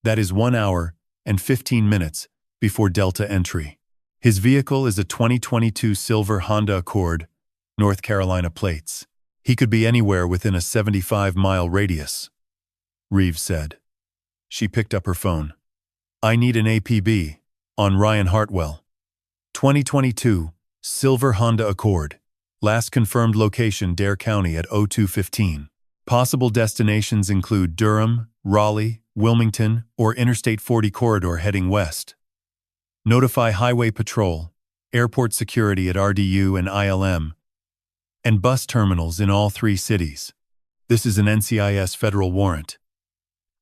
That is 1 hour and 15 minutes before Delta entry. His vehicle is a 2022 silver Honda Accord, North Carolina plates. He could be anywhere within a 75-mile radius, Reeves said. She picked up her phone. "I need an APB on Ryan Hartwell. 2022 silver Honda Accord. Last confirmed location Dare County at 02:15. Possible destinations include Durham, Raleigh, Wilmington, or Interstate 40 corridor heading west. Notify Highway Patrol, airport security at RDU and ILM, and bus terminals in all 3 cities. This is an NCIS federal warrant.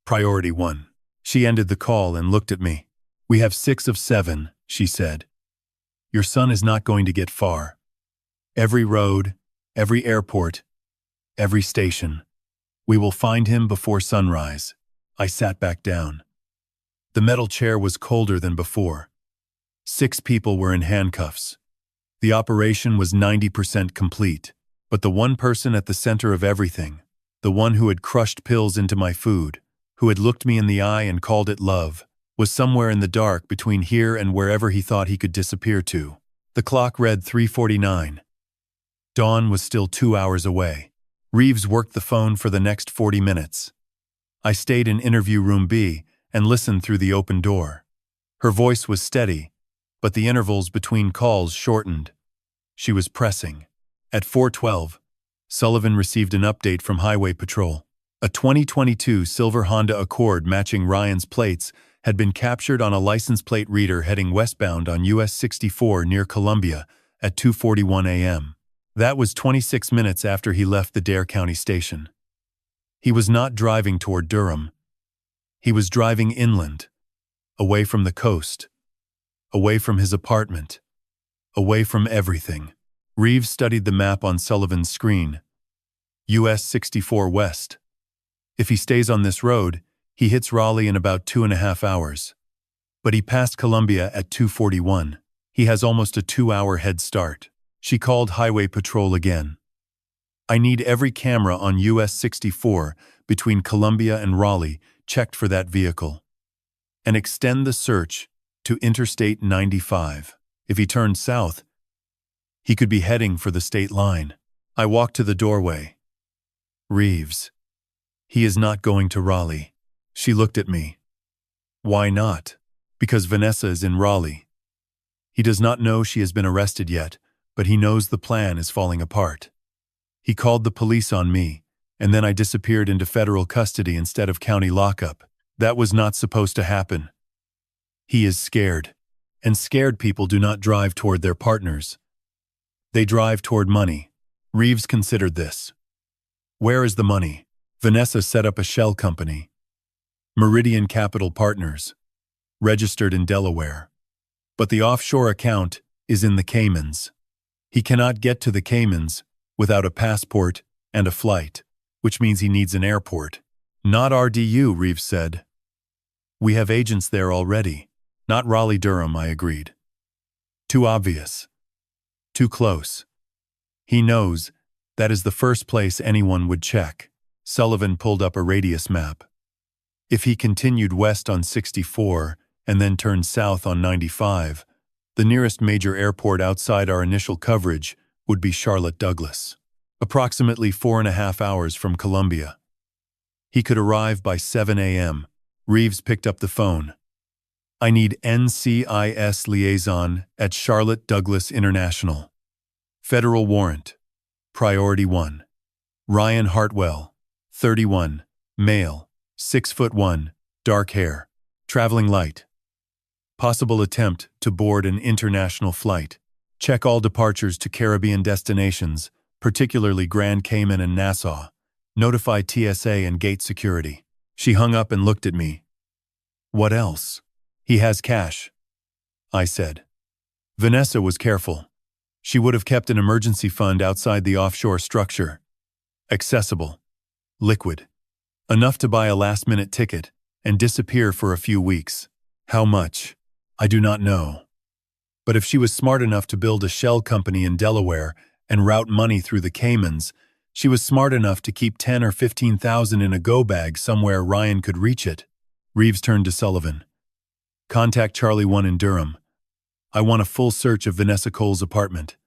Priority 1. She ended the call and looked at me. We have 6 of 7, she said. Your son is not going to get far. Every road, every airport, every station. We will find him before sunrise. I sat back down. The metal chair was colder than before. 6 people were in handcuffs. The operation was 90% complete, but the one person at the center of everything, the one who had crushed pills into my food, who had looked me in the eye and called it love, was somewhere in the dark between here and wherever he thought he could disappear to. The clock read 3:49. Dawn was still 2 hours away. Reeves worked the phone for the next 40 minutes. I stayed in interview room B and listened through the open door. Her voice was steady, but the intervals between calls shortened. She was pressing. At 4:12, Sullivan received an update from Highway Patrol. A 2022 silver Honda Accord matching Ryan's plates had been captured on a license plate reader heading westbound on US 64 near Columbia at 2:41 a.m. That was 26 minutes after he left the Dare County station. He was not driving toward Durham. He was driving inland, away from the coast, away from his apartment, away from everything. Reeves studied the map on Sullivan's screen. US 64 west. If he stays on this road, he hits Raleigh in about 2.5 hours. But he passed Columbia at 2:41. He has almost a 2-hour head start. She called Highway Patrol again. I need every camera on US 64 between Columbia and Raleigh checked for that vehicle. And extend the search to Interstate 95. If he turned south, he could be heading for the state line. I walked to the doorway. Reeves. He is not going to Raleigh. She looked at me. Why not? Because Vanessa is in Raleigh. He does not know she has been arrested yet, but he knows the plan is falling apart. He called the police on me, and then I disappeared into federal custody instead of county lockup. That was not supposed to happen. He is scared, and scared people do not drive toward their partners. They drive toward money. Reeves considered this. Where is the money? Vanessa set up a shell company. Meridian Capital Partners, registered in Delaware. But the offshore account is in the Caymans. He cannot get to the Caymans without a passport and a flight, which means he needs an airport. Not RDU, Reeves said. We have agents there already. Not Raleigh-Durham, I agreed. Too obvious. Too close. He knows that is the first place anyone would check. Sullivan pulled up a radius map. If he continued west on 64 and then turned south on 95, the nearest major airport outside our initial coverage would be Charlotte Douglas, approximately 4.5 hours from Columbia. He could arrive by 7 a.m. Reeves picked up the phone. I need NCIS liaison at Charlotte Douglas International. Federal warrant. Priority 1. Ryan Hartwell, 31, male, 6'1", dark hair, traveling light. Possible attempt to board an international flight. Check all departures to Caribbean destinations, particularly Grand Cayman and Nassau. Notify TSA and gate security. She hung up and looked at me. What else? He has cash, I said. Vanessa was careful. She would have kept an emergency fund outside the offshore structure. Accessible. Liquid. Enough to buy a last-minute ticket and disappear for a few weeks. How much? I do not know. But if she was smart enough to build a shell company in Delaware and route money through the Caymans, she was smart enough to keep 10 or 15,000 in a go bag somewhere Ryan could reach it. Reeves turned to Sullivan. Contact Charlie 1 in Durham. I want a full search of Vanessa Cole's apartment.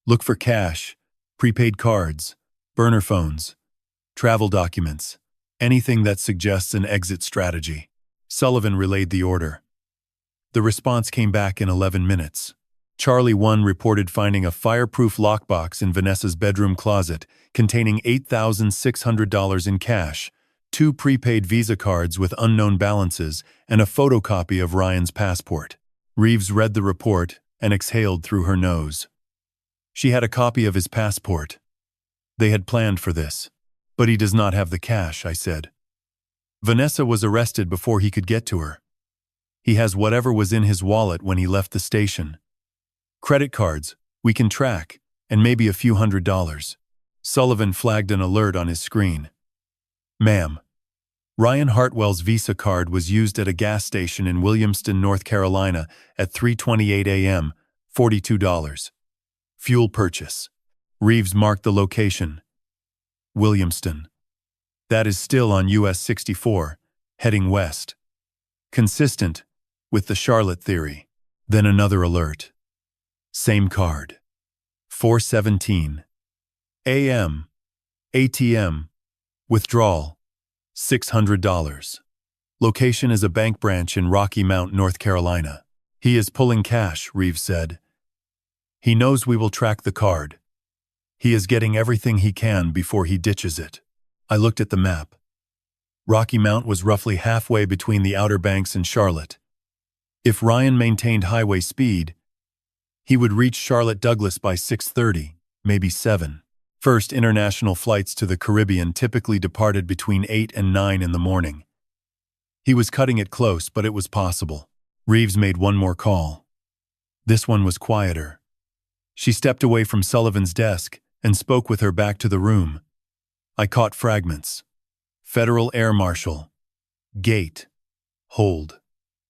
Look for cash, prepaid cards, burner phones, travel documents, anything that suggests an exit strategy. Sullivan relayed the order. The response came back in 11 minutes. Charlie 1 reported finding a fireproof lockbox in Vanessa's bedroom closet containing $8,600 in cash, 2 prepaid Visa cards with unknown balances, and a photocopy of Ryan's passport. Reeves read the report and exhaled through her nose. She had a copy of his passport. They had planned for this. But he does not have the cash, I said. Vanessa was arrested before he could get to her. He has whatever was in his wallet when he left the station. Credit cards, we can track, and maybe a few $100s. Sullivan flagged an alert on his screen. Ma'am, Ryan Hartwell's Visa card was used at a gas station in Williamston, North Carolina at 3:28 a.m., $42. Fuel purchase. Reeves marked the location. Williamston. That is still on US 64, heading west. Consistent with the Charlotte theory. Then another alert. Same card. 4:17 a.m. ATM. Withdrawal. $600. Location is a bank branch in Rocky Mount, North Carolina. He is pulling cash, Reeves said. He knows we will track the card. He is getting everything he can before he ditches it. I looked at the map. Rocky Mount was roughly halfway between the Outer Banks and Charlotte. If Ryan maintained highway speed, he would reach Charlotte Douglas by 6:30, maybe 7. First international flights to the Caribbean typically departed between 8 and 9 in the morning. He was cutting it close, but it was possible. Reeves made one more call. This one was quieter. She stepped away from Sullivan's desk and spoke with her back to the room. I caught fragments. Federal Air Marshal. Gate. Hold.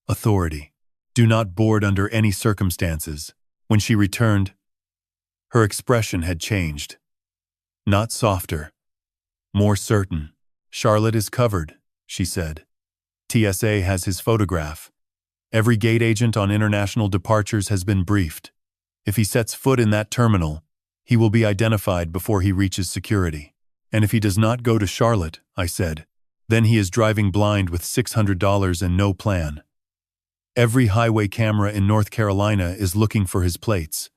Authority. Do not board under any circumstances. When she returned, her expression had changed. Not softer. More certain. Charlotte is covered, she said. TSA has his photograph. Every gate agent on international departures has been briefed. If he sets foot in that terminal, he will be identified before he reaches security. And if he does not go to Charlotte, I said, then he is driving blind with $600 and no plan. Every highway camera in North Carolina is looking for his plates.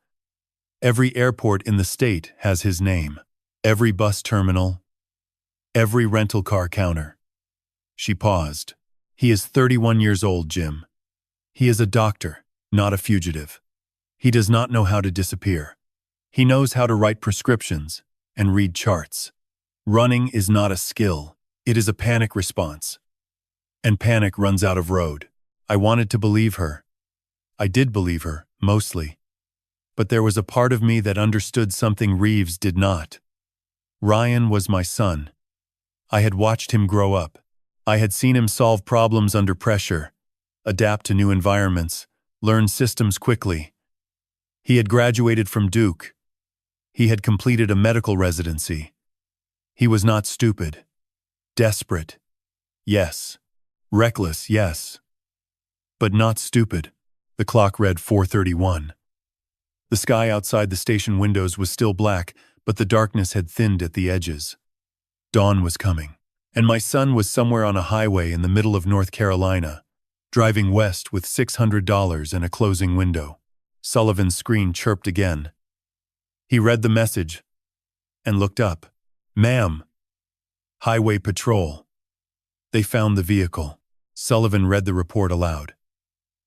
Every airport in the state has his name. Every bus terminal. Every rental car counter. She paused. He is 31 years old, Jim. He is a doctor, not a fugitive. He does not know how to disappear. He knows how to write prescriptions and read charts. Running is not a skill. It is a panic response. And panic runs out of road. I wanted to believe her. I did believe her, mostly. But there was a part of me that understood something Reeves did not. Ryan was my son. I had watched him grow up. I had seen him solve problems under pressure, adapt to new environments, learn systems quickly. He had graduated from Duke. He had completed a medical residency. He was not stupid. Desperate. Yes. Reckless, yes. But not stupid. The clock read 4:31. The sky outside the station windows was still black, but the darkness had thinned at the edges. Dawn was coming, and my son was somewhere on a highway in the middle of North Carolina, driving west with $600 and a closing window. Sullivan's screen chirped again. He read the message and looked up. Ma'am. Highway Patrol. They found the vehicle. Sullivan read the report aloud.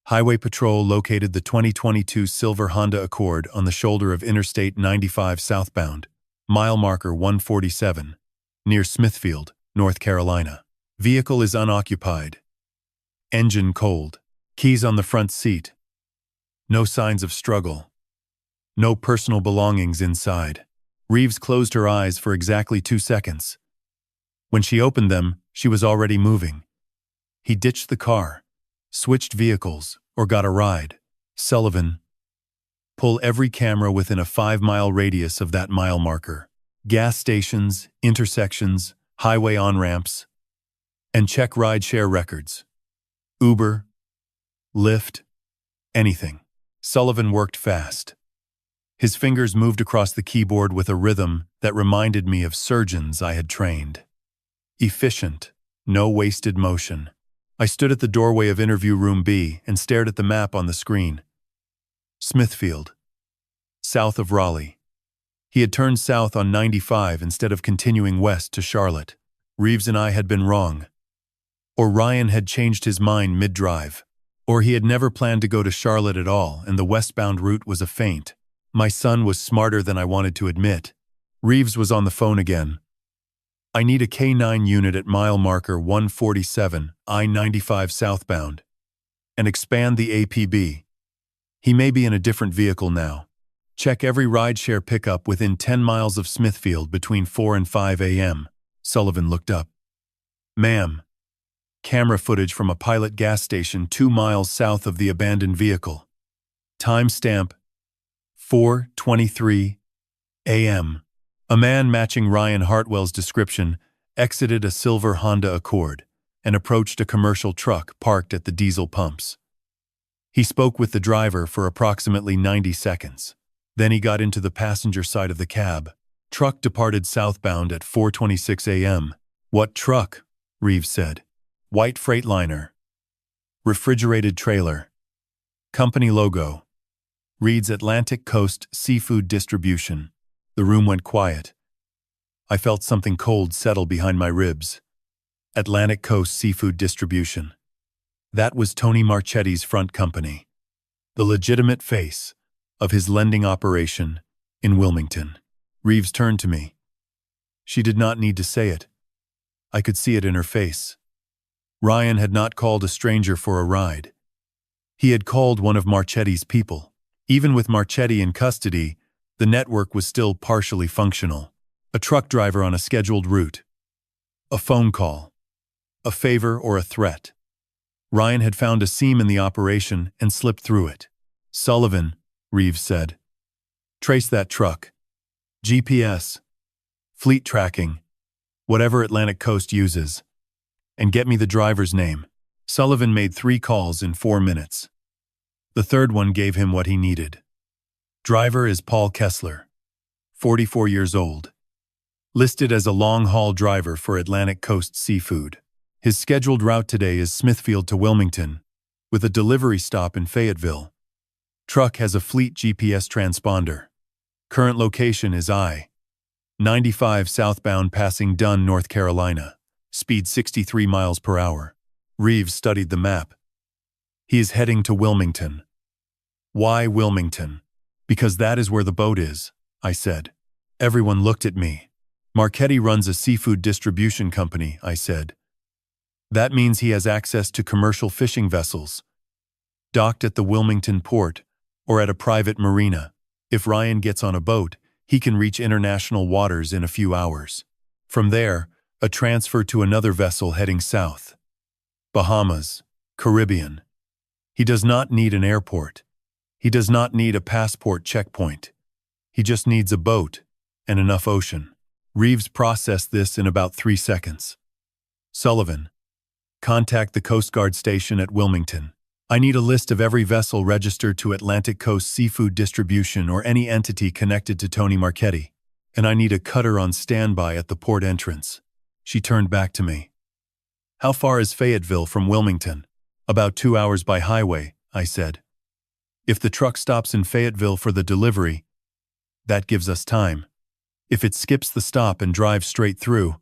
Highway Patrol located the 2022 silver Honda Accord on the shoulder of Interstate 95 southbound, mile marker 147, near Smithfield, North Carolina. Vehicle is unoccupied. Engine cold. Keys on the front seat. No signs of struggle. No personal belongings inside. Reeves closed her eyes for exactly 2 seconds. When she opened them, she was already moving. He ditched the car, switched vehicles, or got a ride. Sullivan. Pull every camera within a 5-mile radius of that mile marker. Gas stations, intersections, highway on-ramps. And check ride-share records. Uber, Lyft, anything. Sullivan worked fast. His fingers moved across the keyboard with a rhythm that reminded me of surgeons I had trained. Efficient, no wasted motion. I stood at the doorway of interview room B and stared at the map on the screen. Smithfield, south of Raleigh. He had turned south on 95 instead of continuing west to Charlotte. Reeves and I had been wrong. Or Ryan had changed his mind mid-drive. Or he had never planned to go to Charlotte at all and the westbound route was a feint. My son was smarter than I wanted to admit. Reeves was on the phone again. I need a K9 unit at mile marker 147, I-95 southbound. And expand the APB. He may be in a different vehicle now. Check every rideshare pickup within 10 miles of Smithfield between 4 and 5 a.m. Sullivan looked up. Ma'am. Camera footage from a Pilot gas station 2 miles south of the abandoned vehicle. Timestamp 4:23 a.m. A man matching Ryan Hartwell's description exited a silver Honda Accord and approached a commercial truck parked at the diesel pumps. He spoke with the driver for approximately 90 seconds. Then he got into the passenger side of the cab. Truck departed southbound at 4:26 a.m. What truck? Reeves said. White Freightliner. Refrigerated trailer. Company logo. Reads Atlantic Coast Seafood Distribution. The room went quiet. I felt something cold settle behind my ribs. Atlantic Coast Seafood Distribution. That was Tony Marchetti's front company. The legitimate face of his lending operation in Wilmington. Reeves turned to me. She did not need to say it. I could see it in her face. Ryan had not called a stranger for a ride. He had called one of Marchetti's people. Even with Marchetti in custody, the network was still partially functional. A truck driver on a scheduled route. A phone call. A favor or a threat. Ryan had found a seam in the operation and slipped through it. Sullivan, Reeves said. Trace that truck. GPS. Fleet tracking. Whatever Atlantic Coast uses. And get me the driver's name. Sullivan made 3 calls in 4 minutes. The third one gave him what he needed. Driver is Paul Kessler, 44 years old. Listed as a long-haul driver for Atlantic Coast Seafood. His scheduled route today is Smithfield to Wilmington, with a delivery stop in Fayetteville. Truck has a fleet GPS transponder. Current location is I-95 southbound passing Dunn, North Carolina. Speed 63 miles per hour. Reeves studied the map. He is heading to Wilmington. Why Wilmington? Because that is where the boat is, I said. Everyone looked at me. Marchetti runs a seafood distribution company, I said. That means he has access to commercial fishing vessels, docked at the Wilmington port or at a private marina. If Ryan gets on a boat, he can reach international waters in a few hours. From there, a transfer to another vessel heading south. Bahamas, Caribbean. He does not need an airport. He does not need a passport checkpoint. He just needs a boat and enough ocean. Reeves processed this in about 3 seconds. Sullivan, contact the Coast Guard station at Wilmington. I need a list of every vessel registered to Atlantic Coast Seafood Distribution or any entity connected to Tony Marchetti. And I need a cutter on standby at the port entrance. She turned back to me. How far is Fayetteville from Wilmington? About 2 hours by highway, I said. If the truck stops in Fayetteville for the delivery, that gives us time. If it skips the stop and drives straight through,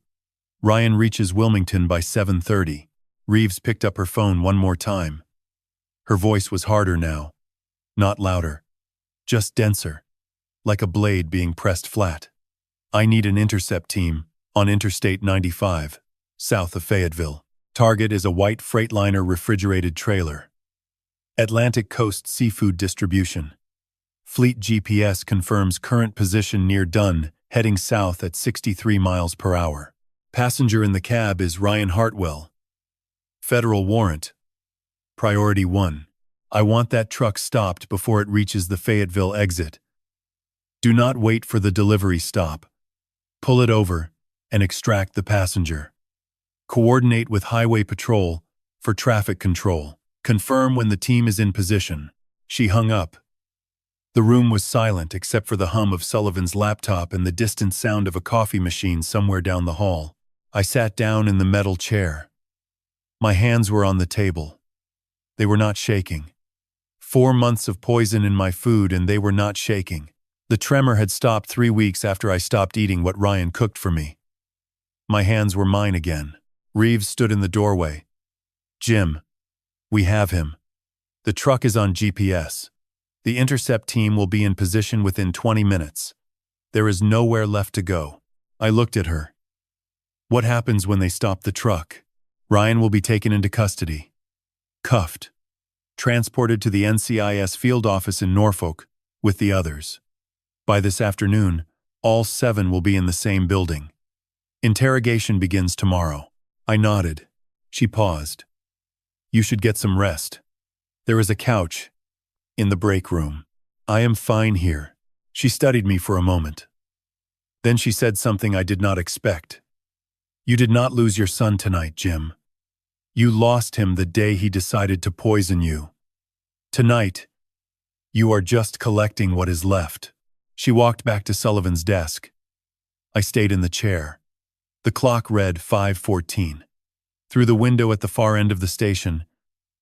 Ryan reaches Wilmington by 7:30. Reeves picked up her phone one more time. Her voice was harder now. Not louder. Just denser. Like a blade being pressed flat. I need an intercept team on Interstate 95, south of Fayetteville. Target is a white Freightliner refrigerated trailer. Atlantic Coast Seafood Distribution. Fleet GPS confirms current position near Dunn, heading south at 63 miles per hour. Passenger in the cab is Ryan Hartwell. Federal warrant. Priority 1. I want that truck stopped before it reaches the Fayetteville exit. Do not wait for the delivery stop. Pull it over and extract the passenger. Coordinate with Highway Patrol for traffic control. Confirm when the team is in position. She hung up. The room was silent except for the hum of Sullivan's laptop and the distant sound of a coffee machine somewhere down the hall. I sat down in the metal chair. My hands were on the table. They were not shaking. 4 months of poison in my food and they were not shaking. The tremor had stopped 3 weeks after I stopped eating what Ryan cooked for me. My hands were mine again. Reeves stood in the doorway. Jim, we have him. The truck is on GPS. The intercept team will be in position within 20 minutes. There is nowhere left to go. I looked at her. What happens when they stop the truck? Ryan will be taken into custody. Cuffed. Transported to the NCIS field office in Norfolk with the others. By this afternoon, all 7 will be in the same building. Interrogation begins tomorrow. I nodded. She paused. You should get some rest. There is a couch in the break room. I am fine here. She studied me for a moment. Then she said something I did not expect. You did not lose your son tonight, Jim. You lost him the day he decided to poison you. Tonight, you are just collecting what is left. She walked back to Sullivan's desk. I stayed in the chair. The clock read 5:14. Through the window at the far end of the station,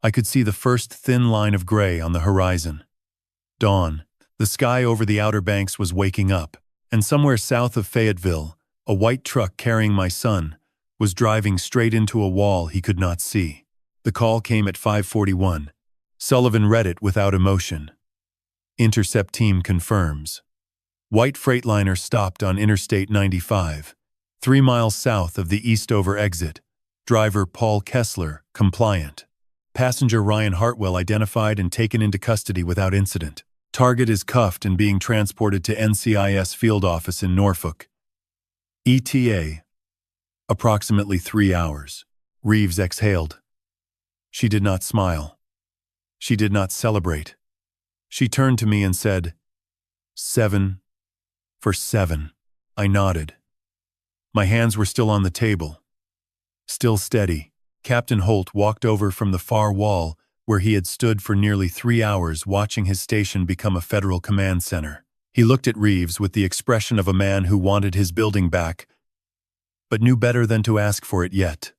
I could see the first thin line of gray on the horizon. Dawn. The sky over the Outer Banks was waking up, and somewhere south of Fayetteville, a white truck carrying my son was driving straight into a wall he could not see. The call came at 5:41. Sullivan read it without emotion. Intercept team confirms. White Freightliner stopped on Interstate 95, 3 miles south of the Eastover exit. Driver Paul Kessler, compliant. Passenger Ryan Hartwell identified and taken into custody without incident. Target is cuffed and being transported to NCIS field office in Norfolk. ETA. Approximately 3 hours. Reeves exhaled. She did not smile. She did not celebrate. She turned to me and said, 7 for 7. I nodded. My hands were still on the table. Still steady. Captain Holt walked over from the far wall where he had stood for nearly 3 hours watching his station become a federal command center. He looked at Reeves with the expression of a man who wanted his building back, but knew better than to ask for it yet.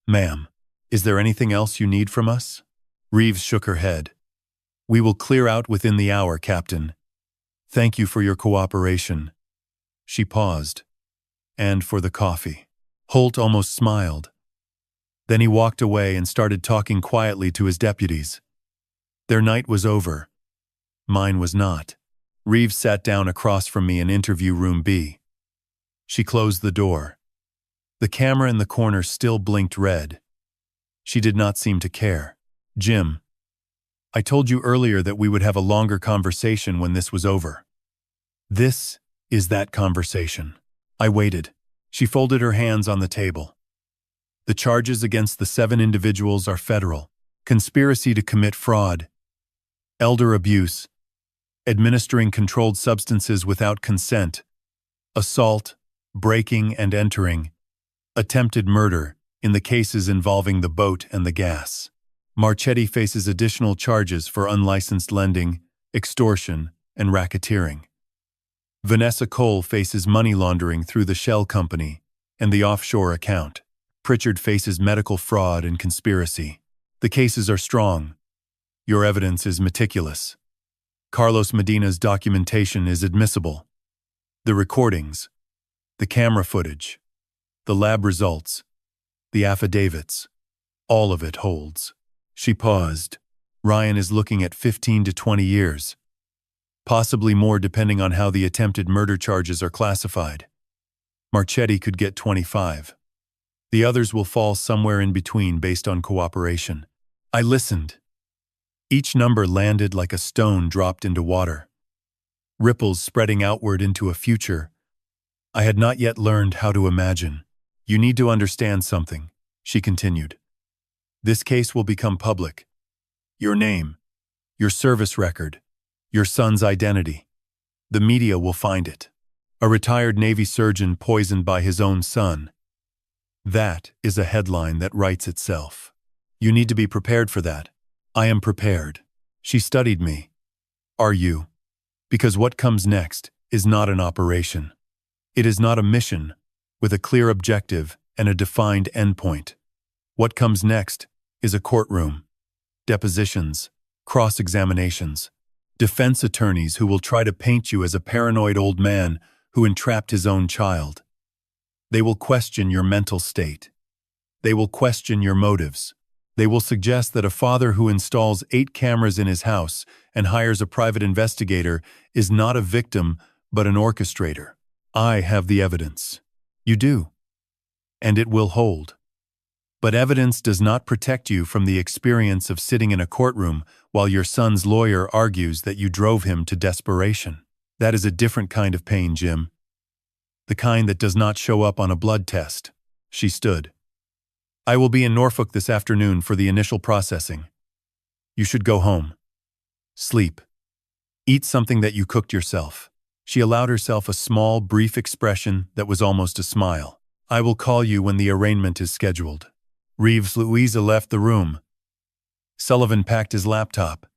Ma'am, is there anything else you need from us? Reeves shook her head. We will clear out within the hour, Captain. Thank you for your cooperation. She paused. And for the coffee. Holt almost smiled. Then he walked away and started talking quietly to his deputies. Their night was over. Mine was not. Reeves sat down across from me in interview room B. She closed the door. The camera in the corner still blinked red. She did not seem to care. Jim, I told you earlier that we would have a longer conversation when this was over. This is that conversation. I waited. She folded her hands on the table. The charges against the 7 individuals are federal: conspiracy to commit fraud, elder abuse, administering controlled substances without consent, assault, breaking and entering, attempted murder in the cases involving the boat and the gas. Marchetti faces additional charges for unlicensed lending, extortion, and racketeering. Vanessa Cole faces money laundering through the shell company and the offshore account. Pritchard faces medical fraud and conspiracy. The cases are strong. Your evidence is meticulous. Carlos Medina's documentation is admissible. The recordings, the camera footage, the lab results, the affidavits, all of it holds. She paused. Ryan is looking at 15 to 20 years. Possibly more depending on how the attempted murder charges are classified. Marchetti could get 25. The others will fall somewhere in between based on cooperation. I listened. Each number landed like a stone dropped into water. Ripples spreading outward into a future I had not yet learned how to imagine. You need to understand something, she continued. This case will become public. Your name, your service record, your son's identity. The media will find it. A retired Navy surgeon poisoned by his own son. That is a headline that writes itself. You need to be prepared for that. I am prepared. She studied me. Are you? Because what comes next is not an operation. It is not a mission with a clear objective and a defined endpoint. What comes next is a courtroom, depositions, cross-examinations, defense attorneys who will try to paint you as a paranoid old man who entrapped his own child. They will question your mental state. They will question your motives. They will suggest that a father who installs 8 cameras in his house and hires a private investigator is not a victim but an orchestrator. I have the evidence. You do. And it will hold. But evidence does not protect you from the experience of sitting in a courtroom while your son's lawyer argues that you drove him to desperation. That is a different kind of pain, Jim. The kind that does not show up on a blood test. She stood. I will be in Norfolk this afternoon for the initial processing. You should go home. Sleep. Eat something that you cooked yourself. She allowed herself a small, brief expression that was almost a smile. I will call you when the arraignment is scheduled. Reeves Louisa left the room. Sullivan packed his laptop.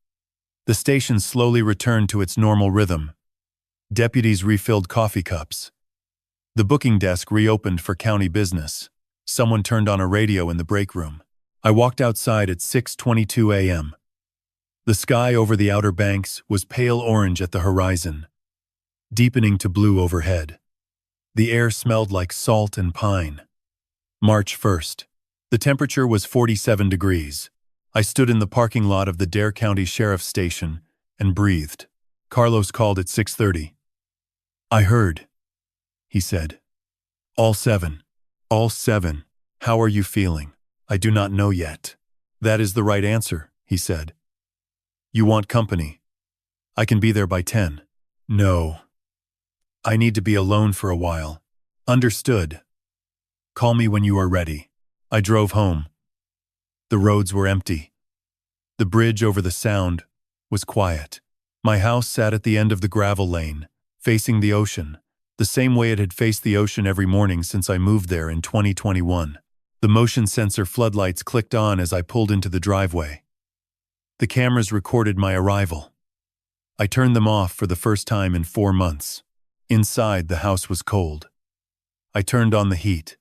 The station slowly returned to its normal rhythm. Deputies refilled coffee cups. The booking desk reopened for county business. Someone turned on a radio in the break room. I walked outside at 6:22 a.m. The sky over the Outer Banks was pale orange at the horizon, deepening to blue overhead. The air smelled like salt and pine. March 1st. The temperature was 47 degrees. I stood in the parking lot of the Dare County Sheriff's Station and breathed. Carlos called at 6:30. I heard, he said. All 7. All 7. How are you feeling? I do not know yet. That is the right answer, he said. You want company. I can be there by 10. No. I need to be alone for a while. Understood. Call me when you are ready. I drove home. The roads were empty. The bridge over the Sound was quiet. My house sat at the end of the gravel lane, facing the ocean, the same way it had faced the ocean every morning since I moved there in 2021. The motion sensor floodlights clicked on as I pulled into the driveway. The cameras recorded my arrival. I turned them off for the first time in 4 months. Inside, the house was cold. I turned on the heat.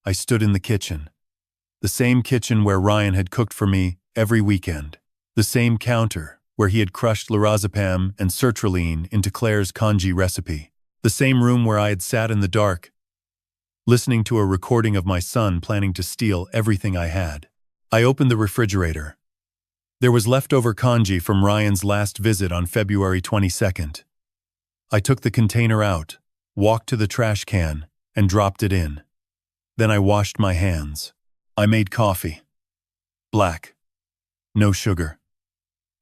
I stood in the kitchen. The same kitchen where Ryan had cooked for me every weekend. The same counter where he had crushed lorazepam and sertraline into Claire's congee recipe. The same room where I had sat in the dark, listening to a recording of my son planning to steal everything I had. I opened the refrigerator. There was leftover congee from Ryan's last visit on February 22nd. I took the container out, walked to the trash can, and dropped it in. Then I washed my hands. I made coffee. Black. No sugar.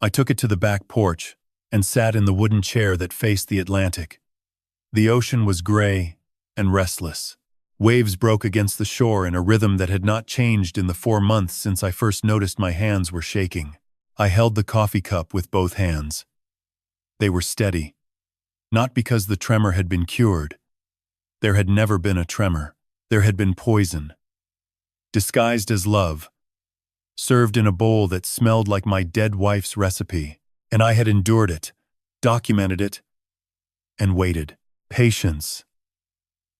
I took it to the back porch and sat in the wooden chair that faced the Atlantic. The ocean was gray and restless. Waves broke against the shore in a rhythm that had not changed in the 4 months since I first noticed my hands were shaking. I held the coffee cup with both hands. They were steady. Not because the tremor had been cured. There had never been a tremor. There had been poison. Disguised as love. Served in a bowl that smelled like my dead wife's recipe. And I had endured it, documented it, and waited. Patience.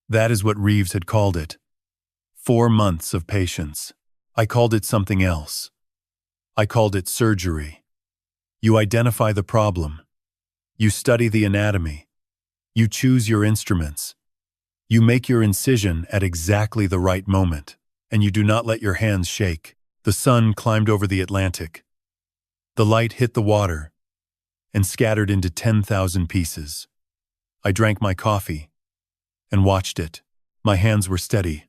That is what Reeves had called it. 4 months of patience. I called it something else. I called it surgery. You identify the problem. You study the anatomy. You choose your instruments. You make your incision at exactly the right moment, and you do not let your hands shake. The sun climbed over the Atlantic. The light hit the water and scattered into 10,000 pieces. I drank my coffee and watched it. My hands were steady.